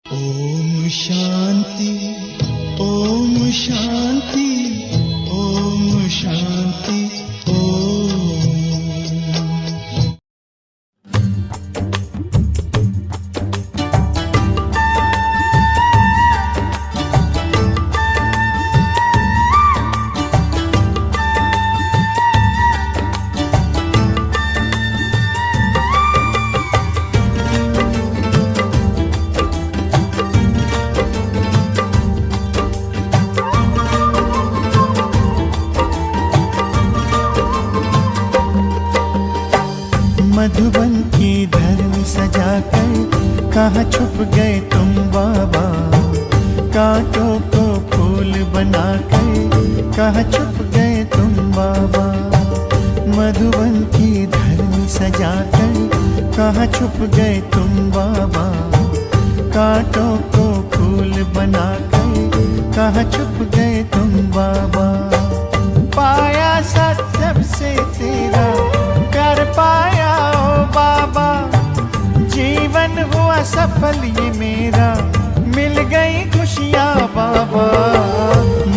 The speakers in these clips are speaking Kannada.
ओम शांति, ओम शांति, ओम शांति, ओम। मधुबन की धर्म सजाकर कहाँ छुप गए तुम बाबा। कांटों को फूल बनाकर कहाँ छुप गए तुम बाबा। मधुबन की धर्म सजाकर कहाँ छुप गए तुम बाबा। कांटों को फूल बनाकर कहाँ छुप गए तुम बाबा। पाया सत्य से तेरा कर पाया ओ बाबा। जीवन हुआ सफल ये मेरा, मिल गई खुशियाँ बाबा।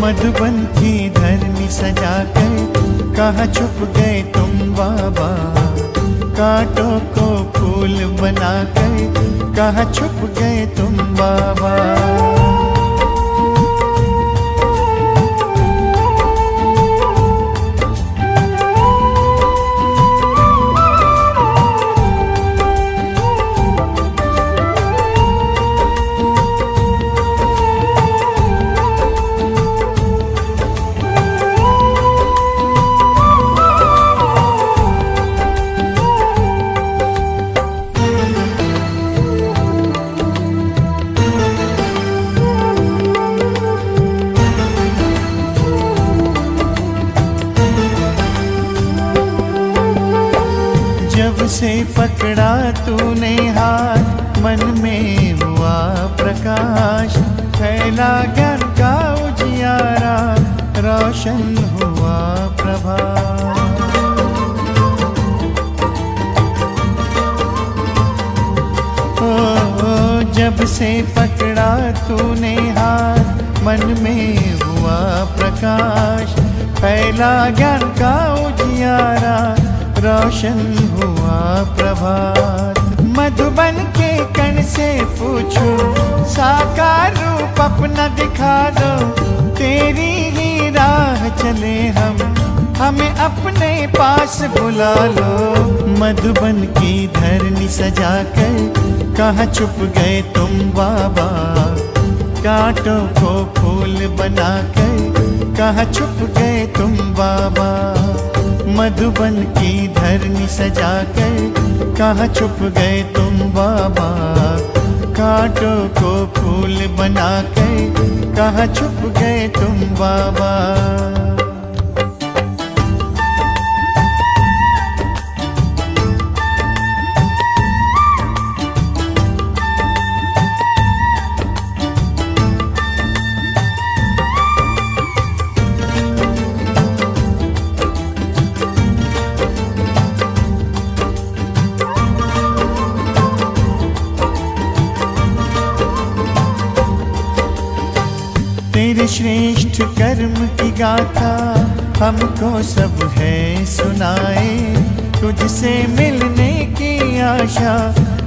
मधुबन की धरनी सजाकर कहाँ छुप गए तुम बाबा। कांटों को फूल बनाकर कहाँ छुप गए तुम बाबा। जब से पकड़ा तूने हाथ, मन में हुआ प्रकाश। फैला ज्ञान का उजियारा, रोशन हुआ प्रभात। ओ जब से पकड़ा तूने हाथ, मन में हुआ प्रकाश। फैला ज्ञान का उजियारा, रोशन हुआ प्रभात। मधुबन के कण से पूछो, साकार रूप अपना दिखा दो। तेरी ही राह चले हम, हमें अपने पास बुला लो। मधुबन की धरनी सजाकर कहाँ छुप गए तुम बाबा। कांटों को फूल बनाकर कहाँ छुप गए तुम बाबा। मधुबन की धरनी सजाकर कहाँ छुप गए तुम बाबा। कांटों को फूल बनाकर कहाँ छुप गए तुम बाबा। तेरे श्रेष्ठ कर्म की गाथा हमको सब है सुनाए। तुझसे मिलने की आशा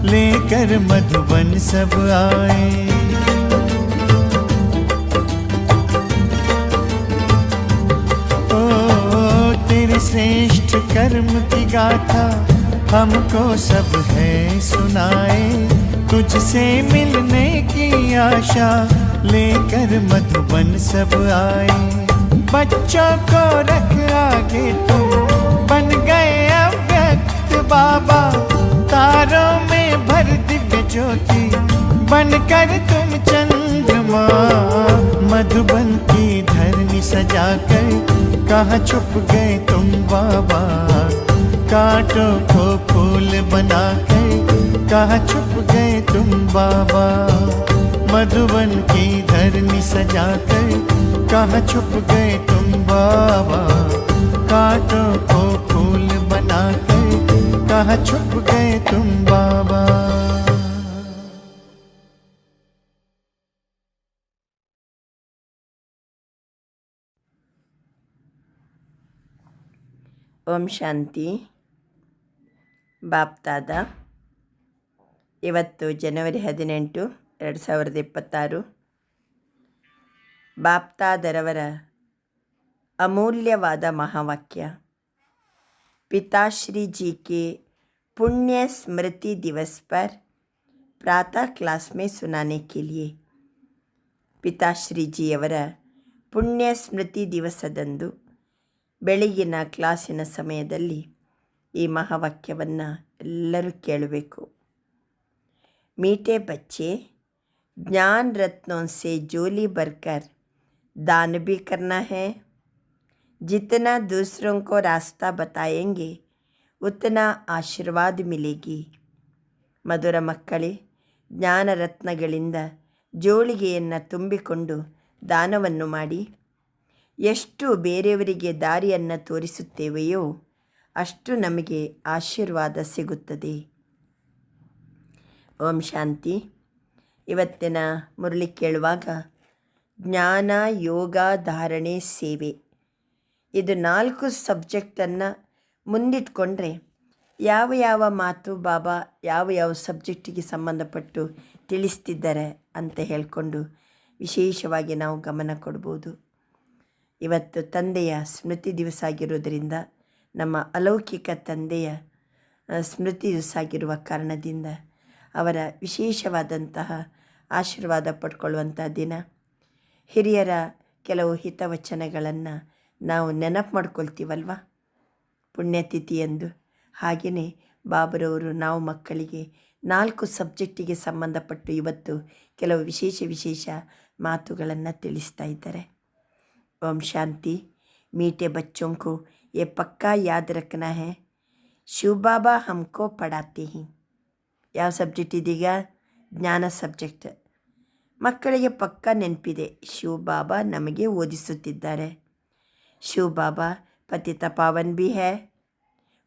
लेकर मधुबन सब आए। ओ तेरे श्रेष्ठ कर्म की गाथा हमको सब है सुनाए। तुझसे मिलने की आशा लेकर मधुबन सब आए। बच्चों को रख आगे तुम, बन गए अव्यक्त बाबा। तारों में भर दिव्य ज्योति, बनकर तुम चंद्रमा। मधुबन की धरनी सजाकर कहाँ छुप गए तुम बाबा। कांटों को फूल बनाकर कहाँ छुप गए तुम बाबा। मधुबन की धरनी सजाकर कहाँ छुप गए तुम बाबा। कांटों को फूल बनाकर कहाँ छुप गए तुम बाबा। ಓಂ ಶಾಂತಿ. ಬಾಪ್ತಾದ ಇವತ್ತು ಜನವರಿ 18, 2026. ಬಾಪ್ತಾದರವರ ಅಮೂಲ್ಯವಾದ ಮಹಾವಾಕ್ಯ. पिताश्री जी के पुण्य स्मृति दिवस पर प्रातः क्लास में सुनाने के लिए. ಪಿತಾಶ್ರೀ ಜಿಯವರ ಪುಣ್ಯ ಸ್ಮೃತಿ ದಿವಸದಂದು ಬೆಳಗಿನ ಕ್ಲಾಸಿನ ಸಮಯದಲ್ಲಿ ಈ ಮಹಾವಾಕ್ಯವನ್ನು ಎಲ್ಲರೂ ಕೇಳಬೇಕು. मीठे बच्चे, ज्ञान रत्नों से झोली भरकर दान भी करना है. जितना दूसरों को रास्ता बताएंगे उतना ಆಶೀರ್ವಾದ मिलेगी. ಮಧುರ ಮಕ್ಕಳೇ, ಜ್ಞಾನರತ್ನಗಳಿಂದ ಜೋಳಿಗೆಯನ್ನು ತುಂಬಿಕೊಂಡು ದಾನವನ್ನು ಮಾಡಿ ಎಷ್ಟು ಬೇರೆಯವರಿಗೆ ದಾರಿಯನ್ನು ತೋರಿಸುತ್ತೇವೆಯೋ ಅಷ್ಟು ನಮಗೆ ಆಶೀರ್ವಾದ ಸಿಗುತ್ತದೆ. ಓಂ ಶಾಂತಿ. ಇವತ್ತಿನ ಮುರಳಿ ಕೇಳುವಾಗ ಜ್ಞಾನ, ಯೋಗ, ಧಾರಣೆ, ಸೇವೆ, ಇದು 4 ಸಬ್ಜೆಕ್ಟನ್ನು ಮುಂದಿಟ್ಕೊಂಡ್ರೆ ಯಾವ ಯಾವ ಮಾತು ಬಾಬಾ ಯಾವ ಸಬ್ಜೆಕ್ಟಿಗೆ ಸಂಬಂಧಪಟ್ಟು ತಿಳಿಸ್ತಿದ್ದಾರೆ ಅಂತ ಹೇಳಿಕೊಂಡು ವಿಶೇಷವಾಗಿ ನಾವು ಗಮನ ಕೊಡ್ಬೋದು. ಇವತ್ತು ತಂದೆಯ ಸ್ಮೃತಿ ದಿವಸ ಆಗಿರೋದರಿಂದ, ನಮ್ಮ ಅಲೌಕಿಕ ತಂದೆಯ ಸ್ಮೃತಿ ದಿವಸ ಆಗಿರುವ ಕಾರಣದಿಂದ ಅವರ ವಿಶೇಷವಾದಂತಹ ಆಶೀರ್ವಾದ ಪಡ್ಕೊಳ್ಳುವಂಥ ದಿನ. ಹಿರಿಯರ ಕೆಲವು ಹಿತವಚನಗಳನ್ನು ನಾವು ನೆನಪು ಮಾಡ್ಕೊಳ್ತೀವಲ್ವ ಪುಣ್ಯತಿಥಿಯಂದು. ಹಾಗೆಯೇ ಬಾಬರವರು ನಾವು ಮಕ್ಕಳಿಗೆ 4 ಸಬ್ಜೆಕ್ಟಿಗೆ ಸಂಬಂಧಪಟ್ಟು ಇವತ್ತು ಕೆಲವು ವಿಶೇಷ ಮಾತುಗಳನ್ನು ತಿಳಿಸ್ತಾ ಇದ್ದಾರೆ. ಓಂ ಶಾಂತಿ. मीठे बच्चों को ये पक्का याद रखना है, ಶಿವ ಬಾಬಾ ಹಮ್ಕೋ ಪಡಾತೆ ಹಿ. ಯಾವ ಸಬ್ಜೆಕ್ಟ್ ಇದೀಗ? ಜ್ಞಾನ ಸಬ್ಜೆಕ್ಟ್. ಮಕ್ಕಳಿಗೆ ಪಕ್ಕಾ ನೆನಪಿದೆ, ಶಿವ ಬಾಬಾ ನಮಗೆ ಓದಿಸುತ್ತಿದ್ದಾರೆ. ಶಿವ ಬಾಬಾ ಪತಿತ ಪಾವನ್ ಬಿ ಹೈ,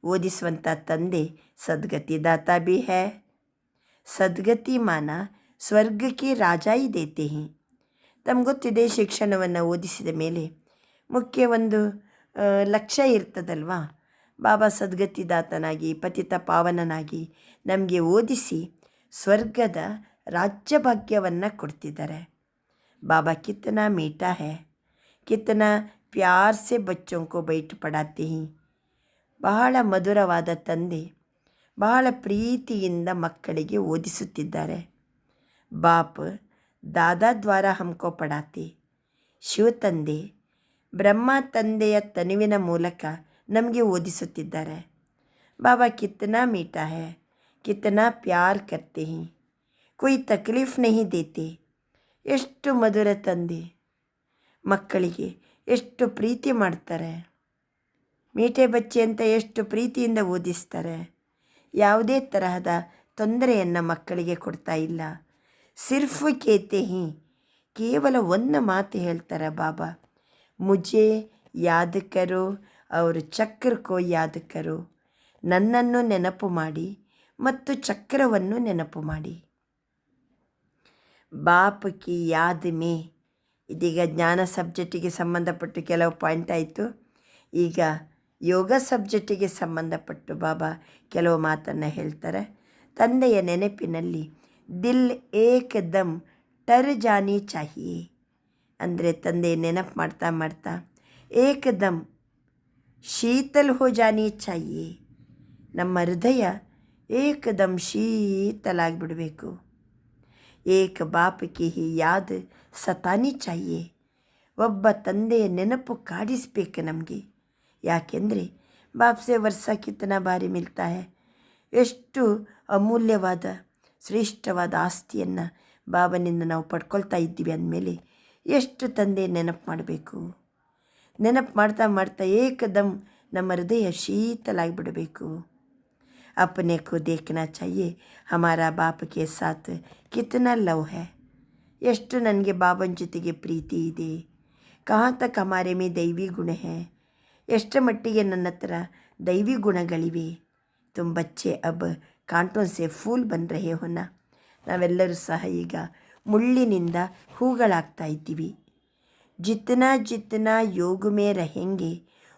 ಓದಿಸುವಂಥ ತಂದೆ ಸದ್ಗತಿದಾತ ಬಿ ಹೈ. ಸದ್ಗತಿ ಮಾನ ಸ್ವರ್ಗಕ್ಕೆ ರಾಜಾಯಿ ದೇತೆ ಹಿ. ತಮಗೊತ್ತಿದೆ, ಶಿಕ್ಷಣವನ್ನು ಓದಿಸಿದ ಮೇಲೆ ಮುಖ್ಯ ಒಂದು ಲಕ್ಷ್ಯ ಇರ್ತದಲ್ವಾ. ಬಾಬಾ ಸದ್ಗತಿದಾತನಾಗಿ ಪತಿತ ಪಾವನನಾಗಿ ನಮಗೆ ಓದಿಸಿ ಸ್ವರ್ಗದ ರಾಜ್ಯಭಾಗ್ಯವನ್ನು ಕೊಡ್ತಿದ್ದಾರೆ. ಬಾಬಾ ಕಿतना मीठा है, कितना प्यार से बच्चों को बैठ पढ़ाते हैं. ಬಹಳ ಮಧುರವಾದ ತಂದೆ ಬಹಳ ಪ್ರೀತಿಯಿಂದ ಮಕ್ಕಳಿಗೆ ಓದಿಸುತ್ತಿದ್ದಾರೆ. ಬಾಪ್ ದಾದಾ ದ್ವಾರ ಹಮ್ಕೋ ಪಡಾತೆ. ಶಿವ ತಂದೆ ಬ್ರಹ್ಮ ತಂದೆಯ ತನುವಿನ ಮೂಲಕ ನಮಗೆ ಓದಿಸುತ್ತಿದ್ದಾರೆ. ಬಾಬಾ ಕಿतना मीठा है, कितना प्यार करते हैं, कोई तकलीफ़ नहीं देते. ಎಷ್ಟು ಮಧುರ ತಂದೆ, ಮಕ್ಕಳಿಗೆ ಎಷ್ಟು ಪ್ರೀತಿ ಮಾಡ್ತಾರೆ. ಮೀಠೆ ಬಚ್ಚೆ ಅಂತ ಎಷ್ಟು ಪ್ರೀತಿಯಿಂದ ಓದಿಸ್ತಾರೆ. ಯಾವುದೇ ತರಹದ ತೊಂದರೆಯನ್ನು ಮಕ್ಕಳಿಗೆ ಕೊಡ್ತಾ ಇಲ್ಲ. ಸಿರ್ಫ್ ಕೇತೆ ಹಿ, ಕೇವಲ ಒಂದು ಮಾತು ಹೇಳ್ತಾರೆ ಬಾಬಾ, ಮುಜೆ ಯಾದ್ ಕರೋ ಅವರು ಚಕ್ರಕ್ಕೋ ಯಾದ್ ಕರೋ. ನನ್ನನ್ನು ನೆನಪು ಮಾಡಿ ಮತ್ತು ಚಕ್ರವನ್ನು ನೆನಪು ಮಾಡಿ. ಬಾಪ್ ಕಿ ಯಾದ್ ಮೇ. ಇದೀಗ ಜ್ಞಾನ ಸಬ್ಜೆಕ್ಟಿಗೆ ಸಂಬಂಧಪಟ್ಟು ಕೆಲವು ಪಾಯಿಂಟ್ ಆಯಿತು. ಈಗ ಯೋಗ ಸಬ್ಜೆಕ್ಟಿಗೆ ಸಂಬಂಧಪಟ್ಟು ಬಾಬಾ ಕೆಲವು ಮಾತನ್ನು ಹೇಳ್ತಾರೆ. ತಂದೆಯ ನೆನಪಿನಲ್ಲಿ ದಿಲ್ ಏಕದಮ್ ಟರ್ ಜಾನಿ ಚಾಹಿಯೇ. ಅಂದರೆ ತಂದೆ ನೆನಪು ಮಾಡ್ತಾ ಮಾಡ್ತಾ ಏಕದಮ್ ಶೀತಲ್ ಹೋ ಜಾನಿ ಚಾಹಿಯೇ. ನಮ್ಮ ಹೃದಯ ಏಕದಮ್ ಶೀತಲಾಗಿಬಿಡಬೇಕು. ಏಕ ಬಾಪಕ್ಕೆ ಹಿ ಯಾದ್ ಸತಾನಿ ಚಾಹಿಯೇ. ಒಬ್ಬ ತಂದೆಯ ನೆನಪು ಕಾಡಿಸ್ಬೇಕು ನಮಗೆ. ಯಾಕೆಂದರೆ ಬಾಪ್ಸೆ ವರ್ಷ ಕಿತ್ತನ ಬಾರಿ ಮಿಲ್ತಾ ಹೈ. ಎಷ್ಟು ಅಮೂಲ್ಯವಾದ ಶ್ರೇಷ್ಠವಾದ ಆಸ್ತಿಯನ್ನು ಬಾಬನಿಂದ ನಾವು ಪಡ್ಕೊಳ್ತಾ ಇದ್ದೀವಿ ಅಂದಮೇಲೆ ಎಷ್ಟು ತಂದೆ ನೆನಪು ಮಾಡಬೇಕು. ನೆನಪು ಮಾಡ್ತಾ ಮಾಡ್ತಾ ಏಕದಮ್ ನಮ್ಮ ಹೃದಯ ಶೀತಲಾಗಿಬಿಡಬೇಕು. अपने को देखना चाहिए हमारा बाप के साथ कितना लव है. ಎಷ್ಟು ನನಗೆ ಬಾಬನ ಜೊತೆಗೆ ಪ್ರೀತಿ ಇದೆ. ಕहाँ तक हमारे में दैवी गुण है. ಎಷ್ಟರ ಮಟ್ಟಿಗೆ ನನ್ನ ಹತ್ರ ದೈವಿ ಗುಣಗಳಿವೆ. ತುಮ್ ಬಚ್ಚೆ ಅಬ್ ಕಾಂಟೋನ್ ಸೆ ಫೂಲ್ ಬನ್ ರಹೆ ಹೋನಾ. ನಾವೆಲ್ಲರೂ ಸಹ ಈಗ ಮುಳ್ಳಿನಿಂದ ಹೂಗಳಾಗ್ತಾ ಇದ್ದೀವಿ. ಜಿतना ಜಿतना योग में रहेंगे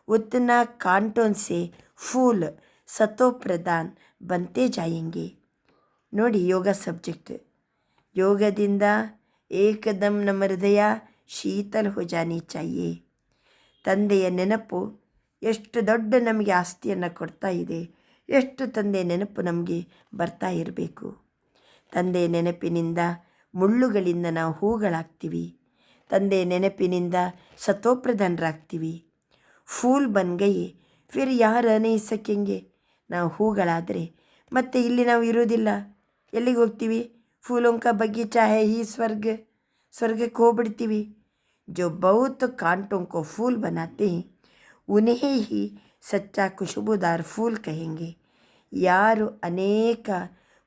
उतना कांटों से फूल सतो प्रधान बनते जाएंगे. ನೋಡಿ ಯೋಗ ಸಬ್ಜೆಕ್ಟ್. ಯೋಗದಿಂದ ಏಕದಮ್ ನಮ್ಮ ಹೃದಯ ಶೀತಲ್ ಹೋ ಜಾನಿ ಚಾಹಿಯೇ. ತಂದೆಯ ನೆನಪು ಎಷ್ಟು ದೊಡ್ಡ ನಮಗೆ ಆಸ್ತಿಯನ್ನು ಕೊಡ್ತಾ ಇದೆ. ಎಷ್ಟು ತಂದೆಯ ನೆನಪು ನಮಗೆ ಬರ್ತಾ ಇರಬೇಕು. ತಂದೆಯ ನೆನಪಿನಿಂದ ಮುಳ್ಳುಗಳಿಂದ ನಾವು ಹೂಗಳಾಗ್ತೀವಿ. ತಂದೆಯ ನೆನಪಿನಿಂದ ಸತೋಪ್ರಧಾನರಾಗ್ತೀವಿ. ಫೂಲ್ ಬನ್ ಗಯೆ ಫಿರ್ ಯಾರು ರಹ ಸಕೆಂಗೆ. ನಾವು ಹೂಗಳಾದರೆ ಮತ್ತೆ ಇಲ್ಲಿ ನಾವು ಇರೋದಿಲ್ಲ. ಎಲ್ಲಿಗೆ ಹೋಗ್ತೀವಿ? ಫೂಲೋಂ ಕಾ ಬಗೀಚಾ ಹೈ ಈ ಸ್ವರ್ಗಕ್ಕೆ ಹೋಗ್ಬಿಡ್ತೀವಿ. जो बहुत कांटों को फूल बनाते हैं उन्हें ही सच्चा खुशबूदार फूल कहेंगे. ಯಾರು ಅನೇಕ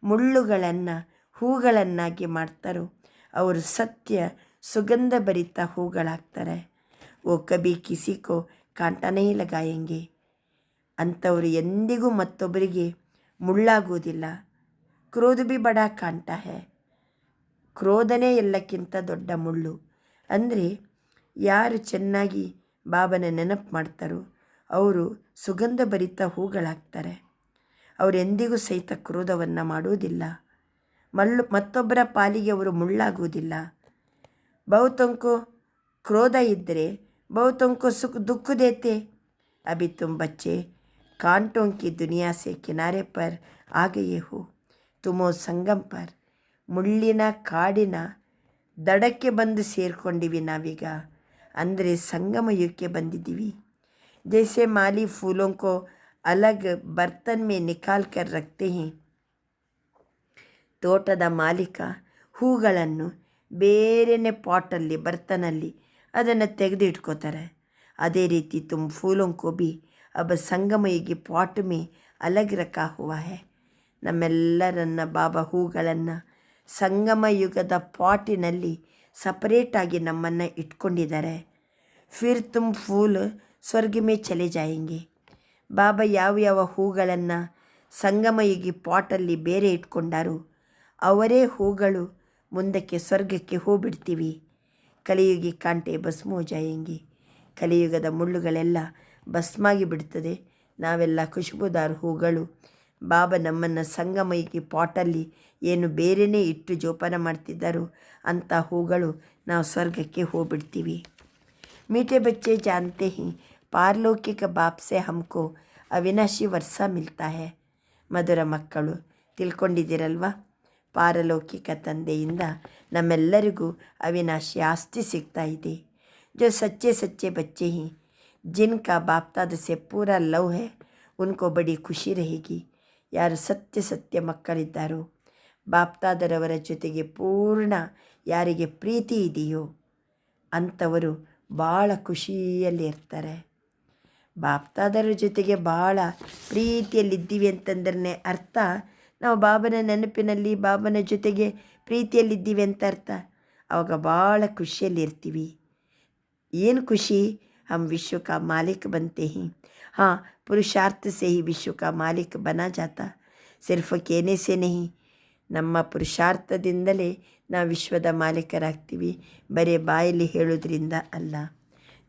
ಮುಳ್ಳುಗಳನ್ನು ಹೂಗಳನ್ನಾಗಿ ಮಾಡ್ತಾರೋ ಅವರು ಸತ್ಯ ಸುಗಂಧ ಭರಿತ ಹೂಗಳಾಗ್ತಾರೆ. ಓ ಕಬಿ ಕಿಸಿ ಕೋ ಕಾಂಟ ನಹೀ ಲಗಾಯೆಂಗೆ. ಅಂಥವರು ಎಂದಿಗೂ ಮತ್ತೊಬ್ಬರಿಗೆ ಮುಳ್ಳಾಗುವುದಿಲ್ಲ. ಕ್ರೋಧ ಬಿ ಬಡಾ ಕಾಂಟ ಹೇ. ಕ್ರೋಧನೇ ಎಲ್ಲಕ್ಕಿಂತ ದೊಡ್ಡ ಮುಳ್ಳು. ಅಂದರೆ ಯಾರು ಚೆನ್ನಾಗಿ ಬಾಬನ ನೆನಪು ಮಾಡ್ತಾರೋ ಅವರು ಸುಗಂಧ ಭರಿತ ಹೂಗಳಾಗ್ತಾರೆ. ಅವರು ಎಂದಿಗೂ ಸಹಿತ ಕ್ರೋಧವನ್ನು ಮಾಡುವುದಿಲ್ಲ. ಮತ್ತೊಬ್ಬರ ಪಾಲಿಗೆ ಅವರು ಮುಳ್ಳಾಗುವುದಿಲ್ಲ. ಬಹುತಂಕು ಕ್ರೋಧ ಇದ್ದರೆ ಬಹುತಂಕು ದುಃಖ ದೇತೆ. ಅಭಿ ತುಮ್ ಬಚ್ಚೆ ಕಾಂಟೋं की दुनिया से किनारे पर आ गए हो. ತುಮೋ ಸಂಗಮ್ ಪರ್. ಮುಳ್ಳಿನ ಕಾಡಿನ ದಡಕ್ಕೆ ಬಂದು ಸೇರಿಕೊಂಡಿವಿ ನಾವೀಗ. ಅಂದರೆ ಸಂಗಮ ಯುಗಕ್ಕೆ ಬಂದಿದ್ದೀವಿ. ಜೈಸೆ ಮಾಲಿ ಫೂಲೋं को अलग बर्तन में निकाल कर रखते हैं. ತೋಟದ ಮಾಲೀಕ ಹೂಗಳನ್ನು ಬೇರೆಯೇ ಪಾಟಲ್ಲಿ ಬರ್ತನಲ್ಲಿ ಅದನ್ನು ತೆಗೆದು ಇಟ್ಕೋತಾರೆ. ಅದೇ ರೀತಿ ತುಮ್ ಫೂಲೋं को भी अब ಸಂಗಮ ಯುಗಿ ಪಾಟ್ में अलग रखा हुआ है. ನಮ್ಮೆಲ್ಲರನ್ನ ಬಾಬಾ ಹೂಗಳನ್ನು ಸಂಗಮ ಯುಗದ ಪಾಟಿನಲ್ಲಿ ಸಪರೇಟಾಗಿ ನಮ್ಮನ್ನು ಇಟ್ಕೊಂಡಿದ್ದಾರೆ. ಫಿರ್ ತುಮ್ ಫೂಲ್ ಸ್ವರ್ಗ ಮೇ ಚಲೆ ಜಾಯೆಂಗೆ. ಬಾಬಾ ಯಾವ ಹೂಗಳನ್ನು ಸಂಗಮಯುಗಿ ಪಾಟಲ್ಲಿ ಬೇರೆ ಇಟ್ಕೊಂಡಾರೋ ಅವರೇ ಹೂಗಳು ಮುಂದಕ್ಕೆ ಸ್ವರ್ಗಕ್ಕೆ ಹೋಗ್ಬಿಡ್ತೀವಿ. ಕಲಿಯುಗಿ ಕಾಂಟೆ ಭಸ್ಮೋ ಜಾಯೆಂಗೆ. ಕಲಿಯುಗದ ಮುಳ್ಳುಗಳೆಲ್ಲ ಭಸ್ಮಾಗಿ ಬಿಡ್ತದೆ. ನಾವೆಲ್ಲ ಖುಷ್ಬುದಾರ್ ಹೂಗಳು. ಬಾಬಾ ನಮ್ಮನ್ನು ಸಂಗಮಯುಗಿ ಪಾಟಲ್ಲಿ ಏನು ಬೇರೆಯೇ ಇಟ್ಟು ಜೋಪಾನ ಮಾಡ್ತಿದ್ದಾರೋ ಅಂಥ ಹೂಗಳು ನಾವು ಸ್ವರ್ಗಕ್ಕೆ ಹೋಗ್ಬಿಡ್ತೀವಿ. मीठे बच्चे जानते हैं पारलौकिक बाप से हमको ಅವಿನಾಶಿ ವರ್ಷ ಮಿಲ್ತಾ ಹೇ. ಮಧುರ ಮಕ್ಕಳು ತಿಳ್ಕೊಂಡಿದ್ದೀರಲ್ವ, ಪಾರಲೌಕಿಕ ತಂದೆಯಿಂದ ನಮ್ಮೆಲ್ಲರಿಗೂ ಅವಿನಾಶಿ ಆಸ್ತಿ ಸಿಗ್ತಾ ಇದೆ. जो सच्चे सच्चे बच्चे हैं जिनका बाप दादा से पूरा लव है उनको बड़ी ಖುಷಿ रहेगी. ಯಾರು ಸತ್ಯ ಮಕ್ಕಳಿದ್ದಾರೋ ಬಾಪ್ ದಾದರವರ ಜೊತೆಗೆ ಪೂರ್ಣ ಯಾರಿಗೆ ಪ್ರೀತಿ ಇದೆಯೋ ಅಂಥವರು ಭಾಳ ಖುಷಿಯಲ್ಲಿ ಇರ್ತಾರೆ. ಬಾಪ್ತಾದರ ಜೊತೆಗೆ ಭಾಳ ಪ್ರೀತಿಯಲ್ಲಿದ್ದೀವಿ ಅಂತಂದ್ರೆ ಅರ್ಥ ನಾವು ಬಾಬನ ನೆನಪಿನಲ್ಲಿ ಬಾಬನ ಜೊತೆಗೆ ಪ್ರೀತಿಯಲ್ಲಿದ್ದೀವಿ ಅಂತ ಅರ್ಥ. ಆವಾಗ ಭಾಳ ಖುಷಿಯಲ್ಲಿರ್ತೀವಿ. ಏನು ಖುಷಿ? हम विश्व का मालिक बनते हैं. हाँ, पुरुषार्थ से ही विश्व का मालिक बना जाता, सिर्फ कहने से नहीं. ನಮ್ಮ ಪುರುಷಾರ್ಥದಿಂದಲೇ ನಾವು ವಿಶ್ವದ ಮಾಲೀಕರಾಗ್ತೀವಿ, ಬರೀ ಬಾಯಲ್ಲಿ ಹೇಳೋದ್ರಿಂದ ಅಲ್ಲ.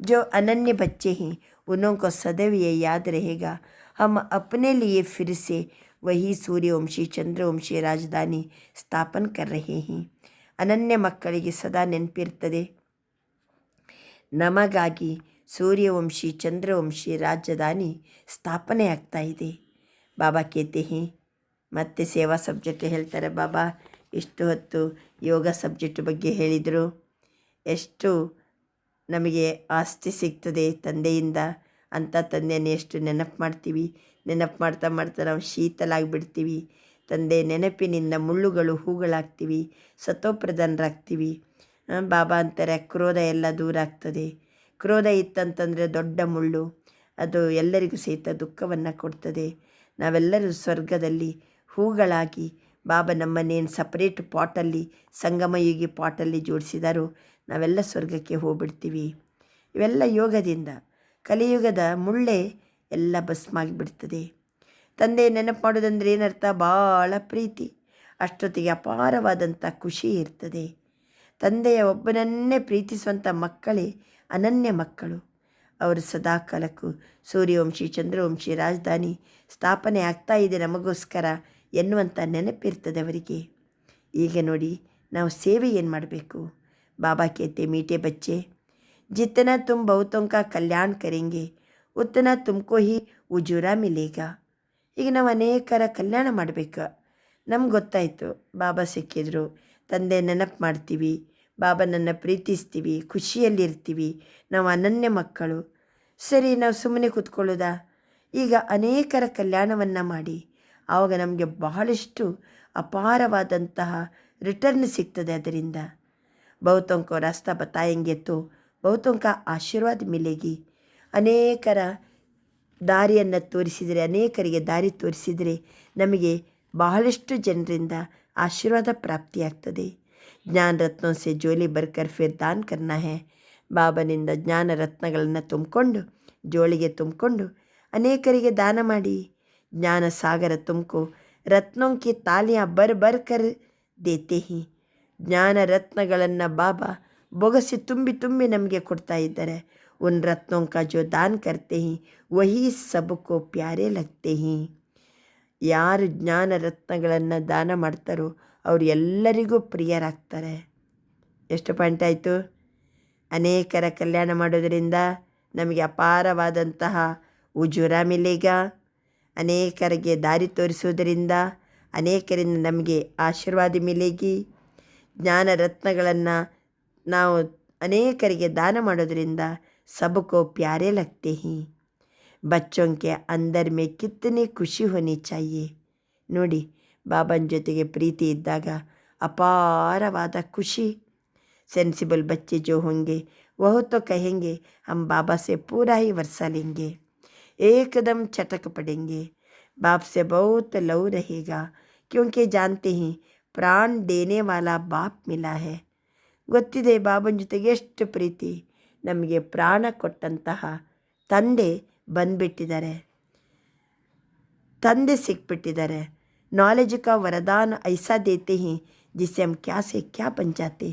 जो अनन्य बच्चे हैं उन्हों को सदैव ये याद रहेगा हम अपने लिए फिर से वही सूर्यವಂಶಿ ಚಂದ್ರವಂಶಿ ರಾಜಧಾನಿ ಸ್ಥಾಪನ कर रहे हैं. ಅನನ್ಯ ಮಕ್ಕಳಿಗೆ ಸದಾ ನೆನಪಿರ್ತದೆ ನಮಗಾಗಿ ಸೂರ್ಯವಂಶಿ ಚಂದ್ರವಂಶಿ ರಾಜಧಾನಿ ಸ್ಥಾಪನೆ ಆಗ್ತಾ ಇದೆ. ಬಾಬಾ ಕೇತೆ ಹಿ ಮತ್ತೆ ಸೇವಾ ಸಬ್ಜೆಕ್ಟ್ ಹೇಳ್ತಾರೆ. ಬಾಬಾ ಇಷ್ಟು ಹೊತ್ತು ಯೋಗ ಸಬ್ಜೆಕ್ಟ್ ಬಗ್ಗೆ ಹೇಳಿದರು. ಎಷ್ಟು ನಮಗೆ ಆಸ್ತಿ ಸಿಗ್ತದೆ ತಂದೆಯಿಂದ ಅಂತ ತಂದೆಯನ್ನು ಎಷ್ಟು ನೆನಪು ಮಾಡ್ತೀವಿ. ನೆನಪು ಮಾಡ್ತಾ ಮಾಡ್ತಾ ನಾವು ಶೀತಲಾಗಿಬಿಡ್ತೀವಿ. ತಂದೆ ನೆನಪಿನಿಂದ ಮುಳ್ಳುಗಳು ಹೂಗಳಾಗ್ತೀವಿ, ಸತೋಪ್ರಧಾನರಾಗ್ತೀವಿ. ಬಾಬಾ ಅಂತಾರೆ ಕ್ರೋಧ ಎಲ್ಲ ದೂರ ಆಗ್ತದೆ. ಕ್ರೋಧ ಇತ್ತಂತಂದರೆ ದೊಡ್ಡ ಮುಳ್ಳು, ಅದು ಎಲ್ಲರಿಗೂ ಸಹಿತ ದುಃಖವನ್ನು ಕೊಡ್ತದೆ. ನಾವೆಲ್ಲರೂ ಸ್ವರ್ಗದಲ್ಲಿ ಹೂಗಳಾಗಿ ಬಾಬಾ ನಮ್ಮನ್ನೇನು ಸಪ್ರೇಟ್ ಪಾಟಲ್ಲಿ ಸಂಗಮಯುಗಿ ಪಾಟಲ್ಲಿ ಜೋಡಿಸಿದಾರೋ ನಾವೆಲ್ಲ ಸ್ವರ್ಗಕ್ಕೆ ಹೋಗ್ಬಿಡ್ತೀವಿ. ಇವೆಲ್ಲ ಯೋಗದಿಂದ. ಕಲಿಯುಗದ ಮುಳ್ಳೆ ಎಲ್ಲ ಭಸ್ಮಾಗಿಬಿಡ್ತದೆ. ತಂದೆ ನೆನಪು ಮಾಡೋದಂದ್ರೆ ಏನರ್ಥ? ಭಾಳ ಪ್ರೀತಿ, ಅಷ್ಟೊತ್ತಿಗೆ ಅಪಾರವಾದಂಥ ಖುಷಿ ಇರ್ತದೆ. ತಂದೆಯ ಒಬ್ಬನನ್ನೇ ಪ್ರೀತಿಸುವಂಥ ಮಕ್ಕಳೇ ಅನನ್ಯ ಮಕ್ಕಳು. ಅವರು ಸದಾ ಕಾಲಕ್ಕೂ ಸೂರ್ಯವಂಶಿ ಚಂದ್ರವಂಶಿ ರಾಜಧಾನಿ ಸ್ಥಾಪನೆ ಆಗ್ತಾ ಇದೆ ನಮಗೋಸ್ಕರ ಎನ್ನುವಂಥ ನೆನಪಿರ್ತದೆ ಅವರಿಗೆ. ಈಗ ನೋಡಿ ನಾವು ಸೇವೆ ಏನು ಮಾಡಬೇಕು. ಬಾಬಾ कहते मीठे बच्चे जितना तुम बहुतों का कल्याण करेंगे उतना तुमको ही उजूरा मिलेगा. ಈಗ ನಾವು ಅನೇಕರ ಕಲ್ಯಾಣ ಮಾಡಬೇಕು. ನಮ್ಗೆ ಗೊತ್ತಾಯಿತು ಬಾಬಾ ಸಿಕ್ಕಿದ್ರು, ತಂದೆ ನೆನಪು ಮಾಡ್ತೀವಿ, ಬಾಬನನ್ನು ಪ್ರೀತಿಸ್ತೀವಿ, ಖುಷಿಯಲ್ಲಿರ್ತೀವಿ, ನಾವು ಅನನ್ಯ ಮಕ್ಕಳು. ಸರಿ, ನಾವು ಸುಮ್ಮನೆ ಕೂತ್ಕೊಳ್ಳೋದಾ? ಈಗ ಅನೇಕರ ಕಲ್ಯಾಣವನ್ನು ಮಾಡಿ ಆವಾಗ ನಮಗೆ ಬಹಳಷ್ಟು ಅಪಾರವಾದಂತಹ ರಿಟರ್ನ್ ಸಿಗ್ತದೆ. ಅದರಿಂದ बहुतों को रास्ता बताएंगे तो बहुतों का ಆಶೀರ್ವಾದ ಮಿಲೇಗಿ. ಅನೇಕರ ದಾರಿಯನ್ನು ತೋರಿಸಿದರೆ, ಅನೇಕರಿಗೆ ದಾರಿ ತೋರಿಸಿದರೆ ನಮಗೆ ಬಹಳಷ್ಟು ಜನರಿಂದ ಆಶೀರ್ವಾದ ಪ್ರಾಪ್ತಿಯಾಗ್ತದೆ. ಜ್ಞಾನ ರತ್ನೋ ಸೆ ಜೋಲಿ ಬರ್ಕರ್ ಫಿರ್ ದಾನ್ ಕರ್ನಾ ಹೇ. ಬಾಬನಿಂದ ಜ್ಞಾನ ರತ್ನಗಳನ್ನು ತುಂಬಿಕೊಂಡು, ಜೋಳಿಗೆ ತುಂಬಿಕೊಂಡು ಅನೇಕರಿಗೆ ದಾನ ಮಾಡಿ. ಜ್ಞಾನ ಸಾಗರ ತುಮಕೋ ರತ್ನೋಂ ಕಿ ತಾಲಿಯಾँ ಬರ್ ಬರ್ ಕರ್ ದೇತೆ ಹಿ. ಜ್ಞಾನ ರತ್ನಗಳನ್ನು ಬಾಬಾ ಬೊಗಸಿ ತುಂಬಿ ತುಂಬಿ ನಮಗೆ ಕೊಡ್ತಾ ಇದ್ದಾರೆ. ಉನ್ ರತ್ನೋಂ ಕಾ ಜೋ ದಾನ್ ಕರ್ತೆ ಹಿ ವಹಿ ಸಬ್ಕೋ ಪ್ಯಾರೆ ಲಗ್ತೆ ಹಿ. ಯಾರು ಜ್ಞಾನ ರತ್ನಗಳನ್ನು ದಾನ ಮಾಡ್ತಾರೋ ಅವರು ಎಲ್ಲರಿಗೂ ಪ್ರಿಯರಾಗ್ತಾರೆ. ಎಷ್ಟು ಪಾಯಿಂಟ್ ಆಯಿತು? ಅನೇಕರ ಕಲ್ಯಾಣ ಮಾಡೋದರಿಂದ ನಮಗೆ ಅಪಾರವಾದಂತಹ ಉಜುರ ಮಿಲೇಗ. ಅನೇಕರಿಗೆ ದಾರಿ ತೋರಿಸುವುದರಿಂದ ಅನೇಕರಿಂದ ನಮಗೆ ಆಶೀರ್ವಾದ ಮಿಲೇಗಿ. ಜ್ಞಾನ ರತ್ನಗಳನ್ನು ನಾವು ಅನೇಕರಿಗೆ ದಾನ ಮಾಡೋದರಿಂದ ಸಬ್ಕೋ ಪ್ಯಾರೆ ಲಗ್ತೆ ಹಿ. ಬಚ್ಚೋं के अंदर में कितनी ಖುಷಿ ಹೋನಿ ಚಾಹಿಯೆ. ನೋಡಿ, ಬಾಬನ ಜೊತೆಗೆ ಪ್ರೀತಿ ಇದ್ದಾಗ ಅಪಾರವಾದ ಖುಷಿ. सेंसिबल बच्चे जो होंगे वह तो कहेंगे हम बाबा से पूरा ही वर्षा लेंगे, एकदम चटक पड़ेंगे. बाप से बहुत लव रहेगा क्योंकि जानते हैं ಪ್ರಾಣ ದೇನೆ ವಾಲಾ ಬಾಪ್ ಮಿಲಾ ಹೇ. ಗೊತ್ತಿದೆ ಬಾಬನ ಜೊತೆಗೆ ಎಷ್ಟು ಪ್ರೀತಿ. ನಮಗೆ ಪ್ರಾಣ ಕೊಟ್ಟಂತಹ ತಂದೆ ಬಂದುಬಿಟ್ಟಿದ್ದಾರೆ, ತಂದೆ ಸಿಕ್ಬಿಟ್ಟಿದ್ದಾರೆ. ನಾಲೆಜ್ ಕಾ ವರದಾನ ಐಸಾ ದೇತೆ ಹಿ ಜಿಸ್ಸೆ ಹಮ್ ಕ್ಯಾ ಸೆ ಕ್ಯಾ ಬನ್ ಜಾತೆ.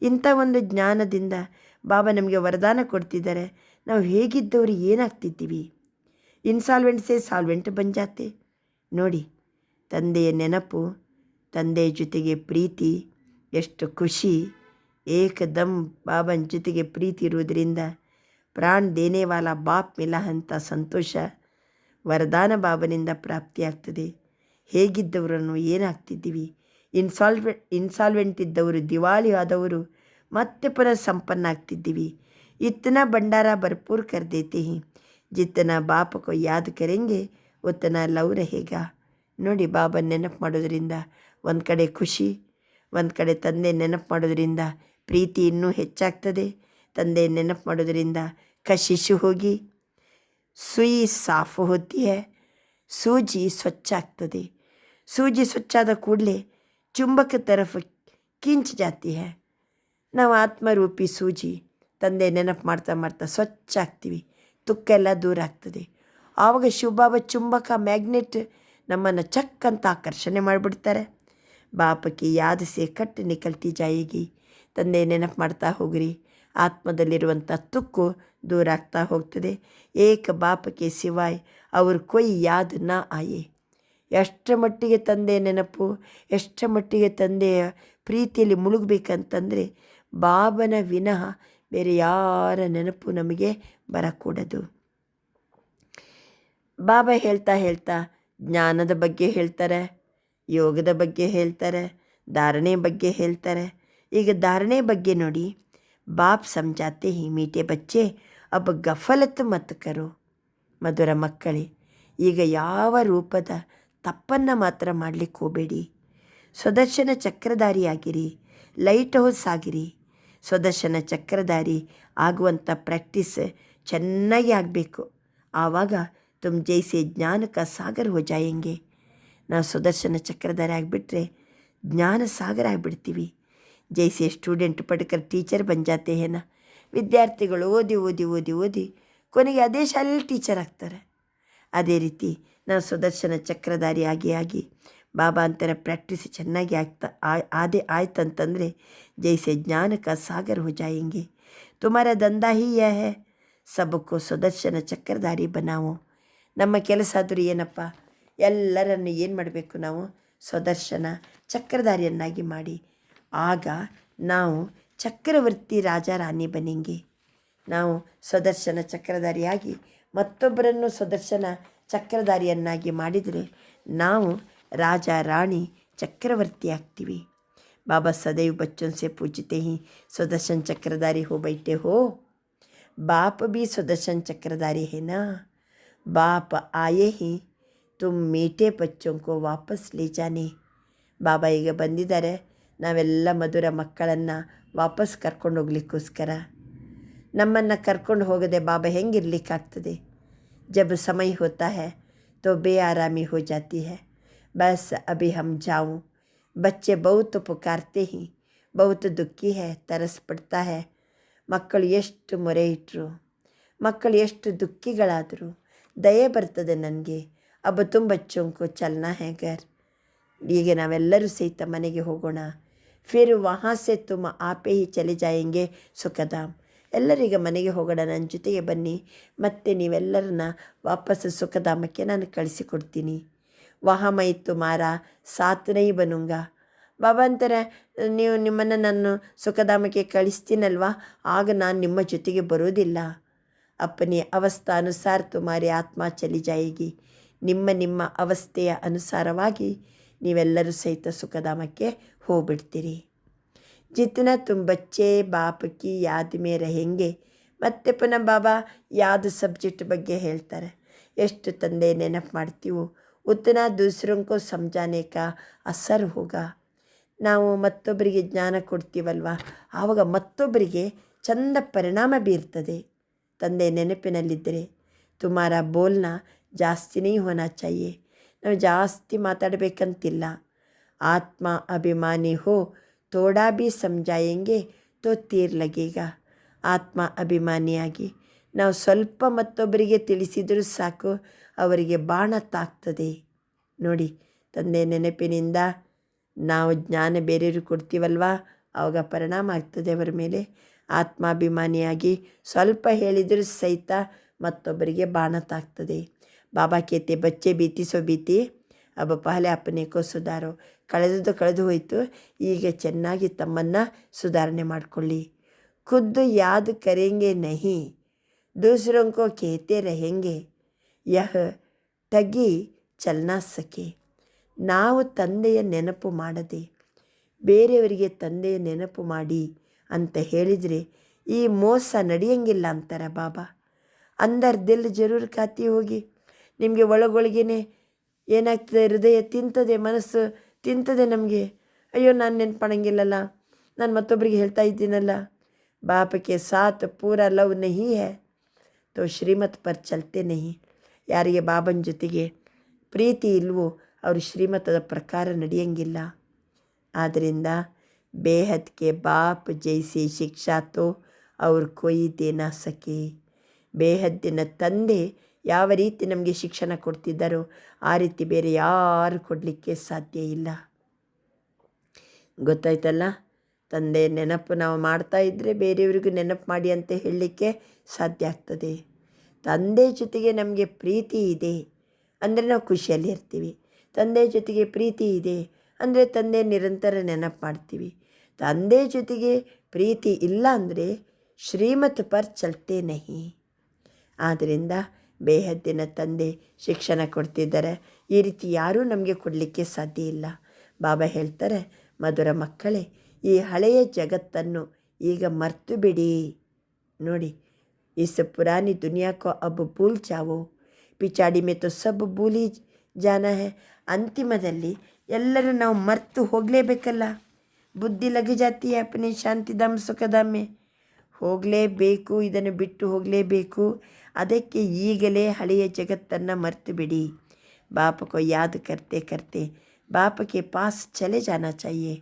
ಇಂಥ ಒಂದು ಜ್ಞಾನದಿಂದ ಬಾಬಾ ನಮಗೆ ವರದಾನ ಕೊಡ್ತಿದ್ದಾರೆ. ನಾವು ಹೇಗಿದ್ದವರು ಏನಾಗ್ತಿದ್ದೀವಿ? ಇನ್ಸಾಲ್ವೆಂಟ್ ಸೇ ಸಾಲ್ವೆಂಟ್ ಬನ್ ಜಾತೆ. ನೋಡಿ, ತಂದೆಯ ನೆನಪು, ತಂದೆಯ ಜೊತೆಗೆ ಪ್ರೀತಿ, ಎಷ್ಟು ಖುಷಿ. ಏಕದಮ್ ಬಾಬನ ಜೊತೆಗೆ ಪ್ರೀತಿ ಇರುವುದರಿಂದ ಪ್ರಾಣ ದೇನೆ ವಾಲಾ ಬಾಪ್ ಮಿಲಾ ಅಂತ ಸಂತೋಷ ವರದಾನ ಬಾಬನಿಂದ ಪ್ರಾಪ್ತಿಯಾಗ್ತದೆ. ಹೇಗಿದ್ದವರನ್ನು ಏನಾಗ್ತಿದ್ದೀವಿ? ಇನ್ಸಾಲ್ವೆಂಟ್ ಇದ್ದವರು, ದಿವಾಳಿ ಆದವರು ಮತ್ತೆ ಪುನಃ ಸಂಪನ್ನ ಆಗ್ತಿದ್ದೀವಿ. ಇತ್ತನಾ ಭಂಡಾರ ಭರ್ಪೂರ್ ಕರ್ ದೇತೆ ಹಿ. ಜಿತ್ತನ ಬಾಪ ಕೋ ಯಾದ್ ಕರೆಂಗೆ ಉತ್ತನ ಲವ್ रहेगा. ನೋಡಿ, ಬಾಬನ ನೆನಪು ಮಾಡೋದರಿಂದ ಒಂದು ಕಡೆ ಖುಷಿ, ಒಂದು ಕಡೆ ತಂದೆ ನೆನಪು ಮಾಡೋದರಿಂದ ಪ್ರೀತಿ ಇನ್ನೂ ಹೆಚ್ಚಾಗ್ತದೆ. ತಂದೆ ನೆನಪು ಮಾಡೋದರಿಂದ ಕಶಿಶು ಹೋಗಿ ಸುಯಿ ಸಾಫ್ ಹೋತಿ ಹೈ. ಸೂಜಿ ಸ್ವಚ್ಛ ಆಗ್ತದೆ. ಸೂಜಿ ಸ್ವಚ್ಛಾದ ಕೂಡಲೇ ಚುಂಬಕ ತರಫ್ ಕಿಂಚ್ ಜಾತಿ ಹೈ. ನಾವು ಆತ್ಮರೂಪಿ ಸೂಜಿ ತಂದೆ ನೆನಪು ಮಾಡ್ತಾ ಮಾಡ್ತಾ ಸ್ವಚ್ಛ ಆಗ್ತೀವಿ, ತುಕ್ಕೆಲ್ಲ ದೂರ ಆಗ್ತದೆ. ಆವಾಗ ಶಿವಬಾಬಾ ಚುಂಬಕ ಮ್ಯಾಗ್ನೆಟ್ ನಮ್ಮನ್ನು ಚಕ್ ಅಂತ ಆಕರ್ಷಣೆ ಮಾಡಿಬಿಡ್ತಾರೆ. ಬಾಪಕ್ಕೆ ಯಾದ ಸೇ ಕಟ್ಟು ನಿಕಲ್ತಿ ಜಾಯಿಗಿ. ತಂದೆ ನೆನಪು ಮಾಡ್ತಾ ಹೋಗ್ರಿ, ಆತ್ಮದಲ್ಲಿರುವಂಥ ತುಕ್ಕು ದೂರ ಆಗ್ತಾ ಹೋಗ್ತದೆ. ಏಕ ಬಾಪಕ್ಕೆ ಸಿವಾಯ್ ಅವ್ರ ಕೊಯ್ ಯಾದ್ ನಾ ಆಯೆ. ಎಷ್ಟರ ಮಟ್ಟಿಗೆ ತಂದೆಯ ನೆನಪು, ಎಷ್ಟರ ಮಟ್ಟಿಗೆ ತಂದೆಯ ಪ್ರೀತಿಯಲ್ಲಿ ಮುಳುಗಬೇಕಂತಂದರೆ ಬಾಬನ ವಿನಃ ಬೇರೆ ಯಾರ ನೆನಪು ನಮಗೆ ಬರಕೂಡದು. ಬಾಬಾ ಹೇಳ್ತಾ ಹೇಳ್ತಾ ಜ್ಞಾನದ ಬಗ್ಗೆ ಹೇಳ್ತಾರೆ, ಯೋಗದ ಬಗ್ಗೆ ಹೇಳ್ತಾರೆ, ಧಾರಣೆ ಬಗ್ಗೆ ಹೇಳ್ತಾರೆ. ಈಗ ಧಾರಣೆ ಬಗ್ಗೆ ನೋಡಿ, ಬಾಪ್ ಸಮಜಾತೆ ಹಿ ಮೀಟೆ ಬಚ್ಚೆ ಅಬ್ ಗಫಲತ್ ಮತ್ ಕರೋ. ಮಧುರ ಮಕ್ಕಳೇ, ಈಗ ಯಾವ ರೂಪದ ತಪ್ಪನ್ನು ಮಾತ್ರ ಮಾಡಲಿಕ್ಕೆ ಹೋಗಬೇಡಿ. ಸ್ವದರ್ಶನ ಚಕ್ರಧಾರಿಯಾಗಿರಿ, ಲೈಟ್ ಹೌಸ್ ಆಗಿರಿ. ಸ್ವದರ್ಶನ ಚಕ್ರಧಾರಿ ಆಗುವಂಥ ಪ್ರಾಕ್ಟೀಸ್ ಚೆನ್ನಾಗಿ ಆಗಬೇಕು. ಆವಾಗ ತುಮ್ ಜೈಸೆ ಜ್ಞಾನ ಕಾ ಸಾಗರ ಹೋ ಜಾಯೆಂಗೆ. ನಾವು ಸುದರ್ಶನ ಚಕ್ರಧಾರಿ ಆಗಿಬಿಟ್ರೆ ಜ್ಞಾನ ಸಾಗರ ಆಗಿಬಿಡ್ತೀವಿ. ಜೈಸೆ ಸ್ಟೂಡೆಂಟ್ ಪಡ್ಕರ್ ಟೀಚರ್ ಬನ್ ಜಾತೆ ಹೇನ. ವಿದ್ಯಾರ್ಥಿಗಳು ಓದಿ ಓದಿ ಓದಿ ಓದಿ ಕೊನೆಗೆ ಅದೇ ಶಾಲೆಯಲ್ಲಿ ಟೀಚರ್ ಆಗ್ತಾರೆ. ಅದೇ ರೀತಿ ನಾವು ಸುದರ್ಶನ ಚಕ್ರಧಾರಿ ಆಗಿ ಬಾಬಾ ಅಂತರ ಪ್ರಾಕ್ಟೀಸ್ ಚೆನ್ನಾಗಿ ಆಯ್ತಂತಂದರೆ ಜೈಸೆ ಜ್ಞಾನ ಕಾ ಸಾಗರ ಹೋ ಜಾಯೆಂಗೆ. ತುಮಾರ ದಂಧಾ ಹಿ ಯಹ ಹೈ ಸಬಕ್ಕೂ ಸುದರ್ಶನ ಚಕ್ರಧಾರಿ ಬನಾವು. ನಮ್ಮ ಕೆಲಸ ಆದರೂ ಏನಪ್ಪ, ಎಲ್ಲರನ್ನು ಏನು ಮಾಡಬೇಕು ನಾವು? ಸುದರ್ಶನ ಚಕ್ರಧಾರಿಯನ್ನಾಗಿ ಮಾಡಿ. ಆಗ ನಾವು ಚಕ್ರವರ್ತಿ ರಾಜ ರಾಣಿ ಬನೆಂಗೆ. ನಾವು ಸುದರ್ಶನ ಚಕ್ರಧಾರಿಯಾಗಿ ಮತ್ತೊಬ್ಬರನ್ನು ಸುದರ್ಶನ ಚಕ್ರಧಾರಿಯನ್ನಾಗಿ ಮಾಡಿದರೆ ನಾವು ರಾಜ ರಾಣಿ ಚಕ್ರವರ್ತಿ ಆಗ್ತೀವಿ. बाबा सदैव बच्चों से पूछते ही सुदर्शन चक्रधारी हो बैठे हो? बाप भी सुदर्शन चक्रधारी है ना? बाप आए ही तुम मीठे बच्चों को वापस ले जाने. ಬಾಬಾ ಈಗ ಬಂದಿದ್ದಾರೆ, ನಾವೆಲ್ಲ ಮಧುರ ಮಕ್ಕಳನ್ನು ವಾಪಸ್ ಕರ್ಕೊಂಡು ಹೋಗ್ಲಿಕ್ಕೋಸ್ಕರ. ನಮ್ಮನ್ನು ಕರ್ಕೊಂಡು ಹೋಗದೆ ಬಾಬಾ ಹೆಂಗಿರ್ಲಿಕ್ಕಾಗ್ತದೆ? जब समय होता है तो बेआरामी हो जाती है. बस अभी हम जाऊँ. बच्चे बहुत पुकारते ही बहुत दुखी है, तरस पड़ता है. ಮಕ್ಕಳು ಎಷ್ಟು ಮೊರೆ ಇಟ್ಟರು, ಮಕ್ಕಳು ಎಷ್ಟು ದುಃಖಿಗಳಾದರು, ದಯೆ ಬರ್ತದೆ ನನಗೆ. अब तुम बच्चों को चलना है घर. ಈಗ ನಾವೆಲ್ಲರೂ ಸಹಿತ ಮನೆಗೆ ಹೋಗೋಣ. ಫಿರ್ ವहाँ से तुम आपे ही चले जाएंगे ಸುಖಧಾಮ್. ಎಲ್ಲರೀಗ ಮನೆಗೆ ಹೋಗೋಣ, ನನ್ನ ಜೊತೆಗೆ ಬನ್ನಿ, ಮತ್ತು ನೀವೆಲ್ಲರನ್ನ ವಾಪಸ್ ಸುಖಧಾಮಕ್ಕೆ ನಾನು ಕಳಿಸಿಕೊಡ್ತೀನಿ. ವहाँ मैं तुम्हारा साथ नहीं बनूँगा. ಬಾಬಾ ಅಂತಾರೆ, ನೀವು ನಿಮ್ಮನ್ನು ನಾನು ಸುಖಧಾಮಕ್ಕೆ ಕಳಿಸ್ತೀನಲ್ವಾ, ಆಗ ನಾನು ನಿಮ್ಮ ಜೊತೆಗೆ ಬರೋದಿಲ್ಲ. ಅಪ್ಪನಿ ಅವಸ್ಥಾನುಸಾರ ತುಮಾರಿ ಆತ್ಮ ಚಲಿ ಜಾಯಿಗಿ. ನಿಮ್ಮ ಅವಸ್ಥೆಯ ಅನುಸಾರವಾಗಿ ನೀವೆಲ್ಲರೂ ಸಹಿತ ಸುಖಧಾಮಕ್ಕೆ ಹೋಗ್ಬಿಡ್ತೀರಿ. ಜಿತನಾ ತುಮ್ ಬಚ್ಚೆ ಬಾಪ್ ಕಿ ಯಾದ್ ಮೇ रहेंगे. ಮತ್ತೆ ಪುನಃ ಬಾಬಾ ಯಾವುದು ಸಬ್ಜೆಕ್ಟ್ ಬಗ್ಗೆ ಹೇಳ್ತಾರೆ. ಎಷ್ಟು ತಂದೆ ನೆನಪು ಮಾಡ್ತೀವೋ ಉತ್ತನಾ ದೂಸರೋಂಕೋ ಸಮಜಾನೆ ಕಾ ಅಸರ್ ಹೋಗಾ. ನಾವು ಮತ್ತೊಬ್ಬರಿಗೆ ಜ್ಞಾನ ಕೊಡ್ತೀವಲ್ವ, ಆವಾಗ ಮತ್ತೊಬ್ಬರಿಗೆ ಚಂದ ಪರಿಣಾಮ ಬೀರ್ತದೆ. ತಂದೆ ನೆನಪಿನಲ್ಲಿದ್ದರೆ ತುಮಾರ ಬೋಲ್ನ ಜಾಸ್ತಿನೇ ಹೋನಾ ಚಾಹಿಯೆ. ನಾವು ಜಾಸ್ತಿ ಮಾತಾಡಬೇಕಂತಿಲ್ಲ. ಆತ್ಮ ಅಭಿಮಾನಿ ಹೋ ಥೋಡಾ ಭೀ ಸಮಜಾಯೆಂಗೆ ತೋ ತೀರ್ ಲಗೇಗಾ. ಆತ್ಮ ಅಭಿಮಾನಿಯಾಗಿ ನಾವು ಸ್ವಲ್ಪ ಮತ್ತೊಬ್ಬರಿಗೆ ತಿಳಿಸಿದರೂ ಸಾಕು, ಅವರಿಗೆ ಬಾಣ ತಾಗ್ತದೆ. ನೋಡಿ, ತಂದೆ ನೆನಪಿನಿಂದ ನಾವು ಜ್ಞಾನ ಬೇರೆಯವರು ಕೊಡ್ತೀವಲ್ವ, ಆವಾಗ ಪರಿಣಾಮ ಆಗ್ತದೆ ಅವರ ಮೇಲೆ. ಆತ್ಮಾಭಿಮಾನಿಯಾಗಿ ಸ್ವಲ್ಪ ಹೇಳಿದರೂ ಸಹಿತ ಮತ್ತೊಬ್ಬರಿಗೆ ಬಾಣ ತಾಗ್ತದೆ. ಬಾಬಾ ಕೇತೆ ಬಚ್ಚೆ ಭೀತಿ ಸೋ ಭೀತಿ ಅಬ್ಬ ಪಹಲೆ ಅಪ್ಪನೇ ಕೋ ಸುಧಾರೋ. ಕಳೆದದ್ದು ಕಳೆದು ಹೋಯಿತು, ಈಗ ಚೆನ್ನಾಗಿ ತಮ್ಮನ್ನು ಸುಧಾರಣೆ ಮಾಡಿಕೊಳ್ಳಿ. ಖುದ್ದು ಯಾದ್ ಕರೆಂಗೆ ನಹಿ ದೂಸರೋं को कहते रहेंगे यह ठगी ಚಲ್ನಾ ಸಕೆ. ನಾವು ತಂದೆಯ ನೆನಪು ಮಾಡದೆ ಬೇರೆಯವರಿಗೆ ತಂದೆಯ ನೆನಪು ಮಾಡಿ ಅಂತ ಹೇಳಿದರೆ ಈ ಮೋಸ ನಡೆಯಂಗಿಲ್ಲ ಅಂತಾರೆ ಬಾಬಾ. ಅಂದರ್ ದಿಲ್ ಜರೂರ್ ಖಾತಿ ಹೋಗಿ. ನಿಮಗೆ ಒಳಗೊಳಗೇನೆ ಏನಾಗ್ತದೆ, ಹೃದಯ ತಿಂತದೆ, ಮನಸ್ಸು ತಿಂತದೆ ನಮಗೆ. ಅಯ್ಯೋ, ನಾನು ನೆನ್ಪಣಂಗಿಲ್ಲಲ್ಲ, ನಾನು ಮತ್ತೊಬ್ಬರಿಗೆ ಹೇಳ್ತಾ ಇದ್ದೀನಲ್ಲ. ಬಾಪಕ್ಕೆ ಸಾಥ್ ಪೂರಾ ಲವ್ ನಹಿ ಹೈ ತೋ ಶ್ರೀಮತ್ ಪರ್ ಚಲ್ತೆ ನಹಿ. ಯಾರಿಗೆ ಬಾಬನ ಜೊತೆಗೆ ಪ್ರೀತಿ ಇಲ್ವೋ ಅವರು ಶ್ರೀಮತದ ಪ್ರಕಾರ ನಡೆಯಂಗಿಲ್ಲ. ಆದ್ದರಿಂದ ಬೇಹದ್ಕೆ ಬಾಪ್ ಜೈಸಿ ಶಿಕ್ಷಾ ತೋ ಅವ್ರು ಕೊಯ್ ದೇನಾ ಸಕೆ. ಬೇಹದ್ದಿನ ತಂದೆ ಯಾವ ರೀತಿ ನಮಗೆ ಶಿಕ್ಷಣ ಕೊಡ್ತಿದ್ದಾರೋ ಆ ರೀತಿ ಬೇರೆ ಯಾರು ಕೊಡಲಿಕ್ಕೆ ಸಾಧ್ಯ ಇಲ್ಲ. ಗೊತ್ತಾಯ್ತಲ್ಲ? ತಂದೆ ನೆನಪು ನಾವು ಮಾಡ್ತಾ ಇದ್ದರೆ ಬೇರೆಯವರಿಗೂ ನೆನಪು ಮಾಡಿ ಅಂತ ಹೇಳಲಿಕ್ಕೆ ಸಾಧ್ಯ ಆಗ್ತದೆ. ತಂದೆ ಜೊತೆಗೆ ನಮಗೆ ಪ್ರೀತಿ ಇದೆ ಅಂದರೆ ನಾವು ಖುಷಿಯಲ್ಲಿ ಇರ್ತೀವಿ. ತಂದೆ ಜೊತೆಗೆ ಪ್ರೀತಿ ಇದೆ ಅಂದರೆ ತಂದೆ ನಿರಂತರ ನೆನಪು ಮಾಡ್ತೀವಿ. ತಂದೆ ಜೊತೆಗೆ ಪ್ರೀತಿ ಇಲ್ಲ ಅಂದರೆ ಶ್ರೀಮತ್ ಪರ್ ಚಲ್ತೆ ನಹಿ. ಆದ್ದರಿಂದ ಬೇಹದ್ದಿನ ತಂದೆ ಶಿಕ್ಷಣ ಕೊಡ್ತಿದ್ದಾರೆ. ಈ ರೀತಿ ಯಾರೂ ನಮಗೆ ಕೊಡಲಿಕ್ಕೆ ಸಾಧ್ಯ ಇಲ್ಲ. ಬಾಬಾ ಹೇಳ್ತಾರೆ, ಮಧುರ ಮಕ್ಕಳೇ, ಈ ಹಳೆಯ ಜಗತ್ತನ್ನು ಈಗ ಮರ್ತು ಬಿಡಿ. ನೋಡಿ, इस पुरानी दुनिया को अब भूल जाओ. पिछाड़ी में तो सब भूल ही जाना है. ಅಂತಿಮದಲ್ಲಿ ಎಲ್ಲರೂ ನಾವು ಮರ್ತು ಹೋಗಲೇಬೇಕಲ್ಲ. ಬುದ್ಧಿ ಲಗಿ ಜಾತಿ ಅಪ್ಪನೇ ಶಾಂತಿಧಾಮ್ ಸುಖಧಾಮೆ. ಹೋಗಲೇಬೇಕು, ಇದನ್ನು ಬಿಟ್ಟು ಹೋಗಲೇಬೇಕು. ಅದಕ್ಕೆ ಈಗಲೇ ಹಳೆಯ ಜಗತ್ತನ್ನು ಮರ್ತು ಬಿಡಿ. ಬಾಪ ಕೋ ಯಾದ್ ಕರ್ತೆ ಕರ್ತೆ ಬಾಪಕ್ಕೆ ಪಾಸ್ ಚಲೆ ಜಾನಾ ಚಾಹಿಯೆ.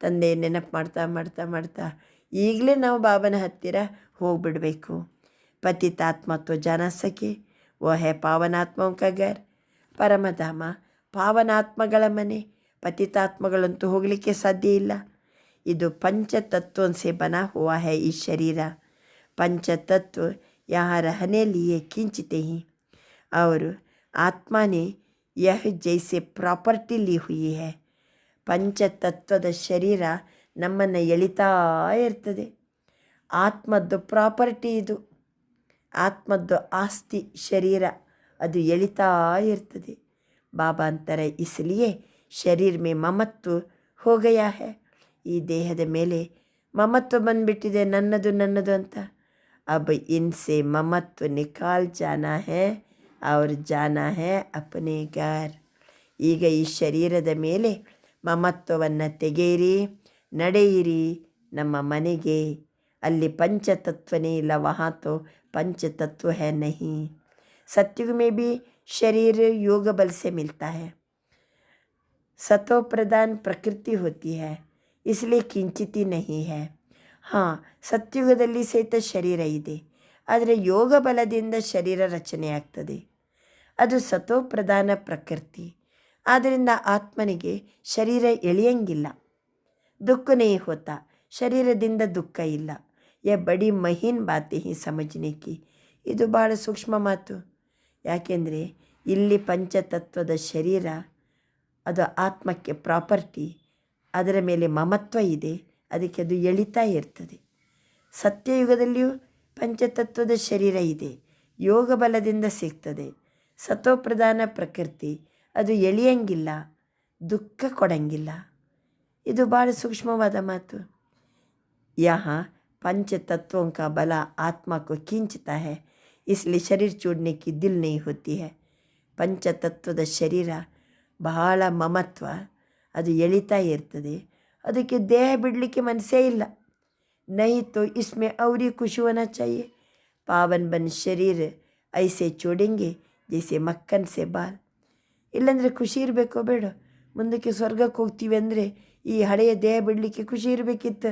ತಂದೆ ನೆನಪು ಮಾಡ್ತಾ ಮಾಡ್ತಾ ಮಾಡ್ತಾ ಈಗಲೇ ನಾವು ಬಾಬನ ಹತ್ತಿರ ಹೋಗಿಬಿಡಬೇಕು. ಪತಿತಾತ್ಮ ತೋ ಜಾನ ಸಕೆ ವೋ ಹೈ ಪಾವನಾತ್ಮೋಂ ಕಾ ಘರ್. ಪರಮಧಾಮ ಪಾವನಾತ್ಮಗಳ ಮನೆ. ಪತಿತಾತ್ಮಗಳಂತೂ ಹೋಗಲಿಕ್ಕೆ ಸಾಧ್ಯ ಇಲ್ಲ. ಇದು ಪಂಚತತ್ವೋಂ ಸೆ ಬನಾ ಹುವಾ ಹೈ ಈ ಶರೀರ. ಪಂಚತತ್ವ यहाँ रहने लिए खींचते ही और आत्मा ने यह जैसे ಪ್ರಾಪರ್ಟಿ ಲಿ ಹುಯಿ ಹೈ. ಪಂಚತತ್ವದ ಶರೀರ ನಮ್ಮನ್ನು ಎಳಿತಾ ಇರ್ತದೆ. ಆತ್ಮದ್ದು ಪ್ರಾಪರ್ಟಿ ಇದು. ಆತ್ಮದ್ದು ಆಸ್ತಿ ಶರೀರ, ಅದು ಎಳಿತಾ ಇರ್ತದೆ. ಬಾಬಾ ಅಂತಾರೆ, ಇಸ್ಲಿಯೇ ಶರೀರ ಮೇ ಮಮತ್ವ ಹೋ ಗಯಾ ಹೈ. ಈ ದೇಹದ ಮೇಲೆ ಮಮತ್ವ ಬಂದುಬಿಟ್ಟಿದೆ, ನನ್ನದು ನನ್ನದು ಅಂತ. ಅಬ್ ಇನ್ಸೆ ಮಮತ್ವ ನಿಕಾಲ್ ಜಾನಾ ಹೈ ಅವ್ರ ಜಾನಾ ಹೈ ಅಪನೆ ಘರ್. ಈಗ ಈ ಶರೀರದ ಮೇಲೆ ಮಮತ್ವವನ್ನು ತೆಗೆಯಿರಿ, ನಡೆಯಿರಿ ನಮ್ಮ ಮನೆಗೆ. ಅಲ್ಲಿ ಪಂಚತತ್ವನೇ ಇಲ್ಲ, ವहाँ तो पंचतत्व है नहीं. सत्युग में भी शरीर योग बल से मिलता है. सतो प्रधान प्रकृति होती है, इसलिए ಕಿಂಚಿತಿ नहीं है. ಹಾಂ, ಸತ್ಯುಗದಲ್ಲಿ ಸಹಿತ ಶರೀರ ಇದೆ, ಆದರೆ ಯೋಗ ಬಲದಿಂದ ಶರೀರ ರಚನೆ ಆಗ್ತದೆ. ಅದು ಸತೋ ಪ್ರಧಾನ ಪ್ರಕೃತಿ. ಆದ್ದರಿಂದ ಆತ್ಮನಿಗೆ ಶರೀರ ಎಳೆಯಂಗಿಲ್ಲ. ದುಃಖ नहीं होता, ಶರೀರದಿಂದ ದುಃಖ ಇಲ್ಲ. ಯ ಬಡಿ ಮಹೀನ್ ಬಾತೆ ಹಿ ಸಮಜ್ನೆ ಕಿ. ಇದು ಭಾಳ ಸೂಕ್ಷ್ಮ ಮಾತು. ಯಾಕೆಂದರೆ ಇಲ್ಲಿ ಪಂಚತತ್ವದ ಶರೀರ ಅದು ಆತ್ಮಕ್ಕೆ ಪ್ರಾಪರ್ಟಿ, ಅದರ ಮೇಲೆ ಮಮತ್ವ ಇದೆ, ಅದಕ್ಕೆ ಅದು ಎಳಿತಾ ಇರ್ತದೆ. ಸತ್ಯಯುಗದಲ್ಲಿಯೂ ಪಂಚತತ್ವದ ಶರೀರ ಇದೆ, ಯೋಗ ಬಲದಿಂದ ಸಿಗ್ತದೆ. ಸತೋಪ್ರಧಾನ ಪ್ರಕೃತಿ, ಅದು ಎಳೆಯಂಗಿಲ್ಲ, ದುಃಖ ಕೊಡಂಗಿಲ್ಲ. ಇದು ಭಾಳ ಸೂಕ್ಷ್ಮವಾದ ಮಾತು. यहाँ पंच तत्वों का बल आत्मा को खींचता है, इसलिए शरीर छोड़ने की दिल नहीं होती है. ಪಂಚತತ್ವದ ಶರೀರ ಬಹಳ ಮಮತ್ವ, ಅದು ಎಳಿತಾ ಇರ್ತದೆ. ಅದಕ್ಕೆ ದೇಹ ಬಿಡಲಿಕ್ಕೆ ಮನಸ್ಸೇ ಇಲ್ಲ. नहीं तो इसमें और ही खुश होना चाहिए. पावन बन शरीर ऐसे छोड़ेंगे जैसे मक्खन से बाल. ಇಲ್ಲಾಂದರೆ ಖುಷಿ ಇರಬೇಕೋ ಬೇಡ? ಮುಂದಕ್ಕೆ ಸ್ವರ್ಗಕ್ಕೆ ಹೋಗ್ತೀವಿ ಅಂದರೆ ಈ ಹಳೆಯ ದೇಹ ಬಿಡಲಿಕ್ಕೆ ಖುಷಿ ಇರಬೇಕಿತ್ತು.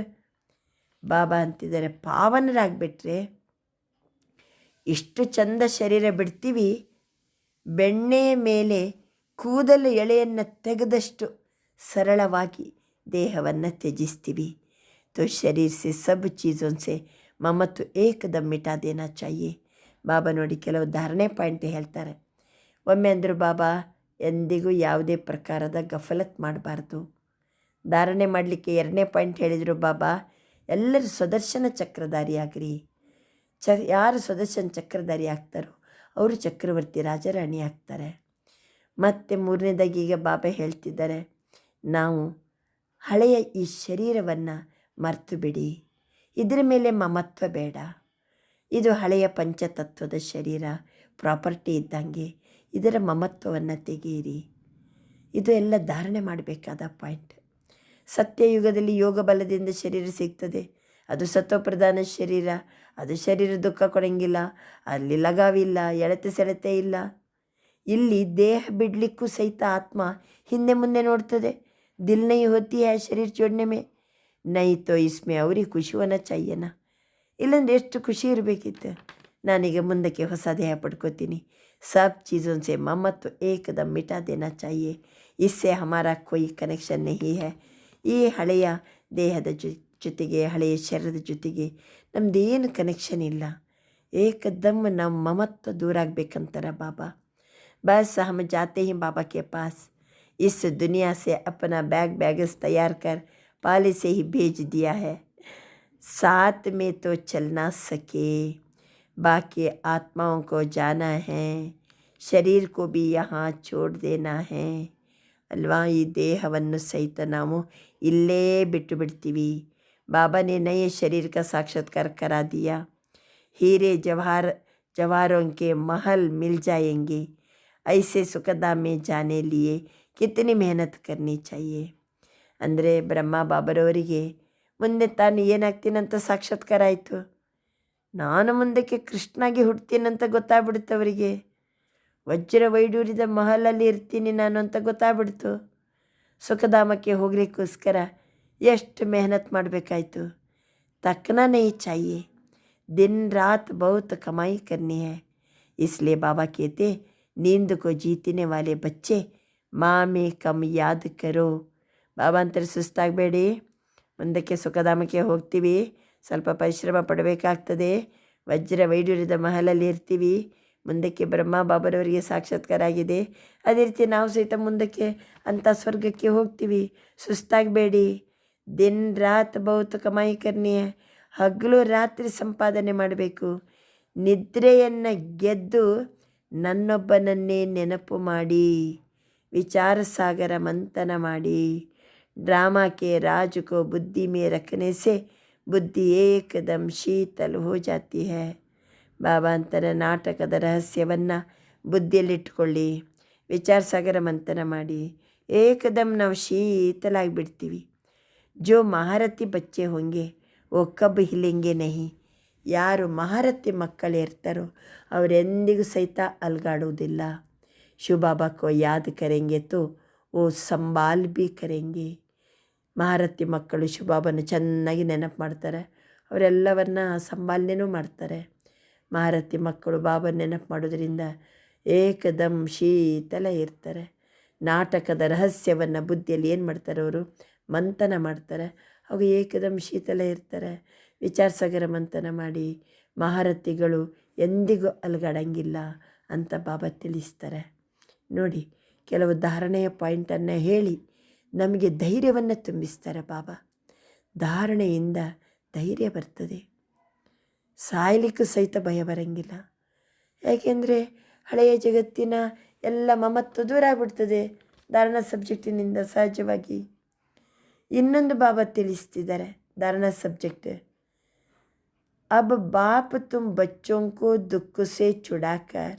ಬಾಬಾ ಅಂತಿದ್ದಾರೆ, ಪಾವನರಾಗಿಬಿಟ್ರೆ ಇಷ್ಟು ಚಂದ ಶರೀರ ಬಿಡ್ತೀವಿ, ಬೆಣ್ಣೆಯ ಮೇಲೆ ಕೂದಲು ಎಳೆಯನ್ನು ತೆಗೆದಷ್ಟು ಸರಳವಾಗಿ ದೇಹವನ್ನು ತ್ಯಜಿಸ್ತೀವಿ. तो शरीर से सब चीज़ों से ममत्व एकदम मिटा देना चाहिए. ಬಾಬಾ ನೋಡಿ ಕೆಲವು ಧಾರಣೆ ಪಾಯಿಂಟ್ ಹೇಳ್ತಾರೆ. ಒಮ್ಮೆ ಅಂದರು ಬಾಬಾ, ಎಂದಿಗೂ ಯಾವುದೇ ಪ್ರಕಾರದ ಗಫಲತ್ ಮಾಡಬಾರ್ದು. ಧಾರಣೆ ಮಾಡಲಿಕ್ಕೆ 2ನೇ ಪಾಯಿಂಟ್ ಹೇಳಿದರು ಬಾಬಾ, ಎಲ್ಲರೂ ಸುದರ್ಶನ ಚಕ್ರಧಾರಿ ಆಗ್ರಿ. ಯಾರು ಸುದರ್ಶನ ಚಕ್ರಧಾರಿ ಆಗ್ತಾರೋ ಅವರು ಚಕ್ರವರ್ತಿ ರಾಜರಾಣಿ ಆಗ್ತಾರೆ. ಮತ್ತು 3ನೇದಾಗಿ ಈಗ ಬಾಬಾ ಹೇಳ್ತಿದ್ದಾರೆ, ನಾವು ಹಳೆಯ ಈ ಶರೀರವನ್ನು ಮರೆತು ಬಿಡಿ, ಇದರ ಮೇಲೆ ಮಮತ್ವ ಬೇಡ. ಇದು ಹಳೆಯ ಪಂಚತತ್ವದ ಶರೀರ, ಪ್ರಾಪರ್ಟಿ ಇದ್ದಂಗೆ, ಇದರ ಮಮತ್ವವನ್ನು ತೆಗೆಯಿರಿ. ಇದು ಎಲ್ಲ ಧಾರಣೆ ಮಾಡಬೇಕಾದ ಪಾಯಿಂಟ್. ಸತ್ಯಯುಗದಲ್ಲಿ ಯೋಗ ಬಲದಿಂದ ಶರೀರ ಸಿಗ್ತದೆ, ಅದು ಸತ್ವಪ್ರಧಾನ ಶರೀರ. ಅದು ಶರೀರ ದುಃಖ ಕೊಡೋಂಗಿಲ್ಲ, ಅಲ್ಲಿ ಲಗಾವಿಲ್ಲ, ಎಳೆತ ಸೆಳೆತೆ ಇಲ್ಲ. ಇಲ್ಲಿ ದೇಹ ಬಿಡಲಿಕ್ಕೂ ಸಹಿತ ಆತ್ಮ ಹಿಂದೆ ಮುಂದೆ ನೋಡ್ತದೆ. ದಿಲ್ ನೈ ಹೋತಿ ಹೈ ಶರೀರ ಚೋಡ್ನೆ ಮೇ, ನೈ ತೋ ಇಸ್ಮೆ ಅವ್ರಿಗೆ ಖುಷಿ ಹೋನ ಚಾಹಿಯೇನ. ಇಲ್ಲಾಂದ್ರೆ ಎಷ್ಟು ಖುಷಿ ಇರಬೇಕಿತ್ತು. ನಾನೀಗ ಮುಂದಕ್ಕೆ ಹೊಸ ದೇಹ ಪಡ್ಕೋತೀನಿ. सब चीज़ों से ममत्व एकदम मिटा देना चाहिए. इससे हमारा कोई कनेक्शन नहीं है. ಈ ಹಳೆಯ ದೇಹದ ಜೊತೆಗೆ, ಹಳೆಯ ಶರೀರದ ಜೊತೆಗೆ ನಮ್ಮದೇನು ಕನೆಕ್ಷನ್ ಇಲ್ಲ. ಏಕದಮ್ ನಮ್ಮ ಮಮತ್ವ ದೂರ ಆಗಬೇಕಂತಾರೆ ಬಾಬಾ. बस हम जाते हैं बाबा के पास. इस दुनिया से अपना बैगेज तैयार कर पहले से ही भेज दिया है. साथ में तो चल ना सके, बाकी आत्माओं को जाना है, शरीर को भी यहाँ छोड़ देना है. ಅಲ್ವಾ, ಈ ದೇಹವನ್ನು ಸಹಿತ ನಾವು ಇಲ್ಲೇ ಬಿಟ್ಟು ಬಿಡ್ತೀವಿ. बाबा ने नए शरीर का साक्षात्कार करा दिया. हीरे जवाहरों के महल मिल जाएंगे. ऐसे सुखधाम में जाने लिए कितनी मेहनत करनी चाहिए. ಅಂದರೆ ಬ್ರಹ್ಮ ಬಾಬರವರಿಗೆ ಮುಂದೆ ತಾನು ಏನಾಗ್ತೀನಂತ ಸಾಕ್ಷಾತ್ಕಾರ ಆಯಿತು. ನಾನು ಮುಂದಕ್ಕೆ ಕೃಷ್ಣಾಗಿ ಹುಡ್ತೀನಂತ ಗೊತ್ತಾಗ್ಬಿಡ್ತು ಅವರಿಗೆ. ವಜ್ರ ವೈಡೂರ್ಯದ ಮಹಲಲ್ಲಿ ಇರ್ತೀನಿ ನಾನು ಅಂತ ಗೊತ್ತಾಗ್ಬಿಡ್ತು. ಸುಖಧಾಮಕ್ಕೆ ಹೋಗ್ಲಿಕ್ಕೋಸ್ಕರ ಎಷ್ಟು ಮೆಹನತ್ ಮಾಡಬೇಕಾಯ್ತು. तकना नहीं चाहिए, दिन रात बहुत कमाई करनी है. इसलिए बाबा कहते, नींद को जीतने वाले बच्चे माँ में कम याद करो. ಬಾಬಾ ಅಂತಾರೆ, ಸುಸ್ತಾಗಬೇಡಿ, ಮುಂದಕ್ಕೆ ಸುಖಧಾಮಕ್ಕೆ ಹೋಗ್ತೀವಿ, ಸ್ವಲ್ಪ ಪರಿಶ್ರಮ ಪಡಬೇಕಾಗ್ತದೆ, ವಜ್ರ ವೈಡೂರ್ಯದ ಮಹಲಲ್ಲಿ ಇರ್ತೀವಿ. ಮುಂದಕ್ಕೆ ಬ್ರಹ್ಮ ಬಾಬರವರಿಗೆ ಸಾಕ್ಷಾತ್ಕಾರ ಆಗಿದೆ. ಅದೇ ರೀತಿ ನಾವು ಸಹಿತ ಮುಂದಕ್ಕೆ ಅಂಥ ಸ್ವರ್ಗಕ್ಕೆ ಹೋಗ್ತೀವಿ. ಸುಸ್ತಾಗಬೇಡಿ. ದಿನ ರಾತ್ ಬಹುತ್ ಕಮಾಯಿ ಕರ್ನಿ ಹೈ. ಹಗಲು ರಾತ್ರಿ ಸಂಪಾದನೆ ಮಾಡಬೇಕು. ನಿದ್ರೆಯನ್ನು ಗೆದ್ದು ನನ್ನೊಬ್ಬನನ್ನೇ ನೆನಪು ಮಾಡಿ ವಿಚಾರ ಸಾಗರ ಮಂಥನ ಮಾಡಿ. ड्रामा के राज को बुद्धि में रखने से बुद्धि एकदम शीतल हो जाती है. ಬಾಬಾ ಅಂತಾರೆ, ನಾಟಕದ ರಹಸ್ಯವನ್ನು ಬುದ್ಧಿಯಲ್ಲಿಟ್ಕೊಳ್ಳಿ, ವಿಚಾರ ಸಾಗರ ಮಂಥನ ಮಾಡಿ, ಏಕದಮ್ ನಾವು ಶೀತಲಾಗಿಬಿಡ್ತೀವಿ. ಜೋ ಮಹಾರಥಿ ಬಚ್ಚೆ ಹೋಂಗೆ ಓ ಕಬ್ ಹಿಲೆಂಗೆ ನಹಿ. ಯಾರು ಮಹಾರಥಿ ಮಕ್ಕಳು ಇರ್ತಾರೋ ಅವರೆಂದಿಗೂ ಸಹಿತ ಅಲ್ಗಾಡುವುದಿಲ್ಲ. ಶಿವಬಾಬಾ ಕೋ ಯಾದ್ ಕರೆಂಗೆ ತೋ ಓ ಸಂಭಾಲ್ ಬಿ ಕರೆಂಗೆ. ಮಹಾರಥಿ ಮಕ್ಕಳು ಶಿವಬಾಬನ ಚೆನ್ನಾಗಿ ನೆನಪು ಮಾಡ್ತಾರೆ, ಅವರೆಲ್ಲವನ್ನ ಸಂಭಾಲನೆಯೂ ಮಾಡ್ತಾರೆ. ಮಹಾರಥಿ ಮಕ್ಕಳು ಬಾಬನ ನೆನಪು ಮಾಡೋದ್ರಿಂದ ಏಕದಮ್ ಶೀತಲ ಇರ್ತಾರೆ. ನಾಟಕದ ರಹಸ್ಯವನ್ನು ಬುದ್ಧಿಯಲ್ಲಿ ಏನು ಮಾಡ್ತಾರೆ ಅವರು ಮಂಥನ ಮಾಡ್ತಾರೆ. ಅವು ಏಕದಮ್ ಶೀತಲ ಇರ್ತಾರೆ. ವಿಚಾರ ಸಾಗರ ಮಂಥನ ಮಾಡಿ ಮಹಾರಥಿಗಳು ಎಂದಿಗೂ ಅಲುಗಾಡಂಗಿಲ್ಲ ಅಂತ ಬಾಬಾ ತಿಳಿಸ್ತಾರೆ. ನೋಡಿ, ಕೆಲವು ಧಾರಣೆಯ ಪಾಯಿಂಟನ್ನು ಹೇಳಿ ನಮಗೆ ಧೈರ್ಯವನ್ನು ತುಂಬಿಸ್ತಾರೆ ಬಾಬಾ. ಧಾರಣೆಯಿಂದ ಧೈರ್ಯ ಬರ್ತದೆ. ಸಾಯಲಿಕ್ಕೂ ಸಹಿತ ಭಯ ಬರಂಗಿಲ್ಲ. ಯಾಕೆಂದರೆ ಹಳೆಯ ಜಗತ್ತಿನ ಎಲ್ಲ ಮಮತ್ವ ದೂರ ಆಗ್ಬಿಡ್ತದೆ ಧಾರಣಾ ಸಬ್ಜೆಕ್ಟಿನಿಂದ ಸಹಜವಾಗಿ. ಇನ್ನೊಂದು ಬಾಬಾ ತಿಳಿಸ್ತಿದ್ದಾರೆ ಧಾರಣಾ ಸಬ್ಜೆಕ್ಟ್. अब बाप तुम बच्चों को दुख से छुड़ाकर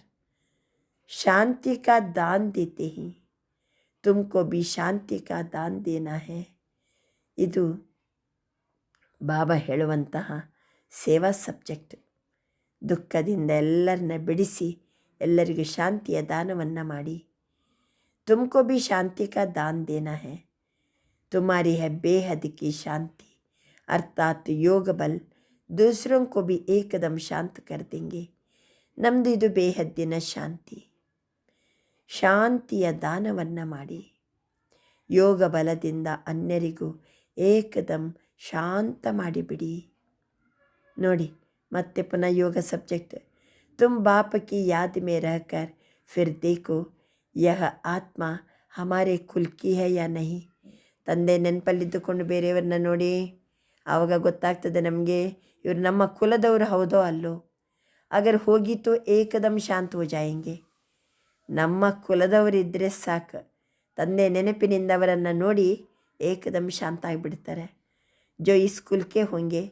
शांति का दान देते हैं, तुमको भी शांति का दान देना है. ಇದು ಬಾಬಾ ಹೇಳುವಂತಹ ಸೇವಾ ಸಬ್ಜೆಕ್ಟ್. ದುಃಖದಿಂದ ಎಲ್ಲರನ್ನ ಬಿಡಿಸಿ ಎಲ್ಲರಿಗೂ ಶಾಂತಿಯ ದಾನವನ್ನು ಮಾಡಿ. ತುಮಕೋ ಭಿ ಶಾಂತಿ ಕಾ ದಾನ್ ದೇನಾ ಹೈ. ತುಮಾರಿ ಹೈ ಬೇಹದ್ ಕಿ ಶಾಂತಿ ಅರ್ಥಾತ್ ಯೋಗ ಬಲ್ दूसरों को भी एकदम शांत कर देंगे. ನಮ್ಮದು ಇದು ಬೇಹದ್ದಿನ ಶಾಂತಿ. ಶಾಂತಿಯ ದಾನವನ್ನು ಮಾಡಿ ಯೋಗ ಬಲದಿಂದ ಅನ್ಯರಿಗೂ ಏಕದಮ್ ಶಾಂತ ಮಾಡಿಬಿಡಿ. ನೋಡಿ, ಮತ್ತೆ ಪುನಃ ಯೋಗ ಸಬ್ಜೆಕ್ಟ್. ತುಮ್ ಬಾಪ ಕಿ ಯಾದ್ ಮೇ ರಹಕರ್ ಫಿರ್ ದೇಖೋ ಯಹ ಆತ್ಮ ಹಮಾರೆ ಕುಲ್ ಕಿ ಹೈ ಯಾ ನಹಿ. ತಂದೆ ನೆನಪಲ್ಲಿದ್ದುಕೊಂಡು ಬೇರೆಯವ್ರನ್ನ ನೋಡಿ, ಆವಾಗ ಗೊತ್ತಾಗ್ತದೆ ನಮಗೆ ಇವರು ನಮ್ಮ ಕುಲದವರು ಹೌದೋ ಅಲ್ಲೋ. ಅಗರ್ ಹೋಗಿತ್ತು ಏಕದಮ್ ಶಾಂತ ಹೋ ಜಾಯೆಂಗೆ. ನಮ್ಮ ಕುಲದವರಿದ್ದರೆ ಸಾಕು, ತಂದೆ ನೆನಪಿನಿಂದ ಅವರನ್ನು ನೋಡಿ ಏಕದಮ್ ಶಾಂತ ಆಗಿಬಿಡ್ತಾರೆ. ಜೋ ಈ ಸ್ಕೂಲ್ಗೆ ಹೋಂಗೆ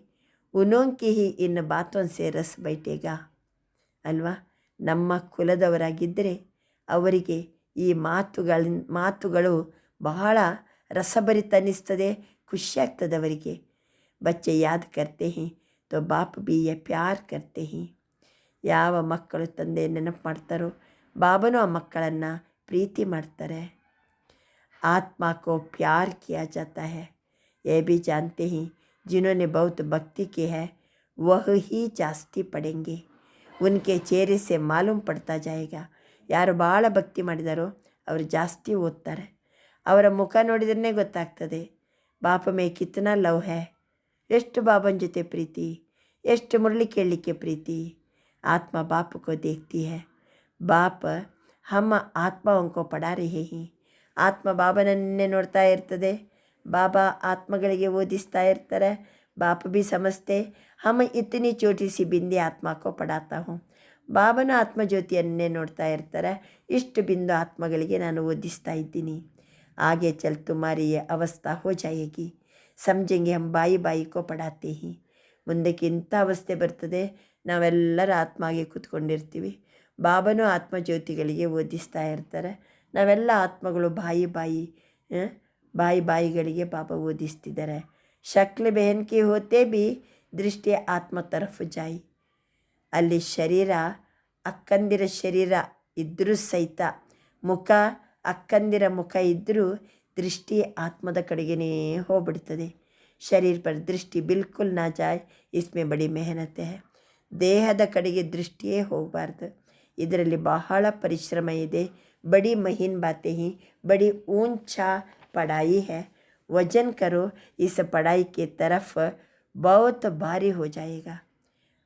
ಉನೋಂಕಿ ಹಿ ಇನ್ನು ಬಾತೋನ್ ಸೇ ರಸ್ ಬೈಟೇಗ ಅಲ್ವಾ. ನಮ್ಮ ಕುಲದವರಾಗಿದ್ದರೆ ಅವರಿಗೆ ಈ ಮಾತುಗಳು ಬಹಳ ರಸಭರಿತ ಅನ್ನಿಸ್ತದೆ, ಖುಷಿಯಾಗ್ತದೆ ಅವರಿಗೆ. ಬಚ್ಚೆ ಯಾದ್ ಕರ್ತೆ ಹಿ ತೋ ಬಾಪ್ ಬಿ ಯೆ ಪ್ಯಾರ್ ಕರ್ತೆ ಹಿ. ಯಾವ ಮಕ್ಕಳು ತಂದೆ ನೆನಪು ಮಾಡ್ತಾರೋ ಬಾಬನೂ ಆ ಮಕ್ಕಳನ್ನು ಪ್ರೀತಿ ಮಾಡ್ತಾರೆ. ಆತ್ಮ ಕೋ ಪ್ಯಾರ್ ಕಿಯಾ ಜಾತಾ ಹೈ. ಯೇ ಭಿ ಜಾನ್ತೆ ಹಿ जिन्होंने बहुत भक्ति की है वह ही ಜಾಸ್ತಿ ಪಡೆಂಗೆ. ಉನ್ಕೆ ಚೇಹರೆ ಸೆ ಮಾಲೂಮ್ ಪಡ್ತಾ ಜಾಯೇಗಾ. ಯಾರು ಭಾಳ ಭಕ್ತಿ ಮಾಡಿದಾರೋ ಅವರು ಜಾಸ್ತಿ ಓದ್ತಾರೆ. ಅವರ ಮುಖ ನೋಡಿದ್ರೇ ಗೊತ್ತಾಗ್ತದೆ ಬಾಪ ಮೇ ಕಿತ್ನಾ ಲವ್ ಹೈ. ಎಷ್ಟು ಬಾಬನ ಜೊತೆ ಪ್ರೀತಿ, ಎಷ್ಟು ಮುರಳಿ ಕೇಳಲಿಕ್ಕೆ ಪ್ರೀತಿ. ಆತ್ಮ ಬಾಪ ಕೋ ದೇಖ್ತಿ ಹೈ. ಬಾಪ ಹಮ್ಮ ಆತ್ಮವಂಕೋ ಪಡಾ ರಹೇ ಹಿ. ಆತ್ಮ ಬಾಬನನ್ನೇ ನೋಡ್ತಾ ಇರ್ತದೆ. ಬಾಬಾ ಆತ್ಮಗಳಿಗೆ ಓದಿಸ್ತಾ ಇರ್ತಾರೆ. ಬಾಪ ಭಿ ಸಮಸ್ತೆ ಹಮ್ ಇತನಿ ಚೋಟಿ ಸಿ ಬಿಂದಿ ಆತ್ಮಕೋ ಪಡಾತಾ ಹೂँ. ಬಾಬನ ಆತ್ಮಜ್ಯೋತಿಯನ್ನೇ ನೋಡ್ತಾ ಇರ್ತಾರೆ. ಇಷ್ಟು ಬಿಂದು ಆತ್ಮಗಳಿಗೆ ನಾನು ಓದಿಸ್ತಾ ಇದ್ದೀನಿ. ಆಗೆ ಚಲ್ ತುಮಾರಿ ಯೇ ಅವಸ್ಥಾ ಹೋ ಜಾಯೇಗಿ. ಸಮझेंगे हम ಬಾಯಿ ಬಾಯಿಕೋ ಪಡಾತೆ ಹಿ. ಮುಂದಕ್ಕೆ ಇಂಥ ಅವಸ್ಥೆ ಬರ್ತದೆ, ನಾವೆಲ್ಲರ ಆತ್ಮಗೆ ಕೂತ್ಕೊಂಡಿರ್ತೀವಿ. ಬಾಬನೂ ಆತ್ಮಜ್ಯೋತಿಗಳಿಗೆ ಓದಿಸ್ತಾ ಇರ್ತಾರೆ. ನಾವೆಲ್ಲ ಆತ್ಮಗಳು ಬಾಯಿಗಳಿಗೆ ಬಾಬಾ ಓದಿಸ್ತಿದ್ದಾರೆ. ಶಕ್ಲ ಬೆಹನ್ಕಿ ಹೋತೆ ಬಿ ದೃಷ್ಟಿ ಆತ್ಮ ತರಫ್ ಜಾಯಿ. ಅಲ್ಲಿ ಶರೀರ ಅಕ್ಕಂದಿರ ಶರೀರ ಇದ್ದರೂ ಸಹಿತ ಮುಖ ಅಕ್ಕಂದಿರ ಮುಖ ಇದ್ದರೂ ದೃಷ್ಟಿ ಆತ್ಮದ ಕಡೆಗೇ ಹೋಗ್ಬಿಡ್ತದೆ. ಶರೀರ ಪರ್ ದೃಷ್ಟಿ ಬಿಲ್ಕುಲ್ ನಾ ಜಾಯ್, ಇಸ್ಮೆ ಬಡಿ ಮೆಹನತೆ ಹೈ. ದೇಹದ ಕಡೆಗೆ ದೃಷ್ಟಿಯೇ ಹೋಗಬಾರ್ದು. ಇದರಲ್ಲಿ ಬಹಳ ಪರಿಶ್ರಮ ಇದೆ. ಬಡಿ ಮಹೀನ್ ಬಾತೆ ಹಿ, ಬಡಿ ऊंचा पढ़ाई है. वजन करो इस पढ़ाई के तरफ बहुत भारी हो जाएगा.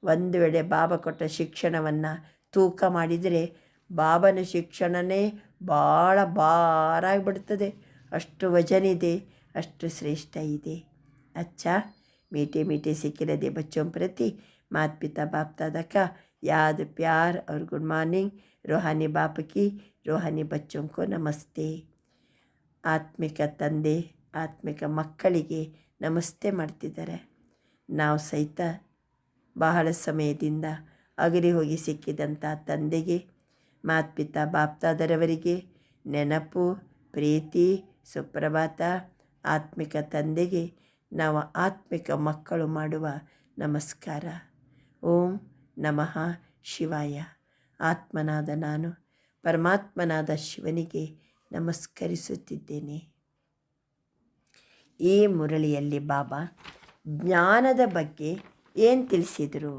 ಒಂದು ವೇಳೆ ಬಾಬಾ ಕೊಟ್ಟ ಶಿಕ್ಷಣವನ್ನು ತೂಕ ಮಾಡಿದರೆ ಬಾಬನ ಶಿಕ್ಷಣವೇ ಭಾಳ ಭಾರಾಗಿಬಿಡ್ತದೆ. ಅಷ್ಟು ವಜನಿದೆ, ಅಷ್ಟು ಶ್ರೇಷ್ಠ ಇದೆ. अच्छा मीठे मीठे से खिलते बच्चों प्रति माता पिता बाप दादा का याद प्यार और गुड मॉर्निंग. रूहानी बाप की रूहानी बच्चों को नमस्ते. ಆತ್ಮಿಕ ತಂದೆ ಆತ್ಮಿಕ ಮಕ್ಕಳಿಗೆ ನಮಸ್ತೆ ಮಾಡ್ತಿದ್ದಾರೆ. ನಾವು ಸಹಿತ ಬಹಳ ಸಮಯದಿಂದ ಅಗಲಿ ಹೋಗಿ ಸಿಕ್ಕಿದಂಥ ತಂದೆಗೆ, ಮಾತಾ ಪಿತಾ ಬಾಪ್ತಾದರವರಿಗೆ ನೆನಪು, ಪ್ರೀತಿ, ಸುಪ್ರಭಾತ. ಆತ್ಮಿಕ ತಂದೆಗೆ ನಾವು ಆತ್ಮಿಕ ಮಕ್ಕಳು ಮಾಡುವ ನಮಸ್ಕಾರ. ಓಂ ನಮಃ ಶಿವಾಯ. ಆತ್ಮನಾದ ನಾನು ಪರಮಾತ್ಮನಾದ ಶಿವನಿಗೆ ನಮಸ್ಕರಿಸುತ್ತಿದ್ದೇನೆ. ಈ ಮುರಳಿಯಲ್ಲಿ ಬಾಬಾ ಜ್ಞಾನದ ಬಗ್ಗೆ ಏನು ತಿಳಿಸಿದರು?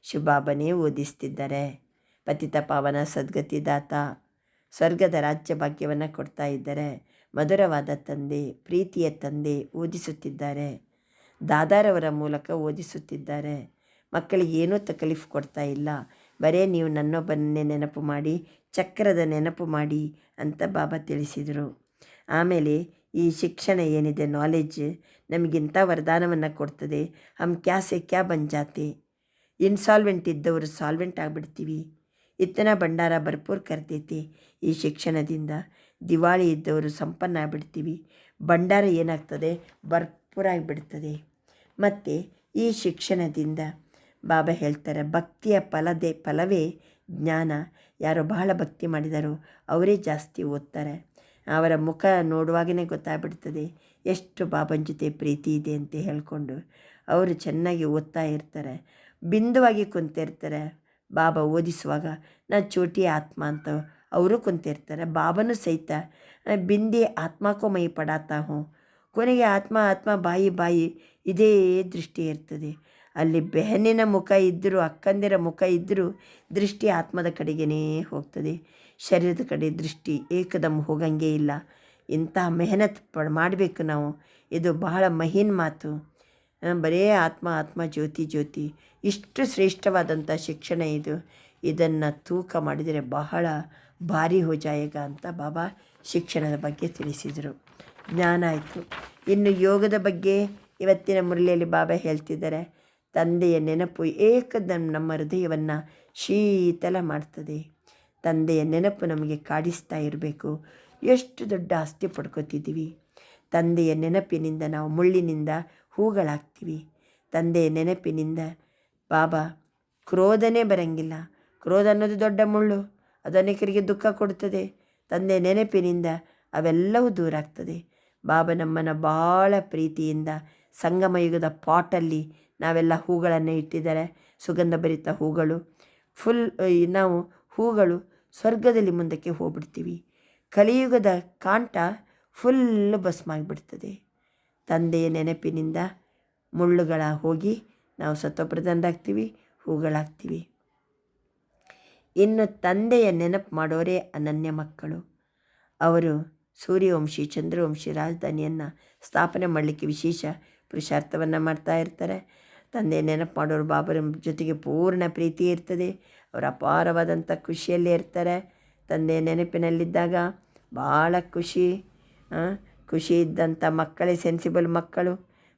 ಶಿವಬಾಬನೇ ಓದಿಸ್ತಿದ್ದಾರೆ. ಪತಿತ ಪಾವನ ಸದ್ಗತಿದಾತ ಸ್ವರ್ಗದ ರಾಜ್ಯ ಭಾಗ್ಯವನ್ನು ಕೊಡ್ತಾ ಇದ್ದಾರೆ. ಮಧುರವಾದ ತಂದೆ, ಪ್ರೀತಿಯ ತಂದೆ ಓದಿಸುತ್ತಿದ್ದಾರೆ. ದಾದಾರವರ ಮೂಲಕ ಓದಿಸುತ್ತಿದ್ದಾರೆ. ಮಕ್ಕಳಿಗೆ ಏನೂ ತಕಲೀಫ್ ಕೊಡ್ತಾ ಇಲ್ಲ. ಬರೇ ನೀವು ನನ್ನೊಬ್ಬನೇ ನೆನಪು ಮಾಡಿ, ಚಕ್ರದ ನೆನಪು ಮಾಡಿ ಅಂತ ಬಾಬಾ ತಿಳಿಸಿದರು. ಆಮೇಲೆ ಈ ಶಿಕ್ಷಣ ಏನಿದೆ, ನಾಲೆಜ್ ನಮಗಿಂಥ ವರದಾನವನ್ನು ಕೊಡ್ತದೆ. ಹಮ್ ಕ್ಯಾ ಸೆ ಕ್ಯಾ ಬನ್ ಜಾತೆ. ಇನ್ಸಾಲ್ವೆಂಟ್ ಇದ್ದವರು ಸಾಲ್ವೆಂಟ್ ಆಗಿಬಿಡ್ತೀವಿ. ಇತ್ತನ ಭಂಡಾರ ಭರ್ಪೂರ್ ಕರ್ತೈತಿ. ಈ ಶಿಕ್ಷಣದಿಂದ ದಿವಾಳಿ ಇದ್ದವರು ಸಂಪನ್ನ ಆಗಿಬಿಡ್ತೀವಿ. ಭಂಡಾರ ಏನಾಗ್ತದೆ? ಭರ್ಪೂರಾಗಿಬಿಡ್ತದೆ. ಮತ್ತು ಈ ಶಿಕ್ಷಣದಿಂದ ಬಾಬಾ ಹೇಳ್ತಾರೆ, ಭಕ್ತಿಯ ಫಲವೇ ಜ್ಞಾನ. ಯಾರು ಬಹಳ ಭಕ್ತಿ ಮಾಡಿದಾರೋ ಅವರೇ ಜಾಸ್ತಿ ಓದ್ತಾರೆ. ಅವರ ಮುಖ ನೋಡುವಾಗಲೇ ಗೊತ್ತಾಗ್ಬಿಡ್ತದೆ ಎಷ್ಟು ಬಾಬನ ಜೊತೆ ಪ್ರೀತಿ ಇದೆ ಅಂತ ಹೇಳ್ಕೊಂಡು. ಅವರು ಚೆನ್ನಾಗಿ ಓದ್ತಾ ಇರ್ತಾರೆ, ಬಿಂದುವಾಗಿ ಕುಂತಿರ್ತಾರೆ. ಬಾಬಾ ಓದಿಸುವಾಗ ನಾನು ಚೋಟಿ ಆತ್ಮ ಅಂತ ಅವರು ಕುಂತಿರ್ತಾರೆ. ಬಾಬನೂ ಸಹಿತ ಬಿಂದಿ ಆತ್ಮಕ್ಕೂ ಮೈ ಪಡಾತಾ ಹೋ. ಕೊನೆಗೆ ಆತ್ಮ ಆತ್ಮ ಬಾಯಿ ಬಾಯಿ ಇದೇ ದೃಷ್ಟಿ ಇರ್ತದೆ. ಅಲ್ಲಿ ಬೆಹನಿನ ಮುಖ ಇದ್ದರೂ, ಅಕ್ಕಂದಿರ ಮುಖ ಇದ್ದರೂ ದೃಷ್ಟಿ ಆತ್ಮದ ಕಡೆಗೇ ಹೋಗ್ತದೆ. ಶರೀರದ ಕಡೆ ದೃಷ್ಟಿ ಏಕದಮ್ ಹೋಗಂಗೆ ಇಲ್ಲ. ಇಂಥ ಮೆಹನತ್ ಮಾಡಬೇಕು ನಾವು. ಇದು ಬಹಳ ಮಹೀನ್ ಮಾತು. ಬರೇ ಆತ್ಮ ಆತ್ಮ ಜ್ಯೋತಿ ಜ್ಯೋತಿ, ಇಷ್ಟು ಶ್ರೇಷ್ಠವಾದಂಥ ಶಿಕ್ಷಣ ಇದು. ಇದನ್ನು ತೂಕ ಮಾಡಿದರೆ ಬಹಳ ಭಾರಿ ಹೋ ಜಾಯೇಗ ಅಂತ ಬಾಬಾ ಶಿಕ್ಷಣದ ಬಗ್ಗೆ ತಿಳಿಸಿದರು. ಜ್ಞಾನ ಆಯಿತು. ಇನ್ನು ಯೋಗದ ಬಗ್ಗೆ ಇವತ್ತಿನ ಮುರಳಿಯಲ್ಲಿ ಬಾಬಾ ಹೇಳ್ತಿದ್ದಾರೆ. ತಂದೆಯ ನೆನಪು ಏಕದಮ್ ನಮ್ಮ ಹೃದಯವನ್ನು ಶೀತಲ ಮಾಡ್ತದೆ. ತಂದೆಯ ನೆನಪು ನಮಗೆ ಕಾಡಿಸ್ತಾ ಇರಬೇಕು. ಎಷ್ಟು ದೊಡ್ಡ ಆಸ್ತಿ ಪಡ್ಕೋತಿದ್ದೀವಿ. ತಂದೆಯ ನೆನಪಿನಿಂದ ನಾವು ಮುಳ್ಳಿನಿಂದ ಹೂಗಳಾಗ್ತೀವಿ. ತಂದೆಯ ನೆನಪಿನಿಂದ ಬಾಬಾ ಕ್ರೋಧನೇ ಬರಂಗಿಲ್ಲ. ಕ್ರೋಧ ಅನ್ನೋದು ದೊಡ್ಡ ಮುಳ್ಳು, ಅದು ಅನೇಕರಿಗೆ ದುಃಖ ಕೊಡ್ತದೆ. ತಂದೆಯ ನೆನಪಿನಿಂದ ಅವೆಲ್ಲವೂ ದೂರ ಆಗ್ತದೆ. ಬಾಬಾ ನಮ್ಮನ್ನು ಭಾಳ ಪ್ರೀತಿಯಿಂದ ಸಂಗಮಯುಗದ ಪಾಟಲ್ಲಿ ನಾವೆಲ್ಲ ಹೂಗಳನ್ನು ಇಟ್ಟಿದ್ದಾರೆ, ಸುಗಂಧಭರಿತ ಹೂಗಳು. ನಾವು ಹೂಗಳು ಸ್ವರ್ಗದಲ್ಲಿ ಮುಂದಕ್ಕೆ ಹೋಗ್ಬಿಡ್ತೀವಿ. ಕಲಿಯುಗದ ಕಾಂಟ ಫುಲ್ಲು ಭಸ್ಮಾಗಿಬಿಡ್ತದೆ. ತಂದೆಯ ನೆನಪಿನಿಂದ ಮುಳ್ಳುಗಳ ಹೋಗಿ ನಾವು ಸತ್ವಪ್ರಧಾನರಾಗ್ತೀವಿ, ಹೂಗಳಾಗ್ತೀವಿ. ಇನ್ನು ತಂದೆಯ ನೆನಪು ಮಾಡೋರೇ ಅನನ್ಯ ಮಕ್ಕಳು. ಅವರು ಸೂರ್ಯವಂಶಿ ಚಂದ್ರವಂಶಿ ರಾಜಧಾನಿಯನ್ನು ಸ್ಥಾಪನೆ ಮಾಡಲಿಕ್ಕೆ ವಿಶೇಷ ಪುರುಷಾರ್ಥವನ್ನು ಮಾಡ್ತಾ ಇರ್ತಾರೆ. ತಂದೆಯ ನೆನಪು ಮಾಡೋರು ಬಾಬರ ಜೊತೆಗೆ ಪೂರ್ಣ ಪ್ರೀತಿ ಇರ್ತದೆ. ಅವರು ಅಪಾರವಾದಂಥ ಖುಷಿಯಲ್ಲೇ ಇರ್ತಾರೆ. ತಂದೆಯ ನೆನಪಿನಲ್ಲಿದ್ದಾಗ ಭಾಳ ಖುಷಿ ಇದ್ದಂಥ ಮಕ್ಕಳೇ ಸೆನ್ಸಿಬಲ್ ಮಕ್ಕಳು.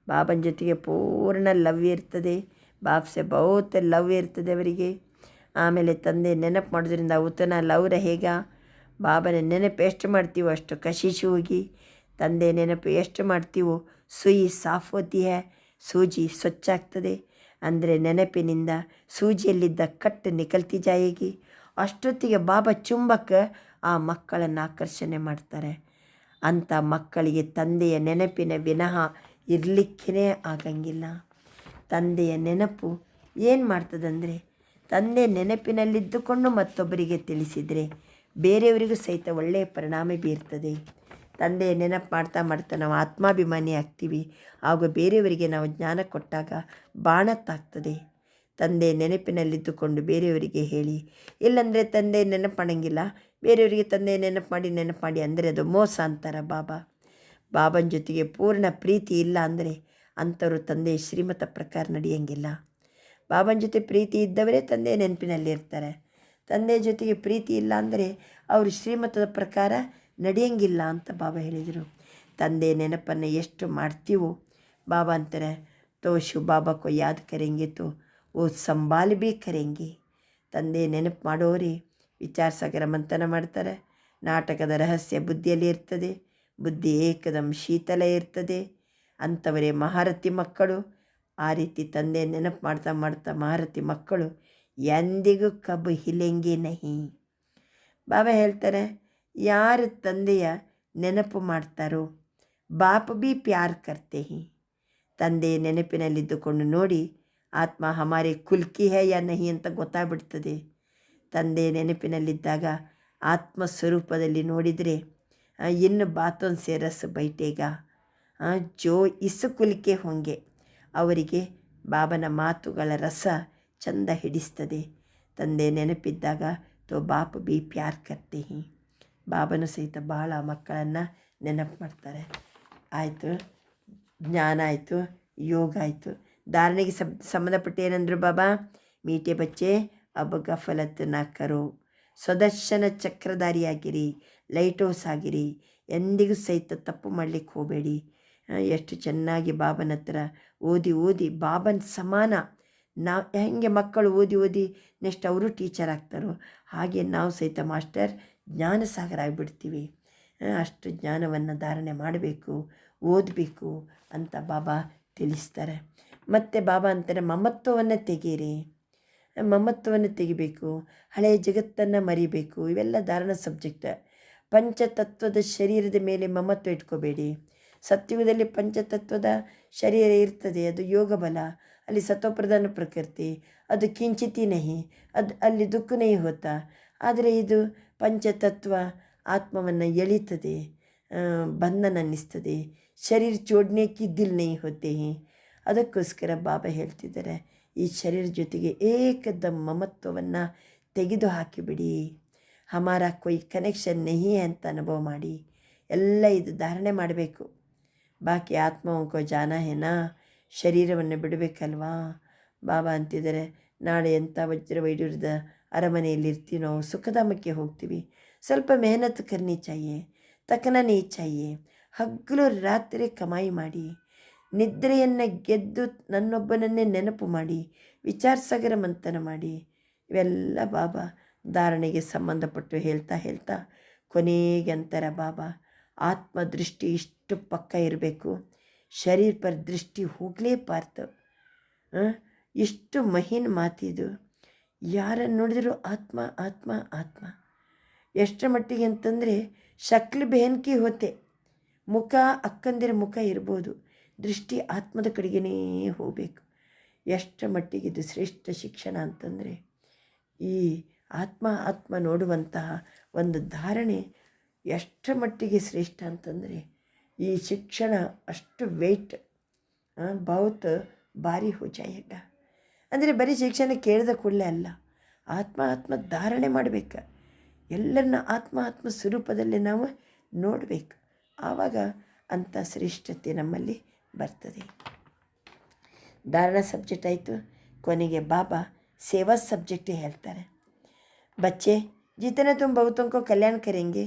ಬಾಬನ ಜೊತೆಗೆ ಪೂರ್ಣ ಲವ್ ಇರ್ತದೆ. ಬಾಪ್ಸೆ ಬಹುತ್ ಲವ್ ಇರ್ತದೆ ಅವರಿಗೆ. ಆಮೇಲೆ ತಂದೆ ನೆನಪು ಮಾಡೋದ್ರಿಂದ ಉತ್ತನ ಲವ್ ರಹೇಗ. ಬಾಬನ ನೆನಪು ಎಷ್ಟು ಮಾಡ್ತೀವೋ ಅಷ್ಟು ಕಶಿಶು ಹೋಗಿ. ತಂದೆ ನೆನಪು ಎಷ್ಟು ಮಾಡ್ತೀವೋ ಸುಯಿ ಸಾಫ್ ಹೋತಿ ಹೇ, ಸೂಜಿ ಸ್ವಚ್ಛ ಆಗ್ತದೆ. ಅಂದರೆ ನೆನಪಿನಿಂದ ಸೂಜಿಯಲ್ಲಿದ್ದ ಕಟ್ಟು ನಿಕಲ್ತಿ ಜಾಯಿಗಿ. ಅಷ್ಟೊತ್ತಿಗೆ ಬಾಬಾ ಚುಂಬಕ್ಕೆ ಆ ಮಕ್ಕಳನ್ನು ಆಕರ್ಷಣೆ ಮಾಡ್ತಾರೆ. ಅಂಥ ಮಕ್ಕಳಿಗೆ ತಂದೆಯ ನೆನಪಿನ ವಿನಃ ಇರಲಿಕ್ಕೇ ಆಗಂಗಿಲ್ಲ. ತಂದೆಯ ನೆನಪು ಏನು ಮಾಡ್ತದಂದರೆ, ತಂದೆ ನೆನಪಿನಲ್ಲಿದ್ದುಕೊಂಡು ಮತ್ತೊಬ್ಬರಿಗೆ ತಿಳಿಸಿದರೆ ಬೇರೆಯವರಿಗೂ ಸಹಿತ ಒಳ್ಳೆಯ ಪರಿಣಾಮ ಬೀರ್ತದೆ. ತಂದೆಯ ನೆನಪು ಮಾಡ್ತಾ ಮಾಡ್ತಾ ನಾವು ಆತ್ಮಾಭಿಮಾನಿ ಆಗ್ತೀವಿ. ಹಾಗೂ ಬೇರೆಯವರಿಗೆ ನಾವು ಜ್ಞಾನ ಕೊಟ್ಟಾಗ ಬಾಣತ್ತಾಗ್ತದೆ. ತಂದೆ ನೆನಪಿನಲ್ಲಿದ್ದುಕೊಂಡು ಬೇರೆಯವರಿಗೆ ಹೇಳಿ, ಇಲ್ಲಾಂದರೆ ತಂದೆ ನೆನಪು ಮಾಡಂಗಿಲ್ಲ, ಬೇರೆಯವರಿಗೆ ತಂದೆ ನೆನಪು ಮಾಡಿ ಅಂದರೆ ಅದು ಮೋಸ ಅಂತಾರೆ ಬಾಬಾ. ಬಾಬನ ಜೊತೆಗೆ ಪೂರ್ಣ ಪ್ರೀತಿ ಇಲ್ಲ ಅಂದರೆ ಅಂಥವರು ತಂದೆ ಶ್ರೀಮತ ಪ್ರಕಾರ ನಡೆಯಂಗಿಲ್ಲ. ಬಾಬನ ಜೊತೆ ಪ್ರೀತಿ ಇದ್ದವರೇ ತಂದೆ ನೆನಪಿನಲ್ಲಿರ್ತಾರೆ. ತಂದೆ ಜೊತೆಗೆ ಪ್ರೀತಿ ಇಲ್ಲ ಅಂದರೆ ಅವರು ಶ್ರೀಮತದ ಪ್ರಕಾರ ನಡೆಯಂಗಿಲ್ಲ ಅಂತ ಬಾಬಾ ಹೇಳಿದರು. ತಂದೆ ನೆನಪನ್ನು ಎಷ್ಟು ಮಾಡ್ತೀವೋ ಬಾಬಾ ಅಂತಾರೆ, ತೋ ಶಿವ ಬಾಬಾ ಕೋ ಯಾದ್ ಕರೆಂಗೆ ತೋ ಓ ಸಂಭಾಲ್ ಭೀ ಕರೆಂಗೆ. ತಂದೆ ನೆನಪು ಮಾಡೋರಿ ವಿಚಾರ ಸಾಗರ ಮಂಥನ ಮಾಡ್ತಾರೆ. ನಾಟಕದ ರಹಸ್ಯ ಬುದ್ಧಿಯಲ್ಲಿ ಇರ್ತದೆ. ಬುದ್ಧಿ ಏಕದಂ ಶೀತಲ ಇರ್ತದೆ. ಅಂಥವರೇ ಮಹಾರಥಿ ಮಕ್ಕಳು. ಆ ರೀತಿ ತಂದೆ ನೆನಪು ಮಾಡ್ತಾ ಮಾಡ್ತಾ ಮಹಾರಥಿ ಮಕ್ಕಳು ಎಂದಿಗೂ ಕಬ್ಬು ಹಿಲೆಂಗೆ ನಹಿ. ಬಾಬಾ ಹೇಳ್ತಾರೆ, ಯಾರು ತಂದೆಯ ನೆನಪು ಮಾಡ್ತಾರೋ ಬಾಪ್ ಬಿ ಪ್ಯಾರ್ ಕರ್ತೆ ಹಿ. ತಂದೆ ನೆನಪಿನಲ್ಲಿದ್ದುಕೊಂಡು ನೋಡಿ ಆತ್ಮ ಹಮಾರೆ ಕುಲ್ಕಿ ಹೇ ಯಾ ನಹಿ ಅಂತ ಗೊತ್ತಾಗ್ಬಿಡ್ತದೆ. ತಂದೆ ನೆನಪಿನಲ್ಲಿದ್ದಾಗ ಆತ್ಮಸ್ವರೂಪದಲ್ಲಿ ನೋಡಿದರೆ ಇನ್ನು ಬಾತೊಂದು ಸೆ ರಸ ಬೈಟೇಗ ಜೋ ಇಸು ಕುಲ್ಕೆ ಹೊಂಗೆ. ಅವರಿಗೆ ಬಾಬನ ಮಾತುಗಳ ರಸ ಚಂದ ಹಿಡಿಸ್ತದೆ. ತಂದೆ ನೆನಪಿದ್ದಾಗ ತೋ ಬಾಪ್ ಬಿ ಪ್ಯಾರ್ ಕರ್ತೆ ಹಿ. ಬಾಬನು ಸಹಿತ ಭಾಳ ಮಕ್ಕಳನ್ನು ನೆನಪು ಮಾಡ್ತಾರೆ. ಆಯಿತು, ಜ್ಞಾನ ಆಯಿತು, ಯೋಗ ಆಯಿತು. ಧಾರಣೆಗೆ ಸಂಬಂಧಪಟ್ಟ ಏನಂದ್ರು ಬಾಬಾ, ಮೀಟೆ ಬಚ್ಚೆ ಅಬ್ ಗಫಲತ್ ನ ಕರೋ. ಸ್ವದರ್ಶನ ಚಕ್ರಧಾರಿಯಾಗಿರಿ, ಲೈಟ್ ಹೌಸ್ ಆಗಿರಿ. ಎಂದಿಗೂ ಸಹಿತ ತಪ್ಪು ಮಾಡಲಿಕ್ಕೆ ಹೋಗಬೇಡಿ. ಎಷ್ಟು ಚೆನ್ನಾಗಿ ಬಾಬನ ಹತ್ರ ಓದಿ ಓದಿ ಬಾಬನ ಸಮಾನ ನಾವು ಹೆಂಗೆ ಮಕ್ಕಳು ಓದಿ ಓದಿ ನೆಕ್ಸ್ಟ್ ಅವರು ಟೀಚರ್ ಆಗ್ತಾರೋ ಹಾಗೆ ನಾವು ಸಹಿತ ಮಾಸ್ಟರ್ ಜ್ಞಾನ ಸಾಗರ ಆಗಿಬಿಡ್ತೀವಿ. ಅಷ್ಟು ಜ್ಞಾನವನ್ನು ಧಾರಣೆ ಮಾಡಬೇಕು, ಓದಬೇಕು ಅಂತ ಬಾಬಾ ತಿಳಿಸ್ತಾರೆ. ಮತ್ತು ಬಾಬಾ ಅಂತಾರೆ, ಮಮತ್ವವನ್ನು ತೆಗೀರಿ. ಮಮತ್ವವನ್ನು ತೆಗಿಬೇಕು, ಹಳೆಯ ಜಗತ್ತನ್ನು ಮರಿಬೇಕು. ಇವೆಲ್ಲ ಧಾರಣ ಸಬ್ಜೆಕ್ಟ್. ಪಂಚತತ್ವದ ಶರೀರದ ಮೇಲೆ ಮಮತ್ವ ಇಟ್ಕೋಬೇಡಿ. ಸತ್ಯುಗದಲ್ಲಿ ಪಂಚತತ್ವದ ಶರೀರ ಇರ್ತದೆ, ಅದು ಯೋಗ ಬಲ. ಅಲ್ಲಿ ಸತ್ವಪ್ರಧಾನ ಪ್ರಕೃತಿ, ಅದು ಕಿಂಚಿತಿ ನಹಿ, ಅಲ್ಲಿ ದುಃಖ ನಹಿ ಹೋತಾ. ಆದರೆ ಇದು ಪಂಚತತ್ವ ಆತ್ಮವನ್ನು ಎಳೀತದೆ, ಬಂಧನ ಅನ್ನಿಸ್ತದೆ. ಶರೀರ ಚೋಡ್ನೆ ಕಿ ದಿಲ್ ನಹಿ ಹೋತೆ ಹಿ. ಅದಕ್ಕೋಸ್ಕರ ಬಾಬಾ ಹೇಳ್ತಿದ್ದಾರೆ, ಈ ಶರೀರ ಜೊತೆಗೆ ಏಕದಮ್ ಮಮತ್ವವನ್ನು ತೆಗೆದು ಹಾಕಿಬಿಡಿ. ಹಮಾರ ಕೊಯ್ ಕನೆಕ್ಷನ್ ನಹಿ ಅಂತ ಅನುಭವ ಮಾಡಿ. ಎಲ್ಲ ಇದು ಧಾರಣೆ ಮಾಡಬೇಕು. ಬಾಕಿ ಆತ್ಮವಂಕೋ ಜಾನ ಹೇನಾ, ಶರೀರವನ್ನು ಬಿಡಬೇಕಲ್ವಾ. ಬಾಬಾ ಅಂತಿದ್ದಾರೆ, ನಾಳೆ ಎಂಥ ವಜ್ರ ವೈಡೂರ್ಯದ ಅರಮನೆಯಲ್ಲಿ ಇರ್ತೀವಿ, ನಾವು ಸುಖಧಾಮಕ್ಕೆ ಹೋಗ್ತೀವಿ. ಸ್ವಲ್ಪ ಮೆಹನತ್ ಕರ್ನಿ ಚಾಹಿಯೆ, ತಕನ ನೀ ಚಾಹಿಯೆ. ಹಗಲು ರಾತ್ರಿ ಕಮಾಯಿ ಮಾಡಿ, ನಿದ್ರೆಯನ್ನು ಗೆದ್ದು ನನ್ನೊಬ್ಬನನ್ನೇ ನೆನಪು ಮಾಡಿ, ವಿಚಾರ ಸಾಗರ ಮಂಥನ ಮಾಡಿ. ಇವೆಲ್ಲ ಬಾಬಾ ಧಾರಣೆಗೆ ಸಂಬಂಧಪಟ್ಟು ಹೇಳ್ತಾ ಹೇಳ್ತಾ ಕೊನೆಗೆ ಅಂತಾರೆ ಬಾಬಾ, ಆತ್ಮದೃಷ್ಟಿ ಇಷ್ಟು ಪಕ್ಕ ಇರಬೇಕು, ಶರೀರ ಪರ ದೃಷ್ಟಿ ಹೋಗಲೇಬಾರ್ದು. ಇಷ್ಟು ಮಹಿನ್ ಮಾತಿದು. ಯಾರನ್ನು ನೋಡಿದರೂ ಆತ್ಮ ಆತ್ಮ ಆತ್ಮ. ಎಷ್ಟರ ಮಟ್ಟಿಗೆ ಅಂತಂದರೆ ಶಕ್ಲ್ ಬೆಹನ್ಕಿ ಹೋತೆ, ಮುಖ ಅಕ್ಕಂದಿರ ಮುಖ ಇರ್ಬೋದು, ದೃಷ್ಟಿ ಆತ್ಮದ ಕಡೆಗೇ ಹೋಗಬೇಕು. ಎಷ್ಟರ ಮಟ್ಟಿಗೆ ಇದು ಶ್ರೇಷ್ಠ ಶಿಕ್ಷಣ ಅಂತಂದರೆ, ಈ ಆತ್ಮ ಆತ್ಮ ನೋಡುವಂತಹ ಒಂದು ಧಾರಣೆ ಎಷ್ಟರ ಮಟ್ಟಿಗೆ ಶ್ರೇಷ್ಠ ಅಂತಂದರೆ, ಈ ಶಿಕ್ಷಣ ಅಷ್ಟು ವೆಯ್ಟ್ ಬಹುತ್ ಭಾರಿ ಹೋ ಜಾಯೇಗ. ಅಂದರೆ ಬರೀ ಶಿಕ್ಷಣ ಕೇಳಿದ ಕೂಡಲೇ ಅಲ್ಲ, ಆತ್ಮ ಆತ್ಮ ಧಾರಣೆ ಮಾಡಬೇಕು. ಎಲ್ಲರನ್ನ ಆತ್ಮ ಆತ್ಮ ಸ್ವರೂಪದಲ್ಲಿ ನಾವು ನೋಡಬೇಕು. ಆವಾಗ ಅಂಥ ಶ್ರೇಷ್ಠತೆ ನಮ್ಮಲ್ಲಿ ಬರ್ತದೆ. ಧಾರಣ ಸಬ್ಜೆಕ್ಟ್ ಆಯಿತು. ಕೊನೆಗೆ ಬಾಬಾ ಸೇವಾ ಸಬ್ಜೆಕ್ಟೇ ಹೇಳ್ತಾರೆ. ಬಚ್ಚೆ जितना तुम बहुतों को कल्याण करेंगे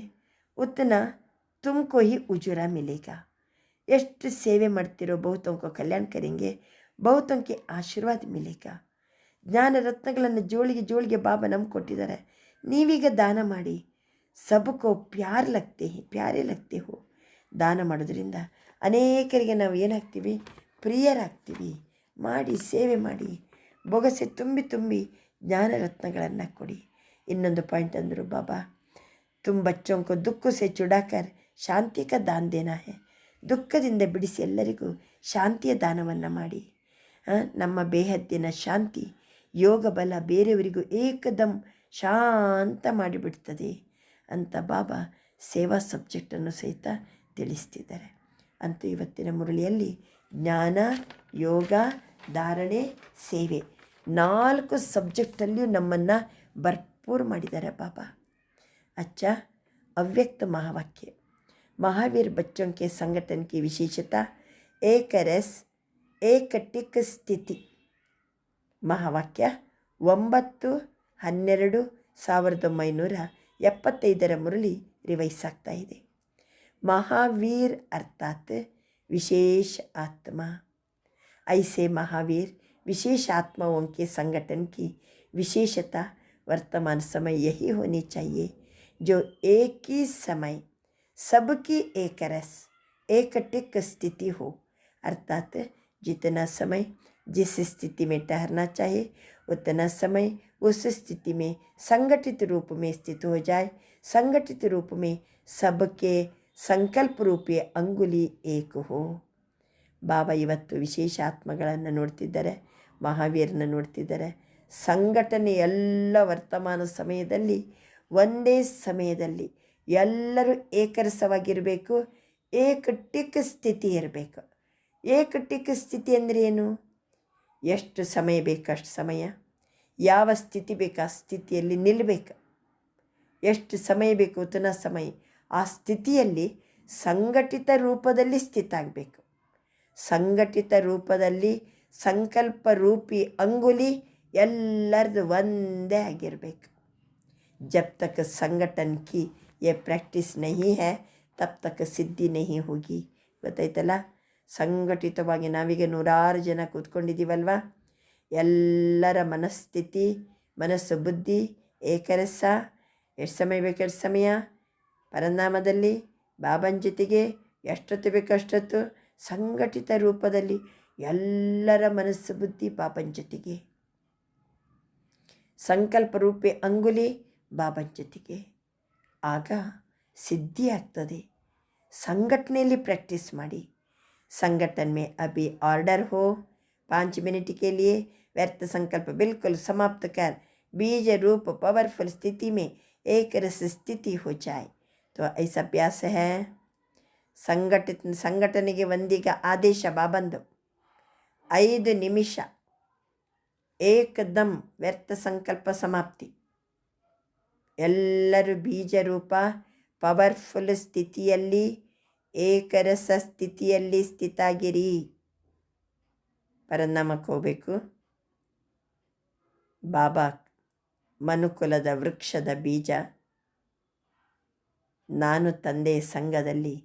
उतना तुमको ही उजूरा मिलेगा. ಎಷ್ಟು ಸೇವೆ ಮಾಡ್ತಿರೋ ಬಹುತಂಕೋ ಕಲ್ಯಾಣ ಕರೆಂಗೆ, ಬಹುತಂಕೆ ಆಶೀರ್ವಾದ ಮಿಲೇಗ. ಜ್ಞಾನ ರತ್ನಗಳನ್ನು ಜೋಳಿಗೆ ಜೋಳಿಗೆ ಬಾಬಾ ನಮ್ಗೆ ಕೊಟ್ಟಿದ್ದಾರೆ. ನೀವೀಗ ದಾನ ಮಾಡಿ. ಸಬಕೋ ಪ್ಯಾರೇ ಲಗ್ತೆ ಹೋ. ದಾನ ಮಾಡೋದ್ರಿಂದ ಅನೇಕರಿಗೆ ನಾವು ಏನಾಗ್ತೀವಿ, ಪ್ರಿಯರಾಗ್ತೀವಿ. ಮಾಡಿ ಸೇವೆ ಮಾಡಿ, ಬೊಗಸೆ ತುಂಬಿ ತುಂಬಿ ಜ್ಞಾನ ರತ್ನಗಳನ್ನು ಕೊಡಿ. ಇನ್ನೊಂದು ಪಾಯಿಂಟ್ ಅಂದರು ಬಾಬಾ, ತುಮ್ ಬಚ್ಚೋं को दुख से छुड़ाकर ಶಾಂತಿ का दान देना है. ದುಃಖದಿಂದ ಬಿಡಿಸಿ ಎಲ್ಲರಿಗೂ ಶಾಂತಿಯ ದಾನವನ್ನು ಮಾಡಿ. ನಮ್ಮ ಬೇಹದ್ದಿನ ಶಾಂತಿ ಯೋಗ ಬಲ ಬೇರೆಯವರಿಗೂ ಏಕದಮ್ ಶಾಂತ ಮಾಡಿಬಿಡ್ತದೆ ಅಂತ ಬಾಬಾ ಸೇವಾ ಸಬ್ಜೆಕ್ಟನ್ನು ಸಹಿತ ತಿಳಿಸ್ತಿದ್ದಾರೆ. ಅಂತೂ ಇವತ್ತಿನ ಮುರಳಿಯಲ್ಲಿ ಜ್ಞಾನ, ಯೋಗ, ಧಾರಣೆ, ಸೇವೆ 4 ಸಬ್ಜೆಕ್ಟಲ್ಲಿಯೂ ನಮ್ಮನ್ನು ಭರ್ಪೂರ್ ಮಾಡಿದ್ದಾರೆ ಬಾಬಾ. अच्छा, अव्यक्त महावाक्य. महावीर बच्चों के संगठन की विशेषता एक रस एक टिक स्थिति. ಮಹಾವಾಕ್ಯ 9/12/1975 ಮುರಳಿ ರಿವೈಸ್ ಆಗ್ತಾ ಇದೆ. महावीर अर्थात विशेष आत्मा. ऐसे महावीर विशेष आत्माओं के संगठन की विशेषता वर्तमान समय यही होनी चाहिए जो एक ही समय सबकी एक रस एक टिक स्थिति हो. अर्थात जितना समय जिस स्थिति में ठहरना चाहिए उतना समय उस स्थिति में संगठित रूप में स्थित हो जाए. संगठित रूप में सबके ಸಂಕಲ್ಪ ರೂಪಿ ಅಂಗುಲಿ ಏಕ ಹೋ. ಬಾಬಾ ಇವತ್ತು ವಿಶೇಷ ಆತ್ಮಗಳನ್ನು ನೋಡ್ತಿದ್ದಾರೆ, ಮಹಾವೀರನ ನೋಡ್ತಿದ್ದಾರೆ. ಸಂಘಟನೆ ಎಲ್ಲ ವರ್ತಮಾನ ಸಮಯದಲ್ಲಿ ಒಂದೇ ಸಮಯದಲ್ಲಿ ಎಲ್ಲರೂ ಏಕರಸವಾಗಿರಬೇಕು. ಏಕಟಿಕ್ ಸ್ಥಿತಿ ಇರಬೇಕು. ಏಕಟಿಕ್ ಸ್ಥಿತಿ ಅಂದರೆ ಏನು? ಎಷ್ಟು ಸಮಯ ಬೇಕು ಅಷ್ಟು ಸಮಯ, ಯಾವ ಸ್ಥಿತಿ ಬೇಕು ಆ ಸ್ಥಿತಿಯಲ್ಲಿ ನಿಲ್ಲಬೇಕು. ಎಷ್ಟು ಸಮಯ ಬೇಕು ಉತ್ತನ ಸಮಯ ಆ ಸ್ಥಿತಿಯಲ್ಲಿ ಸಂಘಟಿತ ರೂಪದಲ್ಲಿ ಸ್ಥಿತ ಆಗಬೇಕು. ಸಂಘಟಿತ ರೂಪದಲ್ಲಿ ಸಂಕಲ್ಪ ರೂಪಿ ಅಂಗುಲಿ ಎಲ್ಲರದು ಒಂದೇ ಆಗಿರಬೇಕು. ಜಬ್ ತಕ್ ಸಂಘಟನ್ ಕಿ ಯೆ ಪ್ರಾಕ್ಟೀಸ್ ನಹಿ ಹೈ ತಬ್ ತಕ್ ಸಿದ್ಧಿ ನಹಿ ಹೋಗಿ. ಗೊತ್ತಾಯ್ತಲ್ಲ, ಸಂಘಟಿತವಾಗಿ ನಾವೀಗ 100 ಜನ ಕೂತ್ಕೊಂಡಿದ್ದೀವಲ್ವ, ಎಲ್ಲರ ಮನಸ್ಥಿತಿ ಮನಸ್ಸು ಬುದ್ಧಿ ಏಕರಸ. ಎಷ್ಟು ಸಮಯ ಬೇಕು ಎಷ್ಟು ಸಮಯ ಪರನಾಮದಲ್ಲಿ ಬಾಬನ ಜೊತೆಗೆ ಎಷ್ಟೊತ್ತು ಬೇಕು ಅಷ್ಟೊತ್ತು ಸಂಘಟಿತ ರೂಪದಲ್ಲಿ ಎಲ್ಲರ ಮನಸ್ಸು ಬುದ್ಧಿ ಬಾಬನ ಜೊತೆಗೆ, ಸಂಕಲ್ಪ ರೂಪಿ ಅಂಗುಲಿ ಬಾಬನ ಜೊತೆಗೆ. ಆಗ ಸಿದ್ಧಿ ಆಗ್ತದೆ. ಸಂಘಟನೆಯಲ್ಲಿ ಪ್ರಾಕ್ಟೀಸ್ ಮಾಡಿ. संगठन में अभी ऑर्डर हो 5 मिनट के लिए व्यर्थ संकल्प बिल्कुल समाप्त कर बीज रूप पावरफुल स्थिति में एक रस स्थिति हो जाए. तो ऐसा अभ्यास है. ಸಂಘಟನೆಗೆ ಒಂದೀಗ ಆದೇಶ ಬಾಬಂದು 5 ನಿಮಿಷ ಏಕದಮ್ ವ್ಯರ್ಥ ಸಂಕಲ್ಪ ಸಮಾಪ್ತಿ. ಎಲ್ಲರೂ ಬೀಜರೂಪ ಪವರ್ಫುಲ್ ಸ್ಥಿತಿಯಲ್ಲಿ ಏಕರಸ ಸ್ಥಿತಿಯಲ್ಲಿ ಸ್ಥಿತಾಗಿರಿ. ಪರನಾಮಕ್ಕೆ ಹೋಗಬೇಕು. ಬಾಬಾ ಮನುಕುಲದ ವೃಕ್ಷದ ಬೀಜ. ನಾನು ತಂದೆಯ ಸಂಘದಲ್ಲಿ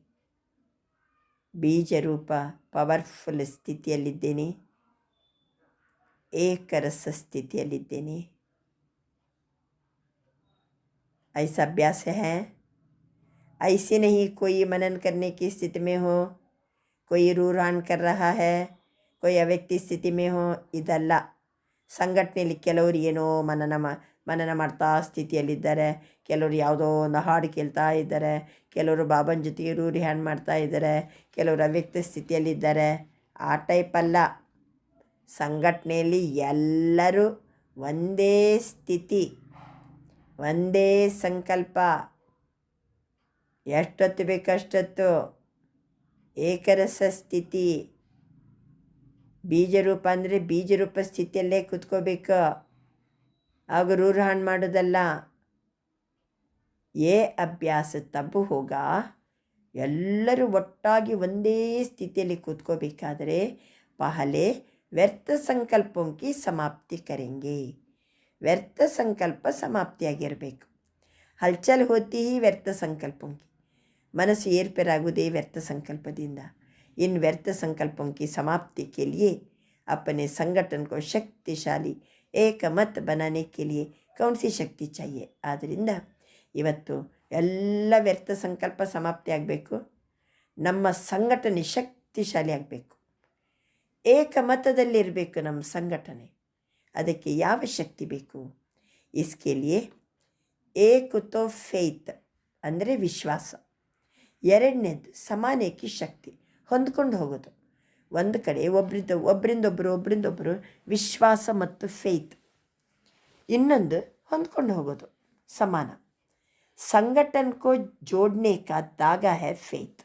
ಬೀಜರೂಪ ಪವರ್ಫುಲ್ ಸ್ಥಿತಿಯಲ್ಲಿದ್ದೇನೆ, ಏಕರಸ ಸ್ಥಿತಿಯಲ್ಲಿದ್ದೇನೆ. ऐसा अभ्यास है. ऐसे नहीं कोई मनन करने की स्थिति में हो, कोई रूरान कर रहा है, कोई ಅವ್ಯಕ್ತಿ ಸ್ಥಿತಿ में हो. ಇದಲ್ಲ. ಸಂಘಟನೆಯಲ್ಲಿ ಕೆಲವರು ಏನೋ ಮನನ ಮಾಡ್ತಾ ಸ್ಥಿತಿಯಲ್ಲಿದ್ದಾರೆ, ಕೆಲವರು ಯಾವುದೋ ಒಂದು ಹಾಡು ಕೇಳ್ತಾ ಇದ್ದಾರೆ, ಕೆಲವರು ಬಾಬನ ಜೊತೆಗೆ ರೂರಿ ಹ್ಯಾಂಡ್ ಮಾಡ್ತಾ ಇದ್ದಾರೆ, ಕೆಲವರು ಅವ್ಯಕ್ತ ಸ್ಥಿತಿಯಲ್ಲಿದ್ದಾರೆ. ಆ ಟೈಪ್ ಅಲ್ಲ. ಸಂಘಟನೆಯಲ್ಲಿ ಎಲ್ಲರೂ ಒಂದೇ ಸ್ಥಿತಿ, ಒಂದೇ ಸಂಕಲ್ಪ, ಎಷ್ಟೊತ್ತು ಬೇಕಷ್ಟೊತ್ತು ಏಕರಸ ಸ್ಥಿತಿ. ಬೀಜರೂಪ ಅಂದರೆ ಬೀಜರೂಪ ಸ್ಥಿತಿಯಲ್ಲೇ ಕೂತ್ಕೋಬೇಕು, ಆಗ ರೂಢಾಣ್ ಮಾಡೋದಲ್ಲ. ಏ ಅಭ್ಯಾಸ ತಬ್ಬು ಹೋಗ. ಎಲ್ಲರೂ ಒಟ್ಟಾಗಿ ಒಂದೇ ಸ್ಥಿತಿಯಲ್ಲಿ ಕೂತ್ಕೋಬೇಕಾದರೆ ಪಹಲೆ ವ್ಯರ್ಥ ಸಂಕಲ್ಪಕ್ಕೆ ಸಮಾಪ್ತಿ ಕರೆಂಗೆ. ವ್ಯರ್ಥ ಸಂಕಲ್ಪ ಸಮಾಪ್ತಿಯಾಗಿರಬೇಕು. ಹಲ್ಚಲ್ ಹೋತಿ ವ್ಯರ್ಥ ಸಂಕಲ್ಪಕ್ಕೆ, ಮನಸ್ಸು ಏರ್ಪೇರಾಗುವುದೇ ವ್ಯರ್ಥ ಸಂಕಲ್ಪದಿಂದ. इन व्यर्थ संकल्पों की समाप्ति के लिए अपने संगठन को शक्तिशाली एक मत बनाने के लिए कौन सी शक्ति चाहिए. ಆದ್ದರಿಂದ ಇವತ್ತು ಎಲ್ಲ ವ್ಯರ್ಥ ಸಂಕಲ್ಪ ಸಮಾಪ್ತಿ ಆಗಬೇಕು. ನಮ್ಮ ಸಂಘಟನೆ ಶಕ್ತಿಶಾಲಿ ಆಗಬೇಕು. ಏಕಮತದಲ್ಲಿರಬೇಕು ನಮ್ಮ ಸಂಘಟನೆ. ಅದಕ್ಕೆ ಯಾವ ಶಕ್ತಿ ಬೇಕು? इसके लिए एक तो ಫೇತ್ ಅಂದರೆ ವಿಶ್ವಾಸ, ಎರಡನೇದು ಸಮಾನಕ್ಕೆ ಶಕ್ತಿ, ಹೊಂದ್ಕೊಂಡು ಹೋಗೋದು. ಒಂದು ಕಡೆ ಒಬ್ಬರಿಂದೊಬ್ಬರು ವಿಶ್ವಾಸ ಮತ್ತು ಫೇತ್, ಇನ್ನೊಂದು ಹೊಂದ್ಕೊಂಡು ಹೋಗೋದು ಸಮಾನ. ಸಂಘಟನ್ಕೋ ಜೋಡನೆ ಕಾ ಧಾಗಾ ಹೈ ಫೇತ್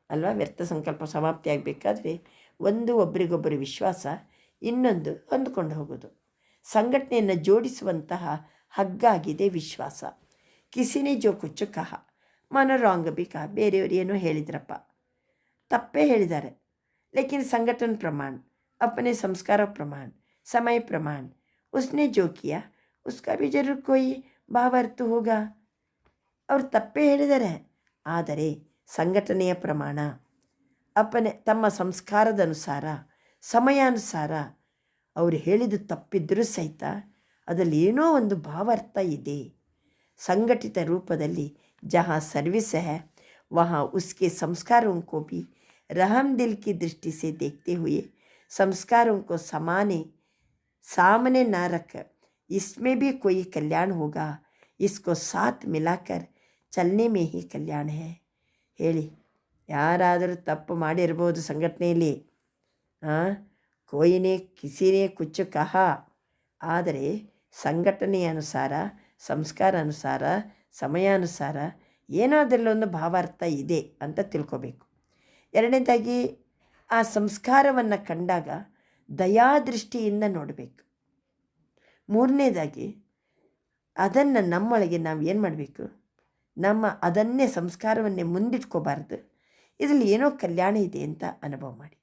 ಅಲ್ವಾ. ವ್ಯರ್ಥ ಸಂಕಲ್ಪ ಸಮಾಪ್ತಿ ಆಗಬೇಕಾದ್ರೆ ಒಂದು ಒಬ್ರಿಗೊಬ್ಬರು ವಿಶ್ವಾಸ, ಇನ್ನೊಂದು ಹೊಂದ್ಕೊಂಡು ಹೋಗೋದು. ಸಂಘಟನೆಯನ್ನು ಜೋಡಿಸುವಂತಹ ಹಗ್ಗಾಗಿದೆ ವಿಶ್ವಾಸ. ಕಿಸಿನೇ ಜೋ ಕುಚ್ಚು ಕಹ ಮನೋರಾಂಗ ಬಿ ಕಹ. ಬೇರೆಯವರು ಏನೋ ಹೇಳಿದ್ರಪ್ಪ, ತಪ್ಪೇ ಹೇಳಿದ್ದಾರೆ. ಲೇಕಿನ್ ಸಂಘಟನ ಪ್ರಮಾಣ ಅಪನೆ ಸಂಸ್ಕಾರ ಪ್ರಮಾಣ समय प्रमाण, उसने जो किया उसका भी जरूर कोई ಭಾವಾರ್ಥ ಹೋಗಾ. ಅವರು ತಪ್ಪೇ ಹೇಳಿದ್ದಾರೆ, ಆದರೆ ಸಂಘಟನೆಯ ಪ್ರಮಾಣ ತಮ್ಮ ಸಂಸ್ಕಾರದ ಅನುಸಾರ ಸಮಯಾನುಸಾರ ಅವರು ಹೇಳಿದ್ದು ತಪ್ಪಿದ್ದರೂ ಸಹಿತ ಅದರಲ್ಲಿ ಏನೋ ಒಂದು ಭಾವಾರ್ಥ ಇದೆ. ಸಂಘಟಿತ ರೂಪದಲ್ಲಿ ಜहाँ सर्विस है वहाँ उसके संस्कारों को भी रहम दिल की दृष्टि से देखते हुए संस्कारों को सामने ना रख इसमें भी कोई कल्याण होगा. इसको साथ मिलाकर चलने में ही कल्याण है. ಹೇಳಿ, ಯಾರಾದರೂ ತಪ್ಪು ಮಾಡಿರ್ಬೋದು ಸಂಘಟನೆಯಲ್ಲಿ, ಕೋಯಿನೇ ಕಿಸಿನೇ ಕುಚ್ಚು ಕಹ, ಆದರೆ ಸಂಘಟನೆಯ ಅನುಸಾರ ಸಂಸ್ಕಾರ ಅನುಸಾರ ಸಮಯಾನುಸಾರ ಏನೋ ಅದರಲ್ಲೊಂದು ಭಾವಾರ್ಥ ಇದೆ ಅಂತ ತಿಳ್ಕೊಬೇಕು. ಎರಡನೇದಾಗಿ ಆ ಸಂಸ್ಕಾರವನ್ನು ಕಂಡಾಗ ದಯಾದೃಷ್ಟಿಯಿಂದ ನೋಡಬೇಕು. ಮೂರನೇದಾಗಿ ಅದನ್ನು ನಮ್ಮೊಳಗೆ ನಾವು ಏನು ಮಾಡಬೇಕು, ಅದನ್ನೇ ಸಂಸ್ಕಾರವನ್ನೇ ಮುಂದಿಟ್ಕೋಬಾರ್ದು, ಇದರಲ್ಲಿ ಏನೋ ಕಲ್ಯಾಣ ಇದೆ ಅಂತ ಅನುಭವ ಮಾಡಿ.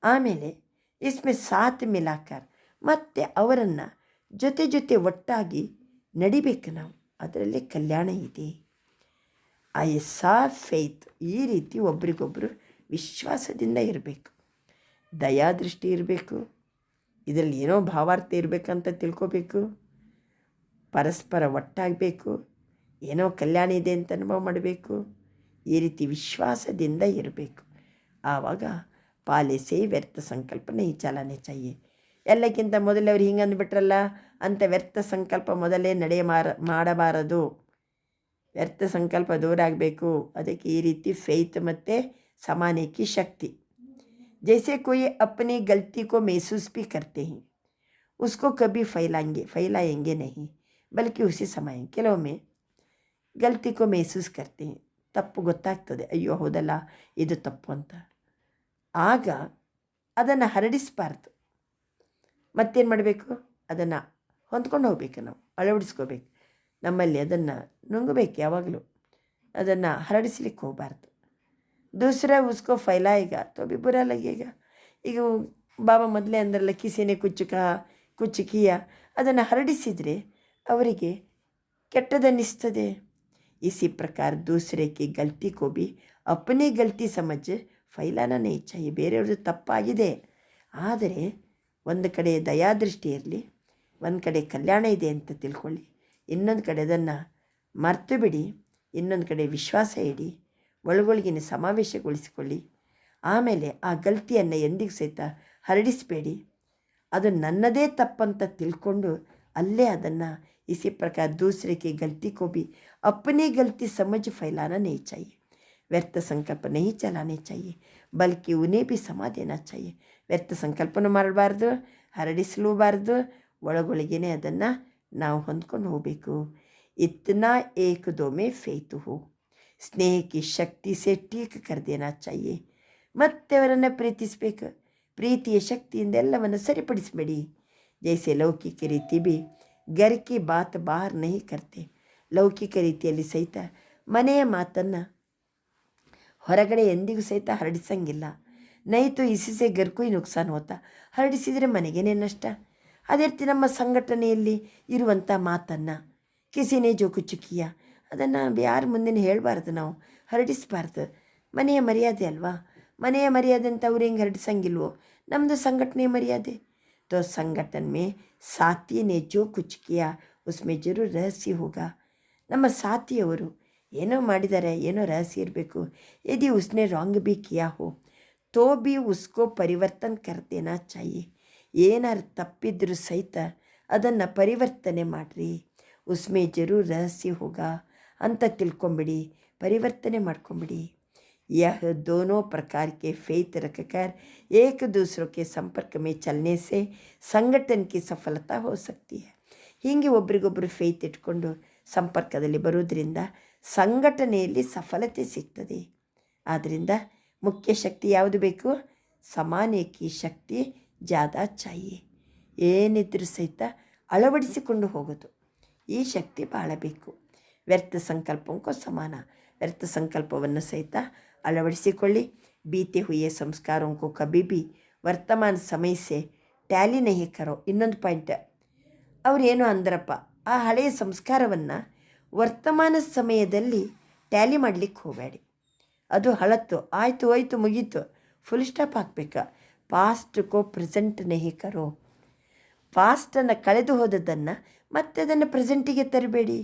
ಆಮೇಲೆ ಇಸ್ಮೆ ಸಾಥ್ ಮಿಲಾಕರ್, ಮತ್ತು ಅವರನ್ನು ಜೊತೆ ಒಟ್ಟಾಗಿ ನಡಿಬೇಕು ನಾವು, ಅದರಲ್ಲಿ ಕಲ್ಯಾಣ ಇದೆ. ಐಸಾ ಫೇತ್, ಈ ರೀತಿ ಒಬ್ರಿಗೊಬ್ಬರು ವಿಶ್ವಾಸದಿಂದ ಇರಬೇಕು, ದಯಾದೃಷ್ಟಿ ಇರಬೇಕು, ಇದರಲ್ಲಿ ಏನೋ ಭಾವಾರ್ಥ ಇರಬೇಕಂತ ತಿಳ್ಕೋಬೇಕು, ಪರಸ್ಪರ ಒಟ್ಟಾಗಬೇಕು, ಏನೋ ಕಲ್ಯಾಣ ಇದೆ ಅಂತ ಅನುಭವ ಮಾಡಬೇಕು, ಈ ರೀತಿ ವಿಶ್ವಾಸದಿಂದ ಇರಬೇಕು. ಆವಾಗ ಪಾಲಿಸಿ ವ್ಯರ್ಥ ಸಂಕಲ್ಪ ನಹೀ ಚಲಾನೆ ಚಾಹಿಯೆ. ಎಲ್ಲಕ್ಕಿಂತ ಮೊದಲೇ ಅವ್ರು ಹಿಂಗೆ ಅಂದ್ಬಿಟ್ರಲ್ಲ ಅಂತ ವ್ಯರ್ಥ ಸಂಕಲ್ಪ ಮೊದಲೇ ಮಾಡಬಾರದು. ವ್ಯರ್ಥ ಸಂಕಲ್ಪ ದೂರ ಆಗಬೇಕು. ಅದಕ್ಕೆ ಈ ರೀತಿ ಫೇತ್ ಮತ್ತು समाने की शक्ति. जैसे कोई अपनी गलती को महसूस भी करते हैं, उसको कभी फैलाएंगे नहीं, बल्कि उसी समय ಕೆಲವೊಮ್ಮೆ ಗಲ್ತಿ ಕೋ ಮೆಹಸೂಸ್ करते हैं, ತಪ್ಪು ಗೊತ್ತಾಗ್ತದೆ, ಅಯ್ಯೋ ಹೌದಲ್ಲ ಇದು ತಪ್ಪು ಅಂತ. ಆಗ ಅದನ್ನು ಹರಡಿಸಬಾರ್ದು. ಮತ್ತೇನು ಮಾಡಬೇಕು, ಅದನ್ನು ಹೊಂದ್ಕೊಂಡು ಹೋಗ್ಬೇಕು, ನಾವು ಅಳವಡಿಸ್ಕೋಬೇಕು, ನಮ್ಮಲ್ಲಿ ಅದನ್ನು ನುಂಗಬೇಕು. ಯಾವಾಗಲೂ ಅದನ್ನು ಹರಡಿಸ್ಲಿಕ್ಕೆ ಹೋಗಬಾರ್ದು. दूसरा उसको फैलाएगा तो भी बुरा लगेगा. ಈಗ ಬಾಬಾ ಮೊದಲೇ ಅಂದ್ರಲ್ಲ, ಕಿಸಿನೇ ಕುಚ್ಚು ಕಿಯ, ಅದನ್ನು ಹರಡಿಸಿದರೆ ಅವರಿಗೆ ಕೆಟ್ಟದನ್ನಿಸ್ತದೆ. इसी प्रकार दूसरे की गलती को भी अपनी गलती समझ फैलाना नहीं चाहिए. ಬೇರೆಯವ್ರದ್ದು ತಪ್ಪಾಗಿದೆ, ಆದರೆ ಒಂದು ಕಡೆ ದಯಾದೃಷ್ಟಿ ಇರಲಿ, ಒಂದು ಕಡೆ ಕಲ್ಯಾಣ ಇದೆ ಅಂತ ತಿಳ್ಕೊಳ್ಳಿ, ಇನ್ನೊಂದು ಕಡೆ ಅದನ್ನು ಮರ್ತು ಬಿಡಿ, ಇನ್ನೊಂದು ಕಡೆ ವಿಶ್ವಾಸ ಇಡಿ, ಒಳಗೊಳಗಿನ ಸಮಾವೇಶಗೊಳಿಸಿಕೊಳ್ಳಿ. ಆಮೇಲೆ ಆ ಗಲ್ತಿಯನ್ನು ಎಂದಿಗೂ ಸಹಿತ ಹರಡಿಸಬೇಡಿ. ಅದು ನನ್ನದೇ ತಪ್ಪಂತ ತಿಳ್ಕೊಂಡು ಅಲ್ಲೇ ಅದನ್ನು इसी प्रकार दूसरे की गलती को भी अपनी गलती समझ फैलाना नहीं चाहिए. व्यर्थ संकल्प नहीं चलाने चाहिए, बल्कि उन्हें भी समा देना चाहिए. ವ್ಯರ್ಥ ಸಂಕಲ್ಪನೂ ಮಾಡಬಾರ್ದು, ಹರಡಿಸಲೂಬಾರ್ದು, ಒಳಗೊಳಗೇನೆ ಅದನ್ನು ನಾವು ಹೊಂದ್ಕೊಂಡು ಹೋಗಬೇಕು. इतना एक दो में फेत हो, ಸ್ನೇಹ ಕಿ ಶಕ್ತಿ ಸೆ ಟೀಕ್ ಕರ್ ದೇನಾ ಚಾಹಿಯೆ. ಮತ್ತೆ ಅವರನ್ನು ಪ್ರೀತಿಸಬೇಕು, ಪ್ರೀತಿಯ ಶಕ್ತಿಯಿಂದ ಎಲ್ಲವನ್ನು ಸರಿಪಡಿಸಬೇಡಿ. ಜೈಸೆ ಲೌಕಿಕ ರೀತಿ ಬಿ ಗರ್ ಕಿ ಬಾತ್ ಬಾಹರ್ ನಹಿ ಕರ್ತೆ. ಲೌಕಿಕ ರೀತಿಯಲ್ಲಿ ಸಹಿತ ಮನೆಯ ಮಾತನ್ನು ಹೊರಗಡೆ ಎಂದಿಗೂ ಸಹಿತ ಹರಡಿಸಂಗಿಲ್ಲ. ನೈತು ಇಸಿಸೆ ಗರ್ಕೂ ನುಕ್ಸಾನ್ ಹೋತಾ, ಹರಡಿಸಿದರೆ ಮನೆಗೇನೆ ನಷ್ಟ. ಅದೇ ರೀತಿ ನಮ್ಮ ಸಂಘಟನೆಯಲ್ಲಿ ಇರುವಂಥ ಮಾತನ್ನು ಕಿಸಿನೇ ಜೋ ಕುಚುಕಿಯ, ಅದನ್ನು ಯಾರ ಮುಂದೆ ಹೇಳಬಾರ್ದು, ನಾವು ಹರಡಿಸಬಾರ್ದು. ಮನೆಯ ಮರ್ಯಾದೆ ಅಲ್ವಾ, ಮನೆಯ ಮರ್ಯಾದೆ ಅಂತ ಅವ್ರು ಹೆಂಗೆ ಹರಡಿಸಂಗಿಲ್ವೋ, ನಮ್ಮದು ಸಂಘಟನೆ ಮರ್ಯಾದೆ. तो संगठन में साथी ने जो कुछ किया उसमें जरूर रहस्य होगा. ನಮ್ಮ ಸಾಥಿಯವರು ಏನೋ ಮಾಡಿದ್ದಾರೆ, ಏನೋ ರಹಸ್ಯ ಇರಬೇಕು. यदि उसने रॉन्ग भी किया हो तो भी उसको परिवर्तन कर देना चाहिए. ಏನಾರು ತಪ್ಪಿದ್ರೂ ಸಹಿತ ಅದನ್ನು ಪರಿವರ್ತನೆ ಮಾಡಿರಿ, ಉಸ್ಮೆ ಜರೂರ್ ರಹಸ್ಯ ಹೋಗಾ ಅಂತ ತಿಳ್ಕೊಂಬಿಡಿ, ಪರಿವರ್ತನೆ ಮಾಡ್ಕೊಂಬಿಡಿ. यह दोनों प्रकार के फेत रखकर एक दूसरों के संपर्क में चलने से संगठन की सफलता हो सकती है. ಹೀಗೆ ಒಬ್ರಿಗೊಬ್ಬರು ಫೇತ್ ಇಟ್ಕೊಂಡು ಸಂಪರ್ಕದಲ್ಲಿ ಬರೋದ್ರಿಂದ ಸಂಘಟನೆಯಲ್ಲಿ ಸಫಲತೆ ಸಿಗ್ತದೆ. ಆದ್ದರಿಂದ ಮುಖ್ಯ ಶಕ್ತಿ ಯಾವುದು ಬೇಕು, ಸಮಾನೇಕಿ ಶಕ್ತಿ ಜಾದಾ ಚಾಹಿಯೆ. ಏನಿದ್ರೂ ಸಹಿತ ಅಳವಡಿಸಿಕೊಂಡು ಹೋಗೋದು, ಈ ಶಕ್ತಿ ಭಾಳ ಬೇಕು. ವ್ಯರ್ಥ ಸಂಕಲ್ಪಕ್ಕೂ ಸಮಾನ, ವ್ಯರ್ಥ ಸಂಕಲ್ಪವನ್ನು ಸಹಿತ ಅಳವಡಿಸಿಕೊಳ್ಳಿ. बीते हुए संस्कारों को कभी भी वर्तमान समय से ಟ್ಯಾಲಿ ನಹಿ ಕರೋ. ಇನ್ನೊಂದು ಪಾಯಿಂಟ್ ಅವರೇನು ಅಂದ್ರಪ್ಪ, ಆ ಹಳೆಯ ಸಂಸ್ಕಾರವನ್ನು ವರ್ತಮಾನ ಸಮಯದಲ್ಲಿ ಟ್ಯಾಲಿ ಮಾಡಲಿಕ್ಕೆ ಹೋಗಬೇಡಿ. ಅದು ಹಳತ್ತು, ಆಯಿತು ಹೋಯ್ತು ಮುಗೀತು, ಫುಲ್ ಸ್ಟಾಪ್ ಹಾಕ್ಬೇಕಾ. ಪಾಸ್ಟ್ಕೋ ಪ್ರೆಸೆಂಟ್ ನಹಿ ಕರೋ. ಪಾಸ್ಟನ್ನು ಕಳೆದು ಹೋದದ್ದನ್ನು ಮತ್ತೆ ಅದನ್ನು ಪ್ರೆಸೆಂಟಿಗೆ ತರಬೇಡಿ.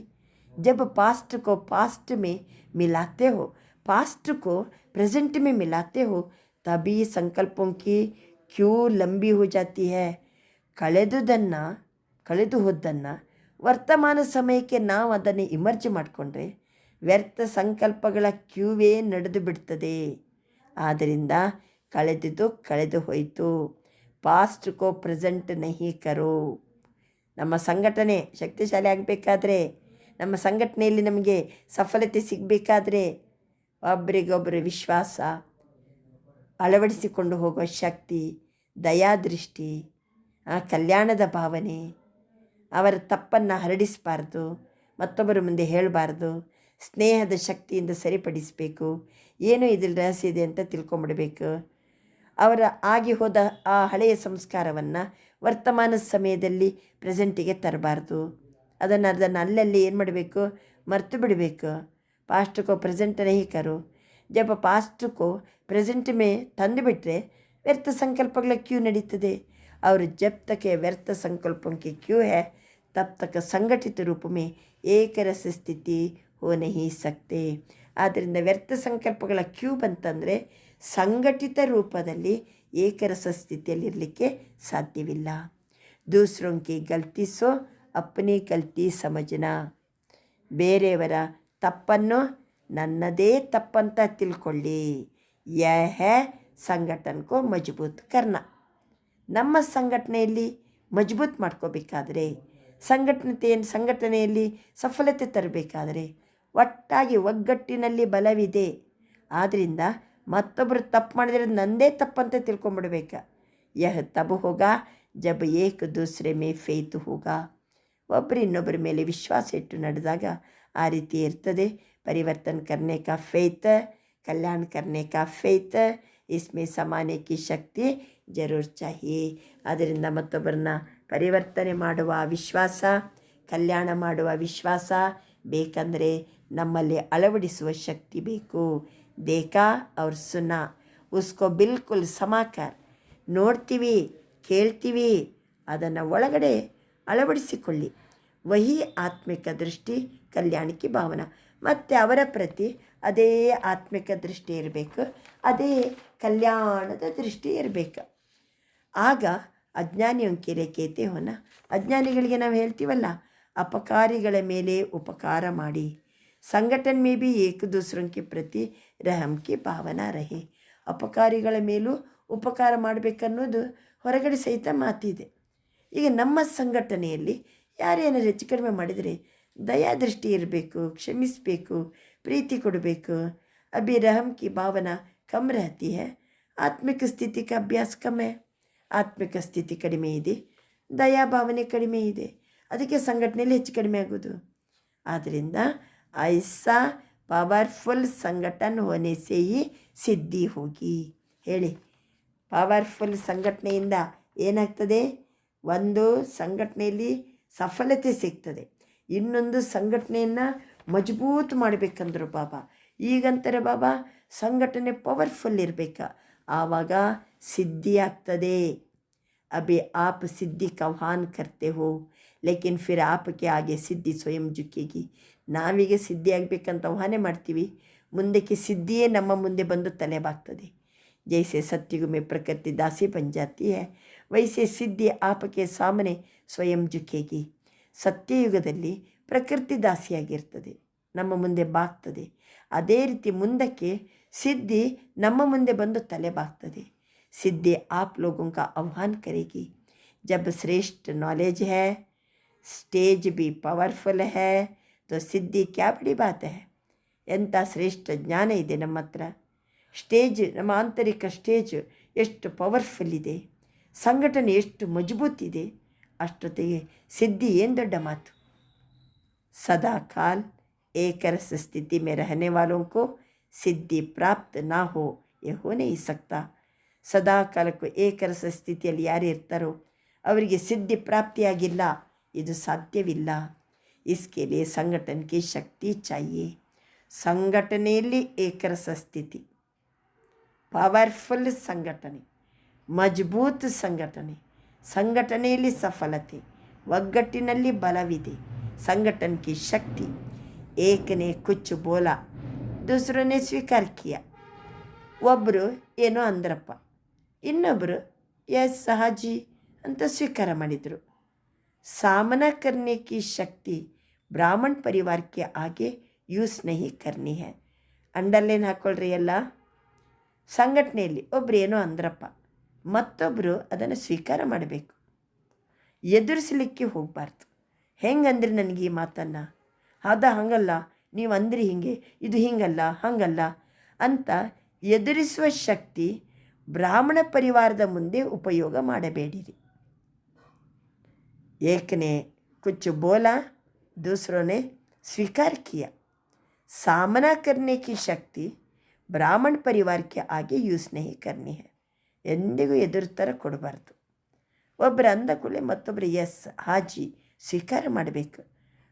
जब पास्ट को पास्ट में मिलाते हो, पास्ट को प्रेजेंट में मिलाते हो, तभी संकल्पों की क्यों लंबी हो जाती है. ಕಳೆದು ಹೋದ್ದನ್ನು ವರ್ತಮಾನ ಸಮಯಕ್ಕೆ ನಾವು ಅದನ್ನು ಇಮರ್ಜ್ ಮಾಡಿಕೊಂಡ್ರೆ ವ್ಯರ್ಥ ಸಂಕಲ್ಪಗಳ ಕ್ಯೂವೇ ನಡೆದು ಬಿಡ್ತದೆ. ಆದ್ದರಿಂದ ಕಳೆದು ಹೋಯಿತು. ಪಾಸ್ಟ್ ಕೋ ಪ್ರೆಸೆಂಟ್ ನಹಿ ಕರೋ. ನಮ್ಮ ಸಂಘಟನೆ ಶಕ್ತಿಶಾಲಿ ಆಗಬೇಕಾದ್ರೆ, ನಮ್ಮ ಸಂಘಟನೆಯಲ್ಲಿ ನಮಗೆ ಸಫಲತೆ ಸಿಗಬೇಕಾದ್ರೆ ಒಬ್ಬರಿಗೊಬ್ಬರು ವಿಶ್ವಾಸ, ಅಳವಡಿಸಿಕೊಂಡು ಹೋಗುವ ಶಕ್ತಿ, ದಯಾದೃಷ್ಟಿ, ಕಲ್ಯಾಣದ ಭಾವನೆ, ಅವರ ತಪ್ಪನ್ನು ಹರಡಿಸಬಾರ್ದು, ಮತ್ತೊಬ್ಬರ ಮುಂದೆ ಹೇಳಬಾರ್ದು, ಸ್ನೇಹದ ಶಕ್ತಿಯಿಂದ ಸರಿಪಡಿಸಬೇಕು. ಏನು ಇದ್ರಲ್ಲಿ ರಹಸ್ಯ ಇದೆ ಅಂತ ತಿಳ್ಕೊಂಬಿಡಬೇಕು. ಅವರ ಆಗಿ ಹೋದ ಆ ಹಳೆಯ ಸಂಸ್ಕಾರವನ್ನು ವರ್ತಮಾನ ಸಮಯದಲ್ಲಿ ಪ್ರೆಸೆಂಟಿಗೆ ತರಬಾರ್ದು. ಅದನ್ನು ಅಲ್ಲಲ್ಲಿ ಏನು ಮಾಡಬೇಕು, ಮರೆತು ಬಿಡಬೇಕು. ಪಾಸ್ಟ್ಕೋ ಪ್ರೆಸೆಂಟ್ ನಹಿ ಕರೋ. ಜब ಪಾಸ್ಟ್ಕೋ ಪ್ರೆಸೆಂಟ್ ಮೇ ತಂದುಬಿಟ್ರೆ ವ್ಯರ್ಥ ಸಂಕಲ್ಪಗಳ ಕ್ಯೂ ನಡೀತದೆ. और जब तक व्यर्थ संकल्पों की क्यू है तब तक संगठित रूप में एक रस ಸ್ಥಿತಿ हो नहीं सकते. ಆದ್ದರಿಂದ ವ್ಯರ್ಥ ಸಂಕಲ್ಪಗಳ ಕ್ಯೂ ಬಂತಂದರೆ ಸಂಘಟಿತ ರೂಪದಲ್ಲಿ ಏಕರಸ ಸ್ಥಿತಿಯಲ್ಲಿರಲಿಕ್ಕೆ ಸಾಧ್ಯವಿಲ್ಲ. दूसरों की गलती सो अपनी गलती समझना. ಬೇರೆಯವರ ತಪ್ಪನ್ನು ನನ್ನದೇ ತಪ್ಪಂತ ತಿಳ್ಕೊಳ್ಳಿ. ಯಹ ಸಂಘಟನೆಗೂ ಮಜಬೂತ್ ಕರ್ನ. ನಮ್ಮ ಸಂಘಟನೆಯಲ್ಲಿ ಮಜಬೂತ್ ಮಾಡ್ಕೋಬೇಕಾದ್ರೆ, ಸಂಘಟನೆಯಲ್ಲಿ ಸಫಲತೆ ತರಬೇಕಾದರೆ ಒಟ್ಟಾಗಿ ಒಗ್ಗಟ್ಟಿನಲ್ಲಿ ಬಲವಿದೆ. ಆದ್ದರಿಂದ ಮತ್ತೊಬ್ಬರು ತಪ್ಪು ಮಾಡಿದರೆ ನಂದೇ ತಪ್ಪಂತ ತಿಳ್ಕೊಂಬಿಡ್ಬೇಕು. ಯಹ ತಬ್ ಹೋಗಾ ಜಬ್ ಏಕ್ ದೂಸರೆ ಮೇ ಫೇತ್ ಹೋಗಾ. ಒಬ್ಬರು ಇನ್ನೊಬ್ಬರ ಮೇಲೆ ವಿಶ್ವಾಸ ಇಟ್ಟು ನಡೆದಾಗ ಆ ರೀತಿ ಇರ್ತದೆ. ಪರಿವರ್ತನ್ ಕರ್ನೆ ಕಾ ಫೇತ್, ಕಲ್ಯಾಣ ಕರ್ನೆ ಕಾ ಫೇತ್, ಇಸ್ಮೇ ಸಮಾನೆ ಕಿ ಶಕ್ತಿ ಜರೂರ್ ಚಾಹಿಯೇ. ಅದರಿಂದ ಮತ್ತೊಬ್ಬರನ್ನ ಪರಿವರ್ತನೆ ಮಾಡುವ ವಿಶ್ವಾಸ, ಕಲ್ಯಾಣ ಮಾಡುವ ವಿಶ್ವಾಸ ಬೇಕಂದರೆ ನಮ್ಮಲ್ಲಿ ಅಳವಡಿಸುವ ಶಕ್ತಿ ಬೇಕು. ದೇಖಾ ಅವ್ರ ಸುನಾ ಉಸ್ಕೋ ಬಿಲ್ಕುಲ್ ಸಮಾಕರ್. ನೋಡ್ತೀವಿ, ಕೇಳ್ತೀವಿ, ಅದನ್ನು ಒಳಗಡೆ ಅಳವಡಿಸಿಕೊಳ್ಳಿ. ವಹಿ ಆತ್ಮಿಕ ದೃಷ್ಟಿ ಕಲ್ಯಾಣಕ್ಕೆ ಭಾವನಾ. ಮತ್ತು ಅವರ ಪ್ರತಿ ಅದೇ ಆತ್ಮಿಕ ದೃಷ್ಟಿ ಇರಬೇಕು, ಅದೇ ಕಲ್ಯಾಣದ ದೃಷ್ಟಿ ಇರಬೇಕು. ಆಗ ಅಜ್ಞಾನಿಯೊಂಕಿ ರೇಖೇತೆ ಹೋನ. ಅಜ್ಞಾನಿಗಳಿಗೆ ನಾವು ಹೇಳ್ತೀವಲ್ಲ, ಅಪಕಾರಿಗಳ ಮೇಲೆ ಉಪಕಾರ ಮಾಡಿ. ಸಂಘಟನೆ ಮೇ ಬಿ ಏಕ ದೂಸರೋಂಕಿ ಪ್ರತಿ ರಹಮ್ಕಿ ಭಾವನಾ ರಹೆ. ಅಪಕಾರಿಗಳ ಮೇಲೂ ಉಪಕಾರ ಮಾಡಬೇಕನ್ನೋದು ಹೊರಗಡೆ ಸಹಿತ ಮಾತಿದೆ. ಈಗ ನಮ್ಮ ಸಂಘಟನೆಯಲ್ಲಿ ಯಾರೇನಾದ್ರು ಹೆಚ್ಚು ಕಡಿಮೆ ಮಾಡಿದರೆ ದಯಾದೃಷ್ಟಿ ಇರಬೇಕು, ಕ್ಷಮಿಸಬೇಕು, ಪ್ರೀತಿ ಕೊಡಬೇಕು. ಅಭಿ रहम की भावना कम रहती है, ಆತ್ಮಿಕ ಸ್ಥಿತಿ का ಅಭ್ಯಾಸ ಕಮ್ಮೆ. ಆತ್ಮಿಕ ಸ್ಥಿತಿ ಕಡಿಮೆ ಇದೆ, ದಯಾ ಭಾವನೆ ಕಡಿಮೆ ಇದೆ, ಅದಕ್ಕೆ ಸಂಘಟನೆಯಲ್ಲಿ ಹೆಚ್ಚು ಕಡಿಮೆ ಆಗೋದು. ಆದ್ದರಿಂದ ಐಸಾ ಪವರ್ಫುಲ್ ಸಂಘಟನೆ ಹೋನೆ ಸೇ ಹಿ ಸಿದ್ಧಿ ಹೋಗಿ. ಹೇಳಿ, ಪವರ್ಫುಲ್ ಸಂಘಟನೆಯಿಂದ ಏನಾಗ್ತದೆ? ಒಂದು ಸಂಘಟನೆಯಲ್ಲಿ ಸಫಲತೆ ಸಿಗ್ತದೆ, ಇನ್ನೊಂದು ಸಂಘಟನೆಯನ್ನು ಮಜಬೂತ್ ಮಾಡಬೇಕಂದ್ರು ಬಾಬಾ. ಈಗಂತಾರೆ ಬಾಬಾ ಸಂಘಟನೆ ಪವರ್ಫುಲ್ ಇರಬೇಕು, ಆವಾಗ ಸಿದ್ಧಿ ಆಗ್ತದೆ. ಅಭಿ ಆಪ್ ಸಿದ್ಧಿ ಕವ್ಹಾನ್ ಕರ್ತೆ ಹೋ, ಲೇಕಿನ್ ಫಿರ್ ಆಪ್ಗೆ ಆಗೆ ಸಿದ್ಧಿ ಸ್ವಯಂ ಜುಕ್ಕೇಗಿ. ನಾವೀಗ ಸಿದ್ಧಿ ಆಗಬೇಕಂತ ಆಹ್ವಾನ ಮಾಡ್ತೀವಿ, ಮುಂದಕ್ಕೆ ಸಿದ್ಧಿಯೇ ನಮ್ಮ ಮುಂದೆ ಬಂದು ತಲೆಬಾಗ್ತದೆ. ಜೈಸೆ ಸತ್ಯುಗ ಮೇ ಪ್ರಕೃತಿ ದಾಸಿ ಬನ್ ಜಾತಿ ಹೈ, ವೈಸೆ ಸಿದ್ಧಿ ಆಪಕ್ಕೆ ಸಾಮನೆ ಸ್ವಯಂ ಜುಕ್ಕೇಗಿ. ಸತ್ಯಯುಗದಲ್ಲಿ ಪ್ರಕೃತಿ ದಾಸಿಯಾಗಿರ್ತದೆ, ನಮ್ಮ ಮುಂದೆ ಬಾಗ್ತದೆ. ಅದೇ ರೀತಿ ಮುಂದಕ್ಕೆ ಸಿದ್ಧಿ ನಮ್ಮ ಮುಂದೆ ಬಂದು ತಲೆಬಾಗ್ತದೆ. ಸಿದ್ಧಿ आप लोगों का आह्वान करेगी. जब श्रेष्ठ नॉलेज है, स्टेज भी पावरफुल है, तो सिद्धि क्या बड़ी बात है. ಎಂಥ ಶ್ರೇಷ್ಠ ಜ್ಞಾನ ಇದೆ ನಮ್ಮ ಹತ್ರ. ಸ್ಟೇಜ್, ನಮ್ಮ ಆಂತರಿಕ ಸ್ಟೇಜ್ ಎಷ್ಟು ಪವರ್ಫುಲ್ ಇದೆ, ಸಂಘಟನೆ ಎಷ್ಟು ಮಜಬೂತ್ ಇದೆ, ಅಷ್ಟೊತ್ತಿಗೆ ಸಿದ್ಧಿ ಏನು ದೊಡ್ಡ ಮಾತು. सदा काल एक रस स्थिति में रहने वालों को सिद्धि प्राप्त ना हो ये हो नहीं सकता. ಸದಾ ಕಾಲಕ್ಕೂ ಏಕರಸ ಸ್ಥಿತಿಯಲ್ಲಿ ಯಾರು ಇರ್ತಾರೋ ಅವರಿಗೆ ಸಿದ್ಧಿ ಪ್ರಾಪ್ತಿಯಾಗಿಲ್ಲ, ಇದು ಸಾಧ್ಯವಿಲ್ಲ. इसके लिए संगठन की शक्ति चाहिए. ಸಂಘಟನೆಯಲ್ಲಿ ಏಕರಸ ಸ್ಥಿತಿ, ಪವರ್ಫುಲ್ ಸಂಘಟನೆ, ಮಜಬೂತ್ ಸಂಘಟನೆ, ಸಂಘಟನೆಯಲ್ಲಿ ಸಫಲತೆ, ಒಗ್ಗಟ್ಟಿನಲ್ಲಿ ಬಲವಿದೆ. ಸಂಘಟನೆ ಕಿ ಶಕ್ತಿ. ಏಕನೇ ಕುಚ್ಚು ಬೋಲ, ದೂಸರನೇ ಸ್ವೀಕಾರ ಕಿಯ. ಒಬ್ಬರು ಏನೋ ಅಂದ್ರಪ್ಪ, ಇನ್ನೊಬ್ಬರು ಎಸ್ ಹಾಜಿ ಅಂತ ಸ್ವೀಕಾರ ಮಾಡಿದರು. सामना करने की शक्ति ब्राह्मण परिवार के आगे ಯೂಸ್ नहीं करनी है. ಅಂಡರ್ಲೈನ್ ಹಾಕ್ಕೊಳ್ರಿ ಎಲ್ಲ. ಸಂಘಟನೆಯಲ್ಲಿ ಒಬ್ರು ಏನೋ ಅಂದ್ರಪ್ಪ, ಮತ್ತೊಬ್ಬರು ಅದನ್ನು ಸ್ವೀಕಾರ ಮಾಡಬೇಕು, ಎದುರಿಸಲಿಕ್ಕೆ ಹೋಗಬಾರ್ದು. ಹೆಂಗಂದ್ರಿ ನನಗೆ ಈ ಮಾತನ್ನು, ಹಂಗಲ್ಲ, ನೀವು ಅಂದ್ರಿ ಹಿಂಗೆ, ಇದು ಹಿಂಗಲ್ಲ ಹಂಗಲ್ಲ ಅಂತ ಎದುರಿಸುವ ಶಕ್ತಿ ಬ್ರಾಹ್ಮಣ ಪರಿವಾರದ ಮುಂದೆ ಉಪಯೋಗ ಮಾಡಬೇಡಿರಿ. एक ने कुछ बोला, दूसरों ने स्वीकार किया. सामना करने की शक्ति ब्राह्मण परिवार के आगे ಯೂಸ್ नहीं करनी है. ಎಂದಿಗೂ ಎದುರುತ್ತರ ಕೊಡಬಾರ್ದು. ಒಬ್ಬರು ಅಂದ ಕೂಡಲೇ ಮತ್ತೊಬ್ಬರು ಎಸ್ ಹಾಜಿ ಸ್ವೀಕಾರ ಮಾಡಬೇಕು.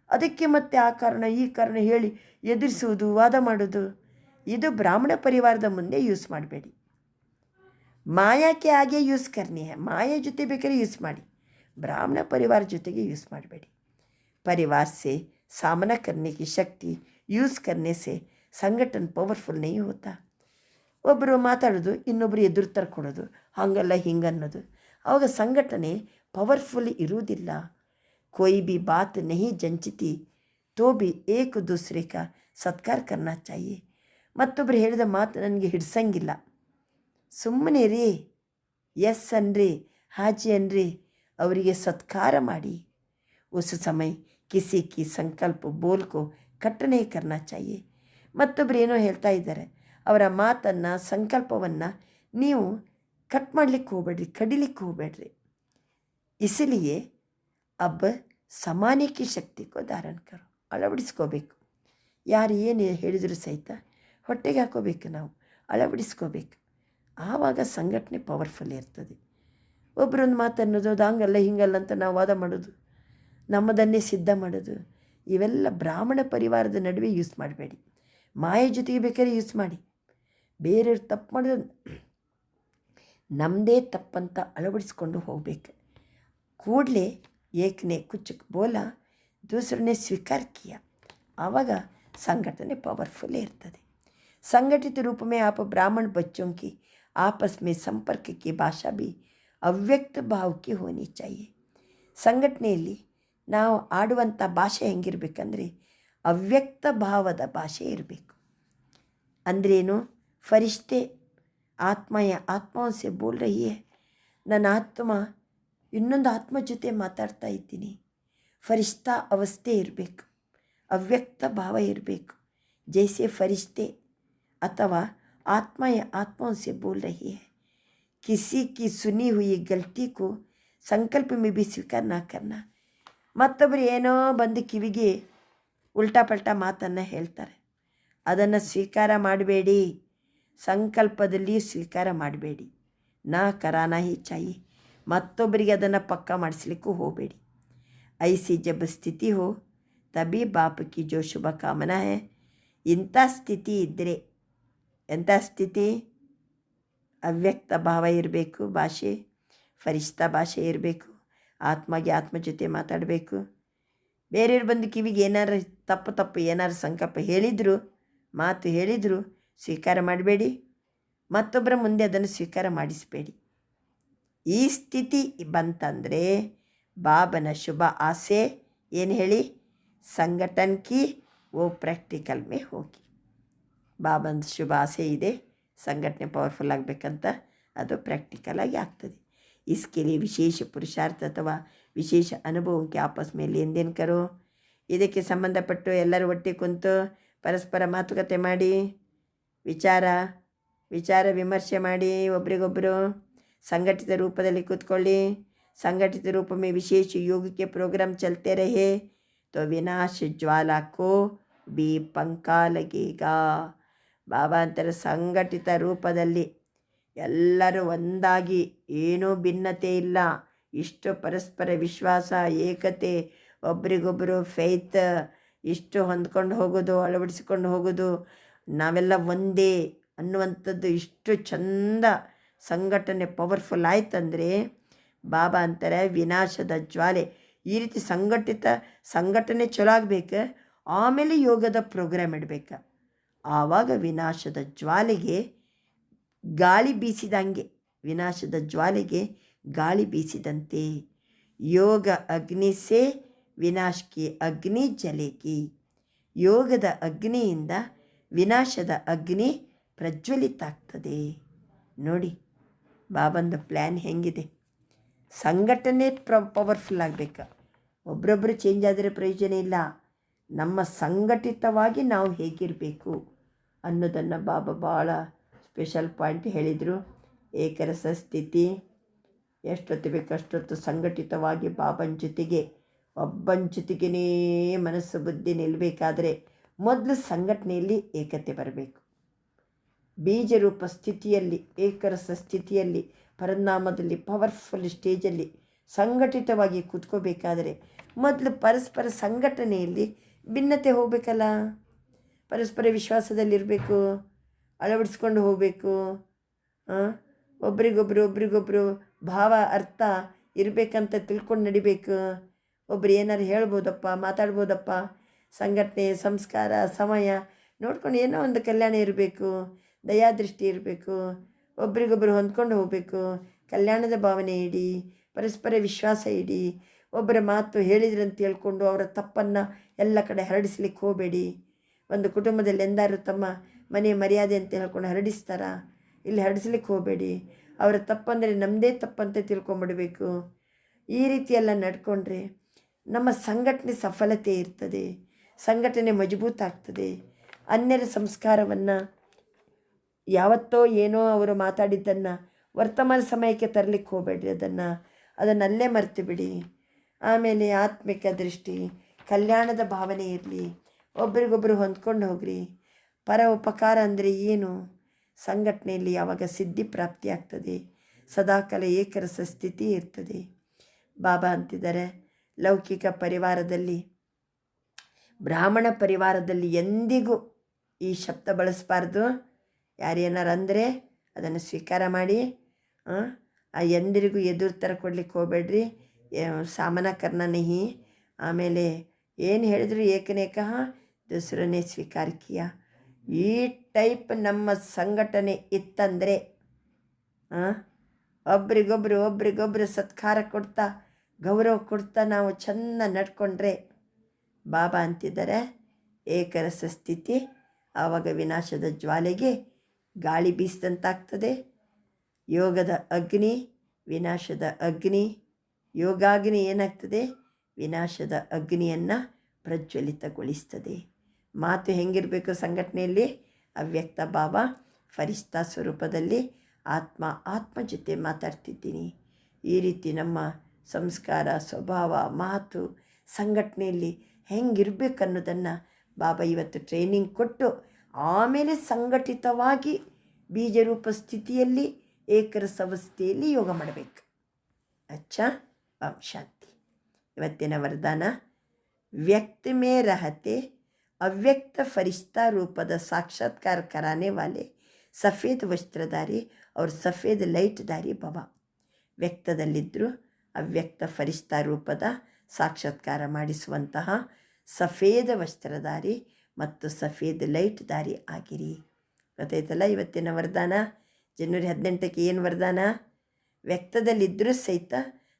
ಅದಕ್ಕೆ ಮತ್ತೆ ಆ ಕಾರಣ ಈ ಕಾರಣ ಹೇಳಿ ಎದುರಿಸುವುದು, ವಾದ ಮಾಡೋದು, ಇದು ಬ್ರಾಹ್ಮಣ ಪರಿವಾರದ ಮುಂದೆ ಯೂಸ್ ಮಾಡಬೇಡಿ. ಮಾಯಾಕ್ಕೆ ಹಾಗೆ ಯೂಸ್ ಕರ್ನಿ ಹೈ. ಮಾಯಾ ಜೊತೆ ಬೇಕಾದ್ರೆ ಯೂಸ್ ಮಾಡಿ, ब्राह्मण परिवार ಜೊತೆಗೆ ಯೂಸ್ ಮಾಡಬೇಡಿ. परिवार से सामना करने की शक्ति यूज़ करने से संगठन पवर्फुल नहीं होता. ಒಬ್ಬರು ಮಾತಾಡೋದು, ಇನ್ನೊಬ್ಬರು ಎದುರುತ್ತರ ಕೊಡೋದು, ಹಾಗಲ್ಲ ಹಿಂಗನ್ನೋದು, ಆವಾಗ ಸಂಘಟನೆ ಪವರ್ಫುಲ್ ಇರುವುದಿಲ್ಲ. कोई भी बात नहीं जंचती तो भी एक दूसरे का सत्कार करना चाहिए. ಮತ್ತೊಬ್ಬರು ಹೇಳಿದ ಮಾತು ನನಗೆ ಹಿಡ್ಸಂಗಿಲ್ಲ, ಸುಮ್ಮನೆ ರೀ, ಎಸ್ ಅನ್ರಿ, ಹಾಜಿ ಅನ್ರಿ, ಅವರಿಗೆ ಸತ್ಕಾರ ಮಾಡಿ. उस समय किसी की संकल्प बोल को कट नहीं करना चाहिए. ಮತ್ತೊಬ್ಬರು ಏನೋ ಹೇಳ್ತಾ ಇದ್ದಾರೆ, ಅವರ ಮಾತನ್ನು ಸಂಕಲ್ಪವನ್ನು ನೀವು ಕಟ್ ಮಾಡಲಿಕ್ಕೆ ಹೋಗ್ಬೇಡ್ರಿ, ಕಡಿಲಿಕ್ಕೆ ಹೋಗ್ಬೇಡ್ರಿ. इसलिए अब समाने की शक्ति को धारण करो. ಅಳವಡಿಸ್ಕೋಬೇಕು. ಯಾರು ಏನು ಹೇಳಿದರೂ ಸಹಿತ ಹೊಟ್ಟೆಗೆ ಹಾಕೋಬೇಕು, ನಾವು ಅಳವಡಿಸ್ಕೋಬೇಕು. ಆವಾಗ ಸಂಘಟನೆ ಪವರ್ಫುಲ್ ಇರ್ತದೆ. ಒಬ್ಬರೊಂದು ಮಾತನ್ನೋದು, ಅದು ಹಂಗಲ್ಲ ಹಿಂಗಲ್ಲ ಅಂತ ನಾವು ವಾದ ಮಾಡೋದು, ನಮ್ಮದನ್ನೇ ಸಿದ್ಧ ಮಾಡೋದು, ಇವೆಲ್ಲ ಬ್ರಾಹ್ಮಣ ಪರಿವಾರದ ನಡುವೆ ಯೂಸ್ ಮಾಡಬೇಡಿ. ಮಾಯೆ ಜೊತೆಗೆ ಬೇಕಾದ್ರೆ ಯೂಸ್ ಮಾಡಿ. ಬೇರೆಯವ್ರು ತಪ್ಪು ಮಾಡೋದು ನಮ್ಮದೇ ತಪ್ಪಂತ ಅಳವಡಿಸ್ಕೊಂಡು ಹೋಗಬೇಕು. ಕೂಡಲೇ ಏಕನೇ ಕುಚ್ ಬೋಲ, ದೂಸರನೇ ಸ್ವೀಕಾರ ಕಿಯ. ಆವಾಗ ಸಂಘಟನೆ ಪವರ್ಫುಲ್ ಇರ್ತದೆ. संगठित रूप में आप ब्राह्मण बच्चों की आपस में संपर्क की भाषा भी ಅವ್ಯಕ್ತ ಭಾವಕ್ಕೆ ಹೋನಿ ಚಾಯೆ. ಸಂಘಟನೆಯಲ್ಲಿ ನಾವು ಆಡುವಂಥ ಭಾಷೆ ಹೆಂಗಿರಬೇಕಂದ್ರೆ ಅವ್ಯಕ್ತ ಭಾವದ ಭಾಷೆ ಇರಬೇಕು. ಅಂದ್ರೇನು? ಫರಿಷ್ಠೆ ಆತ್ಮಯ ಆತ್ಮವಂಸೆ ಬೋಲ್ ರಹಿ ಹೈ, ನನ್ನ ಆತ್ಮ ಇನ್ನೊಂದು ಆತ್ಮ ಜೊತೆ ಮಾತಾಡ್ತಾ ಇದ್ದೀನಿ. ಫರಿಷ್ಠಾ ಅವಸ್ಥೆ ಇರಬೇಕು, ಅವ್ಯಕ್ತ ಭಾವ ಇರಬೇಕು. ಜೈಸೆ ಫರಿಷ್ಠೆ ಅಥವಾ ಆತ್ಮಯ ಆತ್ಮವಂಸೆ ಬೋಲ್ ರಹಿ ಹೈ. किसी की सुनी हुई गलती को संकल्प में भी स्वीकार ना करना. ಮತ್ತೊಬ್ಬರು ಏನೋ ಬಂದು ಕಿವಿಗೆ ಉಲ್ಟಾ ಪಲ್ಟಾ ಮಾತನ್ನು ಹೇಳ್ತಾರೆ, ಅದನ್ನು ಸ್ವೀಕಾರ ಮಾಡಬೇಡಿ. ಸಂಕಲ್ಪದಲ್ಲಿ ಸ್ವೀಕಾರ ಮಾಡಬೇಡಿ. ನಾ ಕರಾನ ಹಿ ಚಾಯಿ. ಮತ್ತೊಬ್ಬರಿಗೆ ಅದನ್ನು ಪಕ್ಕಾ ಮಾಡಿಸ್ಲಿಕ್ಕೂ ಹೋಗಬೇಡಿ. ಐಸಿ ಜಬ್ ಸ್ಥಿತಿ ಹೋ ತಬಿ ಬಾಪ್ ಕಿ ಜೋ ಶುಭ ಕಾಮನಾ ಹೈ. ಇಂಥ ಸ್ಥಿತಿ ಇದ್ದರೆ, ಎಂಥ ಸ್ಥಿತಿ? ಅವ್ಯಕ್ತ ಭಾವ ಇರಬೇಕು, ಭಾಷೆ ಫರಿಷ್ಠ ಭಾಷೆ ಇರಬೇಕು, ಆತ್ಮಗೆ ಆತ್ಮ ಜೊತೆ ಮಾತಾಡಬೇಕು. ಬೇರೆಯವ್ರು ಬಂದು ಕಿವಿಗೆ ಏನಾರು ತಪ್ಪು ಏನಾರು ಸಂಕಲ್ಪ ಹೇಳಿದರು, ಮಾತು ಹೇಳಿದರು, ಸ್ವೀಕಾರ ಮಾಡಬೇಡಿ. ಮತ್ತೊಬ್ಬರ ಮುಂದೆ ಅದನ್ನು ಸ್ವೀಕಾರ ಮಾಡಿಸಬೇಡಿ. ಈ ಸ್ಥಿತಿ ಬಂತಂದರೆ ಬಾಬನ ಶುಭ ಆಸೆ ಏನು ಹೇಳಿ? ಸಂಘಟನ್ ಕಿ ಓ ಪ್ರಾಕ್ಟಿಕಲ್ ಮೇ ಹೋಗಿ. ಬಾಬನ ಶುಭ ಆಸೆ ಇದೆ, ಸಂಘಟನೆ ಪವರ್ಫುಲ್ ಆಗಬೇಕಂತ, ಅದು ಪ್ರಾಕ್ಟಿಕಲ್ ಆಗಿ ಆಗ್ತದೆ. इसके लिए ವಿಶೇಷ ಪುರುಷಾರ್ಥ ಅಥವಾ ವಿಶೇಷ ಅನುಭವಕ್ಕೆ ಆಪಸ್ ಮೇಲೆ ಲೇನ್ದೇನ್ ಕರೋ. ಇದಕ್ಕೆ ಸಂಬಂಧಪಟ್ಟು ಎಲ್ಲರೂ ಒಟ್ಟಿಗೆ ಕುಂತು ಪರಸ್ಪರ ಮಾತುಕತೆ ಮಾಡಿ, ವಿಚಾರ ವಿಮರ್ಶೆ ಮಾಡಿ, ಒಬ್ರಿಗೊಬ್ಬರು ಸಂಘಟಿತ ರೂಪದಲ್ಲಿ ಕೂತ್ಕೊಳ್ಳಿ. संगठित रूप में विशेष योग के प्रोग्राम चलते रहे तो विनाश ज्वाला को भी पंखा लगेगा. ಬಾಬಾ ಅಂತಾರೆ, ಸಂಘಟಿತ ರೂಪದಲ್ಲಿ ಎಲ್ಲರೂ ಒಂದಾಗಿ, ಏನೂ ಭಿನ್ನತೆ ಇಲ್ಲ, ಇಷ್ಟು ಪರಸ್ಪರ ವಿಶ್ವಾಸ, ಏಕತೆ, ಒಬ್ರಿಗೊಬ್ಬರು ಫೇತ್, ಇಷ್ಟು ಹೊಂದ್ಕೊಂಡು ಹೋಗೋದು, ಅಳವಡಿಸಿಕೊಂಡು ಹೋಗೋದು, ನಾವೆಲ್ಲ ಒಂದೇ ಅನ್ನುವಂಥದ್ದು ಇಷ್ಟು ಚಂದ ಸಂಘಟನೆ ಪವರ್ಫುಲ್ ಆಯ್ತಂದರೆ ಬಾಬಾ ಅಂತಾರೆ ವಿನಾಶದ ಜ್ವಾಲೆ. ಈ ರೀತಿ ಸಂಘಟನೆ ಚಲೋ ಆಗಬೇಕು, ಆಮೇಲೆ ಯೋಗದ ಪ್ರೋಗ್ರಾಮ್ ಇಡಬೇಕು. ಆವಾಗ ವಿನಾಶದ ಜ್ವಾಲೆಗೆ ಗಾಳಿ ಬೀಸಿದಂಗೆ, ವಿನಾಶದ ಜ್ವಾಲೆಗೆ ಗಾಳಿ ಬೀಸಿದಂತೆ ಯೋಗ ಅಗ್ನಿ ಸೇ ವಿನಾಶ್ ಕಿ ಅಗ್ನಿ ಜಲೇಗಿ. ಯೋಗದ ಅಗ್ನಿಯಿಂದ ವಿನಾಶದ ಅಗ್ನಿ ಪ್ರಜ್ವಲಿತ ಆಗ್ತದೆ. ನೋಡಿ ಬಾಬಂದು ಪ್ಲ್ಯಾನ್ ಹೆಂಗಿದೆ. ಸಂಘಟನೆ ಪವರ್ಫುಲ್ ಆಗಬೇಕು. ಒಬ್ರೊಬ್ಬರು ಚೇಂಜ್ ಆದರೆ ಪ್ರಯೋಜನ ಇಲ್ಲ. ನಮ್ಮ ಸಂಘಟಿತವಾಗಿ ನಾವು ಹೇಗಿರಬೇಕು ಅನ್ನೋದನ್ನು ಬಾಬಾ ಭಾಳ ಸ್ಪೆಷಲ್ ಪಾಯಿಂಟ್ ಹೇಳಿದರು. ಏಕರಸ ಸ್ಥಿತಿ, ಎಷ್ಟೊತ್ತು ಬೇಕು ಅಷ್ಟೊತ್ತು ಸಂಘಟಿತವಾಗಿ ಬಾಬನ ಜೊತೆಗೆ, ಒಬ್ಬನ ಜೊತೆಗೇ ಮನಸ್ಸು ಬುದ್ಧಿ ನಿಲ್ಲಬೇಕಾದ್ರೆ ಮೊದಲು ಸಂಘಟನೆಯಲ್ಲಿ ಏಕತೆ ಬರಬೇಕು. ಬೀಜರೂಪ ಸ್ಥಿತಿಯಲ್ಲಿ, ಏಕರಸ ಸ್ಥಿತಿಯಲ್ಲಿ, ಪರಿಣಾಮದಲ್ಲಿ, ಪವರ್ಫುಲ್ ಸ್ಟೇಜಲ್ಲಿ ಸಂಘಟಿತವಾಗಿ ಕೂತ್ಕೋಬೇಕಾದರೆ ಮೊದಲು ಪರಸ್ಪರ ಸಂಘಟನೆಯಲ್ಲಿ ಭಿನ್ನತೆ ಹೋಗಬೇಕಲ್ಲ. ಪರಸ್ಪರ ವಿಶ್ವಾಸದಲ್ಲಿರಬೇಕು, ಅಳವಡಿಸ್ಕೊಂಡು ಹೋಗಬೇಕು. ಒಬ್ರಿಗೊಬ್ರು ಭಾವ ಅರ್ಥ ಇರಬೇಕಂತ ತಿಳ್ಕೊಂಡು ನಡಿಬೇಕು. ಒಬ್ರು ಏನಾರು ಹೇಳ್ಬೋದಪ್ಪ, ಮಾತಾಡ್ಬೋದಪ್ಪ. ಸಂಘಟನೆ, ಸಂಸ್ಕಾರ, ಸಮಯ ನೋಡ್ಕೊಂಡು ಏನೋ ಒಂದು ಕಲ್ಯಾಣ ಇರಬೇಕು, ದಯಾದೃಷ್ಟಿ ಇರಬೇಕು. ಒಬ್ರಿಗೊಬ್ಬರು ಹೊಂದ್ಕೊಂಡು ಹೋಗಬೇಕು. ಕಲ್ಯಾಣದ ಭಾವನೆ ಇಡಿ, ಪರಸ್ಪರ ವಿಶ್ವಾಸ ಇಡಿ. ಒಬ್ಬರ ಮಾತು ಹೇಳಿದ್ರಂತ ಹೇಳ್ಕೊಂಡು ಅವರ ತಪ್ಪನ್ನು ಎಲ್ಲ ಕಡೆ ಹರಡಿಸ್ಲಿಕ್ಕೆ ಹೋಗಬೇಡಿ. ಒಂದು ಕುಟುಂಬದಲ್ಲಿ ಎಂದಾರು ತಮ್ಮ ಮನೆ ಮರ್ಯಾದೆ ಅಂತ ಹೇಳ್ಕೊಂಡು ಹರಡಿಸ್ತಾರ, ಇಲ್ಲಿ ಹರಡಿಸ್ಲಿಕ್ಕೆ ಹೋಗಬೇಡಿ. ಅವರ ತಪ್ಪಂದರೆ ನಮ್ಮದೇ ತಪ್ಪಂತ ತಿಳ್ಕೊಂಬಿಡಬೇಕು. ಈ ರೀತಿಯೆಲ್ಲ ನಡ್ಕೊಂಡ್ರೆ ನಮ್ಮ ಸಂಘಟನೆ ಸಫಲತೆ ಇರ್ತದೆ, ಸಂಘಟನೆ ಮಜಬೂತ ಆಗ್ತದೆ. ಅನ್ಯರ ಸಂಸ್ಕಾರವನ್ನು, ಯಾವತ್ತೋ ಏನೋ ಅವರು ಮಾತಾಡಿದ್ದನ್ನು ವರ್ತಮಾನ ಸಮಯಕ್ಕೆ ತರಲಿಕ್ಕೆ ಹೋಗಬೇಡ್ರಿ. ಅದನ್ನಲ್ಲೇ ಮರ್ತು ಬಿಡಿ. ಆಮೇಲೆ ಆತ್ಮಿಕ ದೃಷ್ಟಿ, ಕಲ್ಯಾಣದ ಭಾವನೆ ಇರಲಿ. ಒಬ್ರಿಗೊಬ್ಬರು ಹೊಂದ್ಕೊಂಡು ಹೋಗ್ರಿ. ಪರ ಉಪಕಾರ ಅಂದರೆ ಏನು? ಸಂಘಟನೆಯಲ್ಲಿ ಯಾವಾಗ ಸಿದ್ಧಿ ಪ್ರಾಪ್ತಿ ಆಗ್ತದೆ, ಸದಾಕಾಲ ಏಕರಸ ಸ್ಥಿತಿ ಇರ್ತದೆ. ಬಾಬಾ ಅಂತಿದ್ದಾರೆ, ಲೌಕಿಕ ಪರಿವಾರದಲ್ಲಿ, ಬ್ರಾಹ್ಮಣ ಪರಿವಾರದಲ್ಲಿ ಎಂದಿಗೂ ಈ ಶಬ್ದ ಬಳಸಬಾರ್ದು. ಯಾರೇನಾರು ಅಂದರೆ ಅದನ್ನು ಸ್ವೀಕಾರ ಮಾಡಿ. ಎಂದಿರಿಗೂ ಎದುರು ಥರ ಕೊಡ್ಲಿಕ್ಕೆ ಹೋಗಬೇಡ್ರಿ. ಸಾಮನ ಕರ್ನ ನಹಿ. ಆಮೇಲೆ ಏನು ಹೇಳಿದ್ರು ಏಕನೇಕ ದೂಸರನೇ ಸ್ವೀಕಾರ ಕಿಯ. ಈ ಟೈಪ್ ನಮ್ಮ ಸಂಘಟನೆ ಇತ್ತಂದರೆ, ಒಬ್ರಿಗೊಬ್ರು ಸತ್ಕಾರ ಕೊಡ್ತಾ, ಗೌರವ ಕೊಡ್ತಾ ನಾವು ಚೆಂದ ನಡ್ಕೊಂಡ್ರೆ, ಬಾಬಾ ಅಂತಿದ್ದಾರೆ ಏಕರಸ ಸ್ಥಿತಿ. ಆವಾಗ ವಿನಾಶದ ಜ್ವಾಲೆಗೆ ಗಾಳಿ ಬೀಸಿದಂತಾಗ್ತದೆ. ಯೋಗದ ಅಗ್ನಿ, ವಿನಾಶದ ಅಗ್ನಿ, ಯೋಗಾಗ್ನಿ ಏನಾಗ್ತದೆ? ವಿನಾಶದ ಅಗ್ನಿಯನ್ನು ಪ್ರಜ್ವಲಿತಗೊಳಿಸ್ತದೆ. ಮಾತು ಹೆಂಗಿರಬೇಕು ಸಂಘಟನೆಯಲ್ಲಿ? ಅವ್ಯಕ್ತ ಬಾಬಾ ಫರಿಸ್ತಾ ಸ್ವರೂಪದಲ್ಲಿ ಆತ್ಮ ಜೊತೆ ಮಾತಾಡ್ತಿದ್ದೀನಿ. ಈ ರೀತಿ ನಮ್ಮ ಸಂಸ್ಕಾರ, ಸ್ವಭಾವ, ಮಾತು ಸಂಘಟನೆಯಲ್ಲಿ ಹೆಂಗಿರಬೇಕು ಅನ್ನೋದನ್ನು ಬಾಬಾ ಇವತ್ತು ಟ್ರೈನಿಂಗ್ ಕೊಟ್ಟು, ಆಮೇಲೆ ಸಂಘಟಿತವಾಗಿ ಬೀಜರೂಪ ಸ್ಥಿತಿಯಲ್ಲಿ ಏಕರಸವಸ್ಥೆಯಲ್ಲಿ ಯೋಗ ಮಾಡಬೇಕು. ಅಚ್ಚಾ, ಓಂ ಶಾಂತಿ. ಇವತ್ತಿನ ವರದಾನ, ವ್ಯಕ್ತ ಮೇ ರಹತೆ ಅವ್ಯಕ್ತ ಫರಿಶ್ತಾ ರೂಪದ ಸಾಕ್ಷಾತ್ಕಾರ कराने वाले ಸಫೇದ್ ವಸ್ತ್ರಧಾರಿ ಅವ್ರ ಸಫೇದ್ ಲೈಟ್ಧಾರಿ ಬಾಬಾ. ವ್ಯಕ್ತದಲ್ಲಿದ್ದರೂ ಅವ್ಯಕ್ತ ಫರಿಶ್ತಾ ರೂಪದ ಸಾಕ್ಷಾತ್ಕಾರ ಮಾಡಿಸುವಂತಹ ಸಫೇದ ವಸ್ತ್ರಧಾರಿ ಮತ್ತು ಸಫೇದ್ ಲೈಟ್ ದಾರಿ ಆಗಿರಿ. ಗೊತ್ತಾಯ್ತಲ್ಲ ಇವತ್ತಿನ ವರದಾನ. ಜನವರಿ 18ಕ್ಕೆ ಏನು ವರದಾನ? ವ್ಯಕ್ತದಲ್ಲಿದ್ದರೂ ಸಹಿತ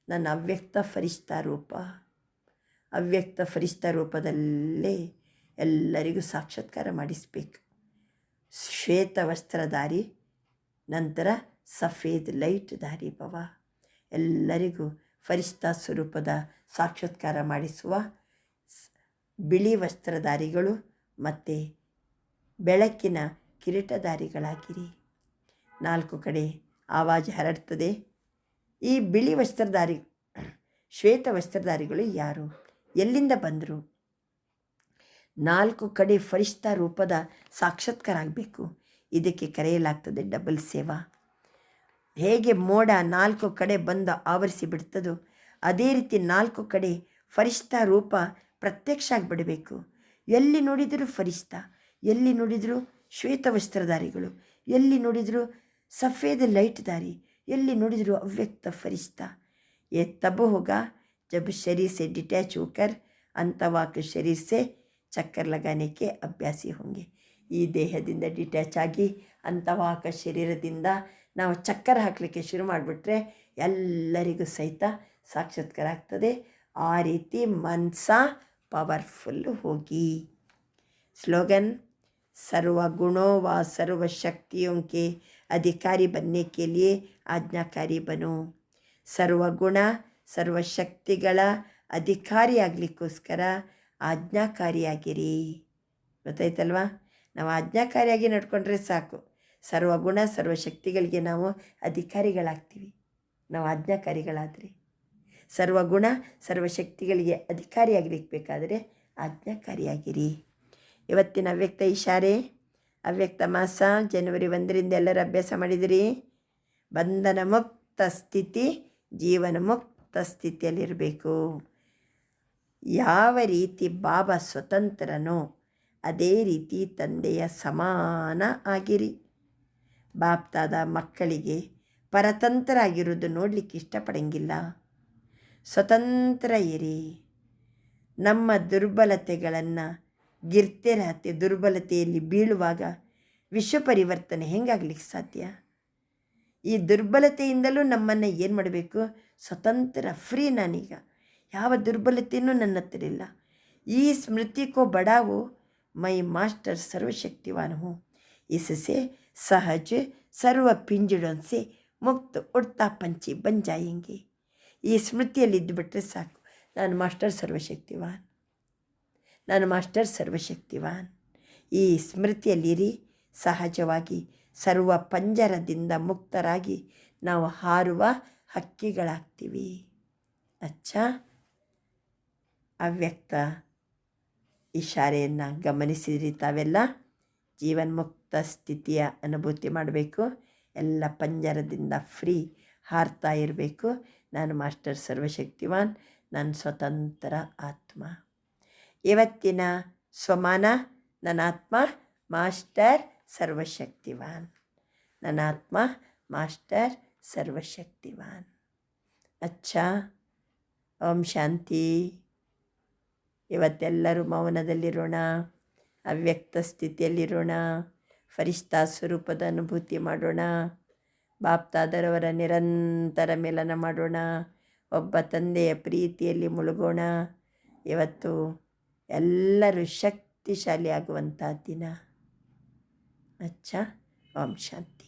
ನನ್ನ ಅವ್ಯಕ್ತ ಫರಿಶ್ತಾ ರೂಪ, ಅವ್ಯಕ್ತ ಫರಿಶ್ತಾ ರೂಪದಲ್ಲೇ ಎಲ್ಲರಿಗೂ ಸಾಕ್ಷಾತ್ಕಾರ ಮಾಡಿಸ್ಬೇಕು. ಶ್ವೇತ ವಸ್ತ್ರಧಾರಿ, ನಂತರ ಸಫೇದ್ ಲೈಟ್ ದಾರಿ ಭವ. ಎಲ್ಲರಿಗೂ ಫರಿಶ್ತಾ ಸ್ವರೂಪದ ಸಾಕ್ಷಾತ್ಕಾರ ಮಾಡಿಸುವ ಬಿಳಿ ವಸ್ತ್ರಧಾರಿಗಳು ಮತ್ತು ಬೆಳಕಿನ ಕಿರೀಟಧಾರಿಗಳಾಗಿರಿ. 4 ಕಡೆ ಆವಾಜ್ ಹರಡ್ತದೆ. ಈ ಬಿಳಿ ವಸ್ತ್ರಧಾರಿ, ಶ್ವೇತ ವಸ್ತ್ರಧಾರಿಗಳು ಯಾರು? ಎಲ್ಲಿಂದ ಬಂದರು? 4 ಕಡೆ ಫರಿಶ್ತಾ ರೂಪದ ಸಾಕ್ಷಾತ್ಕಾರ ಆಗಬೇಕು. ಇದಕ್ಕೆ ಕರೆಯಲಾಗ್ತದೆ ಡಬಲ್ ಸೇವಾ. ಹೇಗೆ ಮೋಡ 4 ಕಡೆ ಬಂದು ಆವರಿಸಿ ಬಿಡ್ತದೋ ಅದೇ ರೀತಿ 4 ಕಡೆ ಫರಿಷ್ಠ ರೂಪ ಪ್ರತ್ಯಕ್ಷ ಆಗಿಬಿಡಬೇಕು. ಎಲ್ಲಿ ನೋಡಿದರೂ ಫರಿಷ್ಠ, ಎಲ್ಲಿ ನೋಡಿದರೂ ಶ್ವೇತ ವಸ್ತ್ರಧಾರಿಗಳು, ಎಲ್ಲಿ ನೋಡಿದರೂ ಸಫೇದ ಲೈಟ್ದಾರಿ, ಎಲ್ಲಿ ನೋಡಿದರೂ ಅವ್ಯಕ್ತ ಫರಿಷ್ಠ. ये तब होगा जब शरीर से डिटैच होकर अंतवा के शरीर से ಚಕ್ಕರ್ ಲಗಾನೆಗೆ ಅಭ್ಯಾಸಿ ಹೋಂಗೆ. ಈ ದೇಹದಿಂದ ಡಿಟ್ಯಾಚ್ ಆಗಿ ಅಂತವಾಕ ಶರೀರದಿಂದ ನಾವು ಚಕ್ಕರ್ ಹಾಕಲಿಕ್ಕೆ ಶುರು ಮಾಡಿಬಿಟ್ರೆ ಎಲ್ಲರಿಗೂ ಸಹಿತ ಸಾಕ್ಷಾತ್ಕಾರ ಆಗ್ತದೆ. ಆ ರೀತಿ ಮನಸ ಪವರ್ಫುಲ್ ಹೋಗಿ. स्लोगन सर्व गुणों व सर्व शक्तियों के अधिकारी बनने के लिए आज्ञाकारी बनो. ಸರ್ವಗುಣ ಸರ್ವಶಕ್ತಿಗಳ ಅಧಿಕಾರಿ ಆಗಲಿಕ್ಕೋಸ್ಕರ ಆಜ್ಞಾಕಾರಿಯಾಗಿರಿ. ಗೊತ್ತಾಯ್ತಲ್ವಾ? ನಾವು ಆಜ್ಞಾಕಾರಿಯಾಗಿ ನಡ್ಕೊಂಡ್ರೆ ಸಾಕು. ಸರ್ವಗುಣ ಸರ್ವಶಕ್ತಿಗಳಿಗೆ ನಾವು ಅಧಿಕಾರಿಗಳಾಗ್ತೀವಿ. ನಾವು ಆಜ್ಞಾಕಾರಿಗಳಾದರೆ, ಸರ್ವಗುಣ ಸರ್ವಶಕ್ತಿಗಳಿಗೆ ಅಧಿಕಾರಿಯಾಗಲಿಕ್ಕೆ ಬೇಕಾದರೆ ಆಜ್ಞಾಕಾರಿಯಾಗಿರಿ. ಇವತ್ತಿನ ಅವ್ಯಕ್ತ ಇಶಾರೆ, ಅವ್ಯಕ್ತ ಮಾಸ ಜನವರಿ 1ರಿಂದ ಎಲ್ಲರೂ ಅಭ್ಯಾಸ ಮಾಡಿದಿರಿ. ಬಂಧನ ಮುಕ್ತ ಸ್ಥಿತಿ, ಜೀವನ ಮುಕ್ತ ಸ್ಥಿತಿಯಲ್ಲಿರಬೇಕು. ಯಾವ ರೀತಿ ಬಾಬಾ ಸ್ವತಂತ್ರನೋ ಅದೇ ರೀತಿ ತಂದೆಯ ಸಮಾನ ಆಗಿರಿ. ಬಾಪ್ತಾದ ಮಕ್ಕಳಿಗೆ ಪರತಂತ್ರ ಆಗಿರೋದು ನೋಡಲಿಕ್ಕೆ ಇಷ್ಟಪಡಂಗಿಲ್ಲ. ಸ್ವತಂತ್ರ ಇರಿ. ನಮ್ಮ ದುರ್ಬಲತೆಗಳನ್ನು ಗಿರ್ತೆ ದುರ್ಬಲತೆಯಲ್ಲಿ ಬೀಳುವಾಗ ವಿಶ್ವ ಪರಿವರ್ತನೆ ಹೆಂಗಾಗ್ಲಿಕ್ಕೆ ಸಾಧ್ಯ? ಈ ದುರ್ಬಲತೆಯಿಂದಲೂ ನಮ್ಮನ್ನು ಏನು ಮಾಡಬೇಕು? ಸ್ವತಂತ್ರ, ಫ್ರೀ. ನಾನೀಗ ಯಾವ ದುರ್ಬಲತೆಯೂ ನನ್ನ ಹತ್ರ ಇಲ್ಲ. ಈ ಸ್ಮೃತಿ ಕೋ ಬಡಾವೋ, ಮೈ ಮಾಸ್ಟರ್ ಸರ್ವಶಕ್ತಿವಾನ್ ಹೂँ, इससे सहज सर्व पिंजड़ों से मुक्त उड़ता पंछी बन जाएंगे. ಈ ಸ್ಮೃತಿಯಲ್ಲಿ ಇದ್ದುಬಿಟ್ರೆ ಸಾಕು. ನಾನು ಮಾಸ್ಟರ್ ಸರ್ವಶಕ್ತಿವಾನ್, ನಾನು ಮಾಸ್ಟರ್ ಸರ್ವಶಕ್ತಿವಾನ್. ಈ ಸ್ಮೃತಿಯಲ್ಲಿರಿ. ಸಹಜವಾಗಿ ಸರ್ವ ಪಂಜರದಿಂದ ಮುಕ್ತರಾಗಿ ನಾವು ಹಾರುವ ಹಕ್ಕಿಗಳಾಗ್ತೀವಿ. ಅಚ್ಚಾ, ಅವ್ಯಕ್ತ ಇಶಾರೆಯನ್ನು ಗಮನಿಸಿದ್ರಿ ತಾವೆಲ್ಲ. ಜೀವನ್ಮುಕ್ತ ಸ್ಥಿತಿಯ ಅನುಭೂತಿ ಮಾಡಬೇಕು. ಎಲ್ಲ ಪಂಜರದಿಂದ ಫ್ರೀ ಹಾರ್ತಾ ಇರಬೇಕು. ನಾನು ಮಾಸ್ಟರ್ ಸರ್ವಶಕ್ತಿವಾನ್, ನಾನು ಸ್ವತಂತ್ರ ಆತ್ಮ. ಇವತ್ತಿನ ಸ್ವಮಾನ, ನನ್ನ ಆತ್ಮ ಮಾಸ್ಟರ್ ಸರ್ವಶಕ್ತಿವಾನ್, ನನ್ನ ಆತ್ಮ ಮಾಸ್ಟರ್ ಸರ್ವಶಕ್ತಿವಾನ್. ಅಚ್ಚಾ, ಓಂ ಶಾಂತಿ. ಇವತ್ತೆಲ್ಲರೂ ಮೌನದಲ್ಲಿರೋಣ, ಅವ್ಯಕ್ತ ಸ್ಥಿತಿಯಲ್ಲಿರೋಣ, ಫರಿಷ್ಠಾ ಸ್ವರೂಪದ ಅನುಭೂತಿ ಮಾಡೋಣ. ಬಾಪ್ತಾದರವರ ನಿರಂತರ ಮಿಲನ ಮಾಡೋಣ. ಒಬ್ಬ ತಂದೆಯ ಪ್ರೀತಿಯಲ್ಲಿ ಮುಳುಗೋಣ. ಇವತ್ತು ಎಲ್ಲರೂ ಶಕ್ತಿಶಾಲಿ ಆಗುವಂಥ ದಿನ. ಅಚ್ಚಾ, ಓಂ ಶಾಂತಿ.